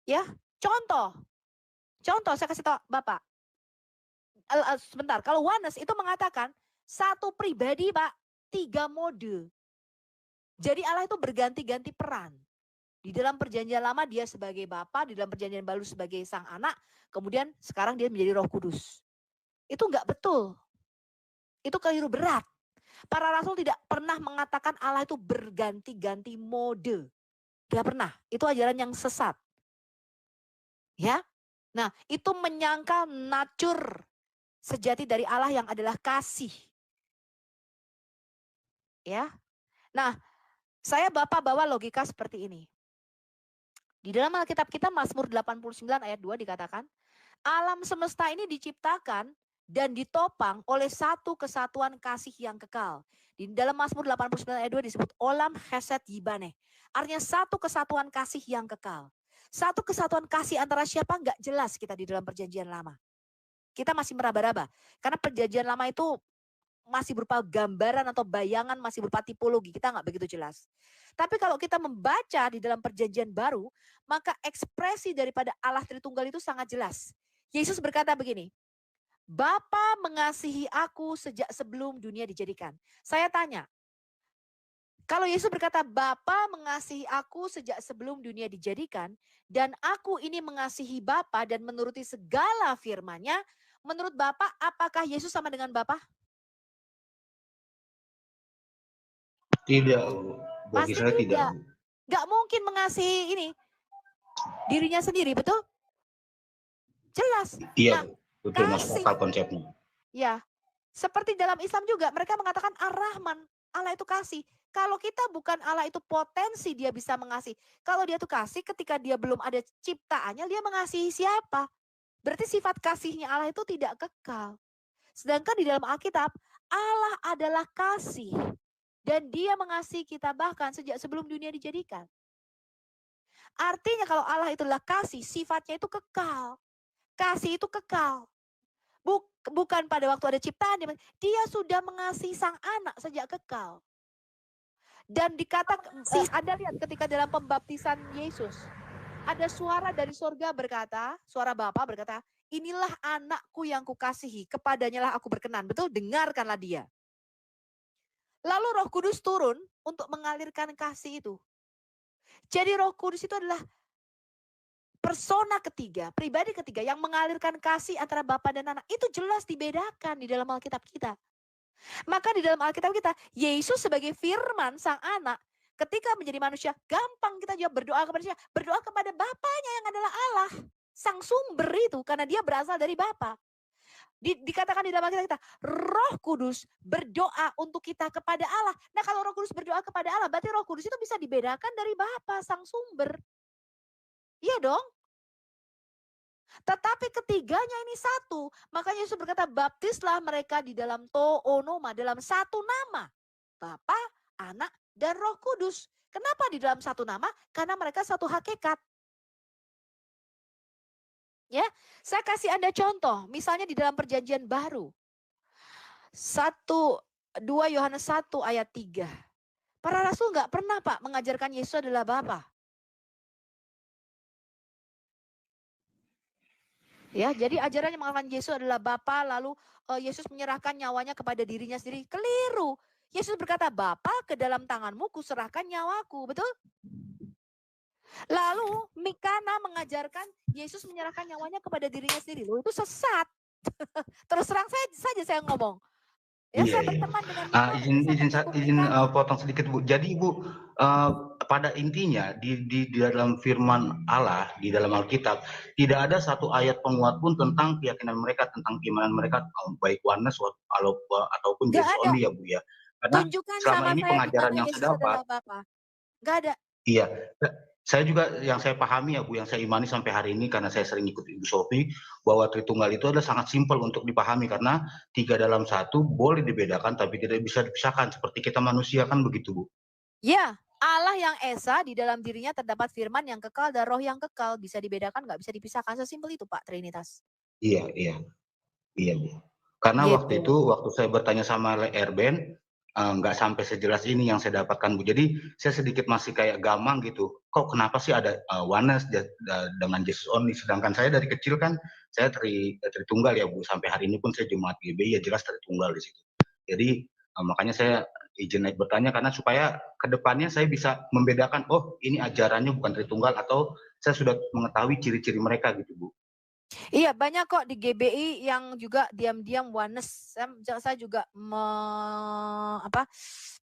Ya, contoh saya kasih tahu Bapak. Sebentar, kalau oneness itu mengatakan satu pribadi Pak, 3 mode. Jadi Allah itu berganti-ganti peran. Di dalam perjanjian lama dia sebagai Bapa, di dalam perjanjian baru sebagai sang anak, kemudian sekarang dia menjadi Roh Kudus. Itu enggak betul. Itu keliru berat. Para rasul tidak pernah mengatakan Allah itu berganti-ganti mode. Tidak pernah. Itu ajaran yang sesat. Ya. Nah, itu menyangkal natur sejati dari Allah yang adalah kasih. Ya. Nah, saya Bapak bawa logika seperti ini. Di dalam Alkitab kita Mazmur 89 ayat 2 dikatakan, alam semesta ini diciptakan dan ditopang oleh satu kesatuan kasih yang kekal. Di dalam Mazmur 89 ayat 2 disebut olam chesed yibane. Artinya satu kesatuan kasih yang kekal. Satu kesatuan kasih antara siapa nggak jelas kita di dalam perjanjian lama. Kita masih meraba-raba. Karena perjanjian lama itu masih berupa gambaran atau bayangan, masih berupa tipologi. Kita nggak begitu jelas. Tapi kalau kita membaca di dalam perjanjian baru, maka ekspresi daripada Allah Tritunggal itu sangat jelas. Yesus berkata begini, Bapa mengasihi aku sejak sebelum dunia dijadikan. Saya tanya, kalau Yesus berkata, Bapa mengasihi aku sejak sebelum dunia dijadikan, dan aku ini mengasihi Bapa dan menuruti segala firman-Nya, menurut Bapak, apakah Yesus sama dengan Bapa? Tidak, bagi Pasti saya tidak. tidak. Gak mungkin mengasihi ini dirinya sendiri, betul? Jelas. Iya, Nah, betul masuk kasih. akal konsepnya. Ya, seperti dalam Islam juga mereka mengatakan Ar-Rahman, Allah itu kasih. Kalau kita bukan Allah itu potensi dia bisa mengasihi. Kalau dia itu kasih ketika dia belum ada ciptaannya, dia mengasihi siapa? Berarti sifat kasihnya Allah itu tidak kekal. Sedangkan di dalam Alkitab, Allah adalah kasih. Dan dia mengasihi kita bahkan sejak sebelum dunia dijadikan. Artinya kalau Allah itulah kasih, sifatnya itu kekal. Kasih itu kekal. Bukan pada waktu ada ciptaan, dia sudah mengasihi sang anak sejak kekal. Dan dikatakan, Anda lihat ketika dalam pembaptisan Yesus, ada suara dari surga berkata, suara Bapa berkata, inilah anakku yang kukasihi, kepadanya lah aku berkenan. Betul, dengarkanlah dia. Lalu Roh Kudus turun untuk mengalirkan kasih itu. Jadi Roh Kudus itu adalah persona ketiga, pribadi ketiga yang mengalirkan kasih antara Bapa dan Anak. Itu jelas dibedakan di dalam Alkitab kita. Maka di dalam Alkitab kita, Yesus sebagai firman sang anak, ketika menjadi manusia, gampang kita juga berdoa kepada dia. Berdoa kepada Bapanya yang adalah Allah. Sang sumber itu, karena dia berasal dari Bapa. Dikatakan di dalam Alkitab kita, Roh Kudus berdoa untuk kita kepada Allah. Nah kalau Roh Kudus berdoa kepada Allah, berarti Roh Kudus itu bisa dibedakan dari Bapa, sang sumber. Iya dong. Tetapi ketiganya ini satu. Makanya Yesus berkata, baptislah mereka di dalam toonoma, dalam satu nama. Bapa, Anak, dan Roh Kudus. Kenapa di dalam satu nama? Karena mereka satu hakikat. Ya, saya kasih Anda contoh. Misalnya di dalam perjanjian baru. 2 Yohanes 1 ayat 3. Para rasul nggak pernah Pak mengajarkan Yesus adalah Bapa. Ya, jadi ajarannya mengatakan Yesus adalah Bapa, lalu Yesus menyerahkan nyawanya kepada dirinya sendiri. Keliru. Yesus berkata, Bapa, ke dalam tanganmu kuserahkan nyawaku, betul? Lalu Mikana mengajarkan Yesus menyerahkan nyawanya kepada dirinya sendiri. Loh, itu sesat. Terus terang saja saya ngomong. Ya, saya berteman dengan izin potong sedikit Bu. Jadi Bu, pada intinya di dalam firman Allah di dalam Alkitab tidak ada satu ayat penguat pun tentang keyakinan mereka, tentang keimanan mereka, baik oneness ataupun Jesus only ya Bu ya. Karena tunjukkan selama sama ini saya pengajaran yang Yesus saya dapat, nggak ada. Iya, saya juga yang saya pahami ya Bu, yang saya imani sampai hari ini karena saya sering ikut Ibu Sofi, bahwa Tritunggal itu adalah sangat simpel untuk dipahami karena 3 dalam 1 boleh dibedakan tapi tidak bisa dipisahkan seperti kita manusia kan begitu Bu. Ya, Allah yang Esa di dalam dirinya terdapat firman yang kekal dan roh yang kekal, bisa dibedakan nggak bisa dipisahkan, sesimpel itu Pak Trinitas. Iya Bu. Karena Gitu. waktu saya bertanya sama Erben, nggak sampai sejelas ini yang saya dapatkan Bu. Jadi saya sedikit masih kayak gamang gitu. Kok kenapa sih ada oneness dengan Jesus only? Sedangkan saya dari kecil kan saya Tritunggal ya Bu. Sampai hari ini pun saya Jemaat GBI ya jelas Tritunggal di situ. Jadi makanya saya izin naik bertanya karena supaya kedepannya saya bisa membedakan, oh ini ajarannya bukan Tritunggal atau saya sudah mengetahui ciri-ciri mereka gitu Bu. Iya, banyak kok di GBI yang juga diam-diam oneness. Saya juga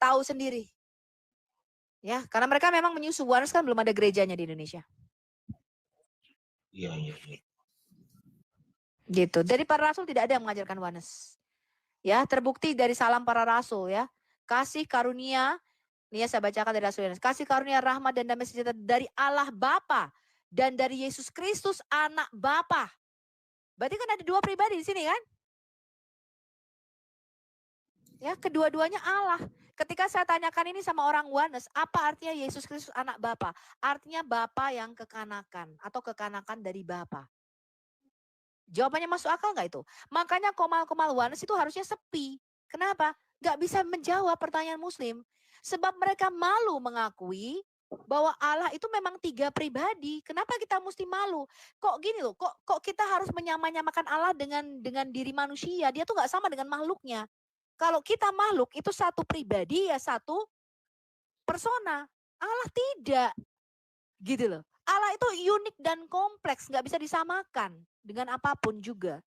tahu sendiri. Ya, karena mereka memang menyusu oneness kan belum ada gerejanya di Indonesia. Iya. Gitu. Dari para rasul tidak ada yang mengajarkan oneness. Ya, terbukti dari salam para rasul ya. Kasih karunia Ini ya saya bacakan dari Rasul Yohanes. Kasih karunia rahmat dan damai sejahtera dari Allah Bapa dan dari Yesus Kristus anak Bapa. Berarti kan ada dua pribadi di sini kan? Ya, kedua-duanya Allah. Ketika saya tanyakan ini sama orang Oneness, apa artinya Yesus Kristus anak Bapa? Artinya Bapa yang kekanakan atau kekanakan dari Bapa. Jawabannya masuk akal nggak itu? Makanya komal-komal Oneness itu harusnya sepi. Kenapa? Nggak bisa menjawab pertanyaan Muslim. Sebab mereka malu mengakui bahwa Allah itu memang 3 pribadi. Kenapa kita mesti malu? Kok gini loh, kok kita harus menyamakan Allah dengan diri manusia? Dia tuh nggak sama dengan makhluknya. Kalau kita makhluk itu satu pribadi ya satu persona. Allah tidak. Gitu loh. Allah itu unik dan kompleks, nggak bisa disamakan dengan apapun juga.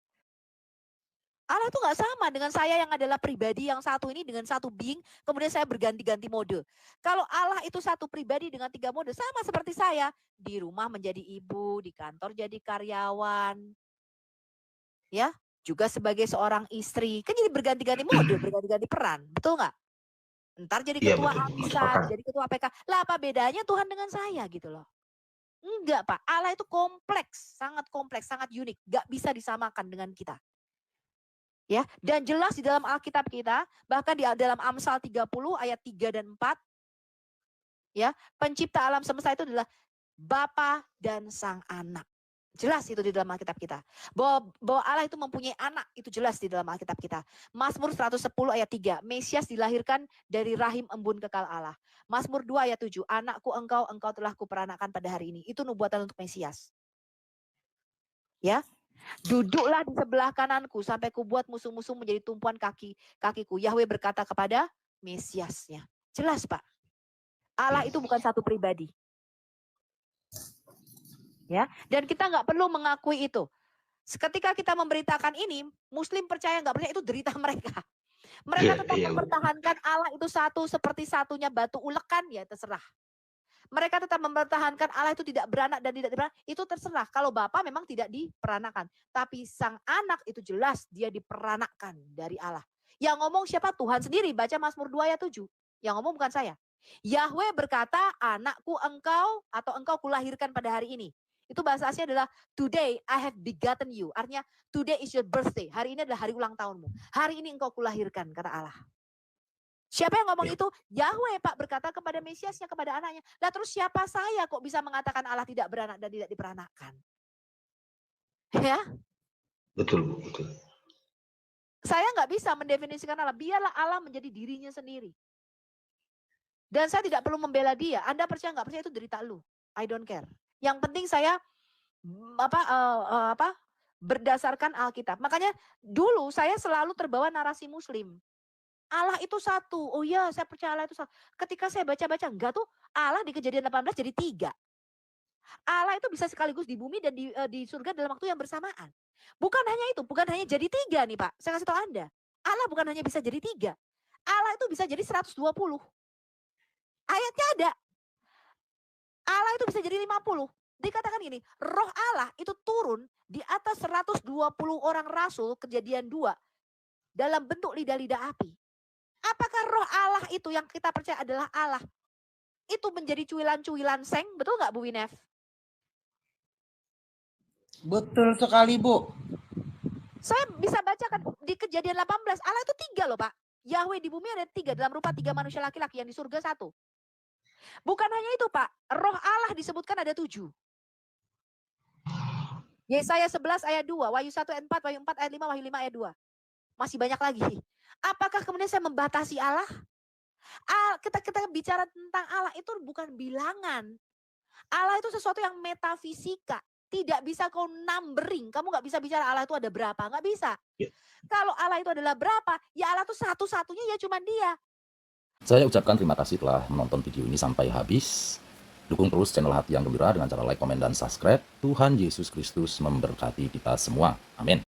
Allah itu nggak sama dengan saya yang adalah pribadi yang satu ini dengan satu being, kemudian saya berganti-ganti mode. Kalau Allah itu satu pribadi dengan 3 mode, sama seperti saya. Di rumah menjadi ibu, di kantor jadi karyawan. Ya, juga sebagai seorang istri. Kan jadi berganti-ganti mode, berganti-ganti peran. Betul nggak? Ntar jadi ketua arisan, jadi ketua PK. Lah apa bedanya Tuhan dengan saya gitu loh. Enggak Pak, Allah itu kompleks, sangat unik. Nggak bisa disamakan dengan kita. Ya, dan jelas di dalam Alkitab kita, bahkan di dalam Amsal 30 ayat 3 dan 4, ya, pencipta alam semesta itu adalah Bapa dan Sang Anak. Jelas itu di dalam Alkitab kita. Bahwa Allah itu mempunyai anak, itu jelas di dalam Alkitab kita. Mazmur 110 ayat 3, Mesias dilahirkan dari rahim embun kekal Allah. Mazmur 2 ayat 7, anakku engkau telah kuperanakan pada hari ini. Itu nubuatan untuk Mesias. Ya, duduklah di sebelah kananku sampai kubuat musuh-musuh menjadi tumpuan kakiku. Yahweh berkata kepada Mesiasnya. Jelas Pak. Allah itu bukan satu pribadi. Ya, dan kita nggak perlu mengakui itu. Ketika kita memberitakan ini, Muslim percaya nggak percaya itu derita mereka. Mereka tetap mempertahankan Allah itu satu seperti satunya batu ulekan, ya terserah. Mereka tetap mempertahankan Allah itu tidak beranak dan tidak diperanakan, itu terserah. Kalau Bapa memang tidak diperanakan, tapi Sang Anak itu jelas dia diperanakan dari Allah. Yang ngomong siapa? Tuhan sendiri. Baca Mazmur 2 ayat 7. Yang ngomong bukan saya. Yahweh berkata, anakku engkau atau engkau kulahirkan pada hari ini. Itu bahasa Asia adalah today I have begotten you. Artinya today is your birthday. Hari ini adalah hari ulang tahunmu. Hari ini engkau kulahirkan, kata Allah. Siapa yang ngomong itu? Yahweh Pak berkata kepada Mesiasnya, kepada anaknya. Lah terus siapa saya kok bisa mengatakan Allah tidak beranak dan tidak diperanakan? Ya? Betul. Saya nggak bisa mendefinisikan Allah. Biarlah Allah menjadi dirinya sendiri. Dan saya tidak perlu membela dia. Anda percaya nggak percaya itu derita lu. I don't care. Yang penting saya berdasarkan Alkitab. Makanya dulu saya selalu terbawa narasi Muslim. Allah itu satu. Oh iya, saya percaya Allah itu satu. Ketika saya baca-baca, enggak tuh Allah di Kejadian 18 jadi 3. Allah itu bisa sekaligus di bumi dan di surga dalam waktu yang bersamaan. Bukan hanya itu, bukan hanya jadi 3 nih Pak. Saya kasih tahu Anda. Allah bukan hanya bisa jadi 3. Allah itu bisa jadi 120. Ayatnya ada. Allah itu bisa jadi 50. Dikatakan gini, roh Allah itu turun di atas 120 orang rasul, Kejadian 2, dalam bentuk lidah-lidah api. Apakah roh Allah itu yang kita percaya adalah Allah, itu menjadi cuilan-cuilan seng? Betul nggak Bu Winef? Betul sekali Bu. Saya bisa bacakan di Kejadian 18, Allah itu 3 loh Pak. Yahweh di bumi ada 3, dalam rupa 3 manusia laki-laki, yang di surga 1. Bukan hanya itu Pak, roh Allah disebutkan ada 7. Yesaya 11 ayat 2, Wahyu 1 ayat 4, Wahyu 4 ayat 5, Wahyu 5 ayat 2. Masih banyak lagi. Apakah kemudian saya membatasi Allah? Kita bicara tentang Allah itu bukan bilangan. Allah itu sesuatu yang metafisika. Tidak bisa kau numbering. Kamu nggak bisa bicara Allah itu ada berapa. Nggak bisa. Kalau Allah itu adalah berapa, ya Allah itu satu-satunya ya cuma dia. Saya ucapkan terima kasih telah menonton video ini sampai habis. Dukung terus channel Hati yang Gembira dengan cara like, komen, dan subscribe. Tuhan Yesus Kristus memberkati kita semua. Amin.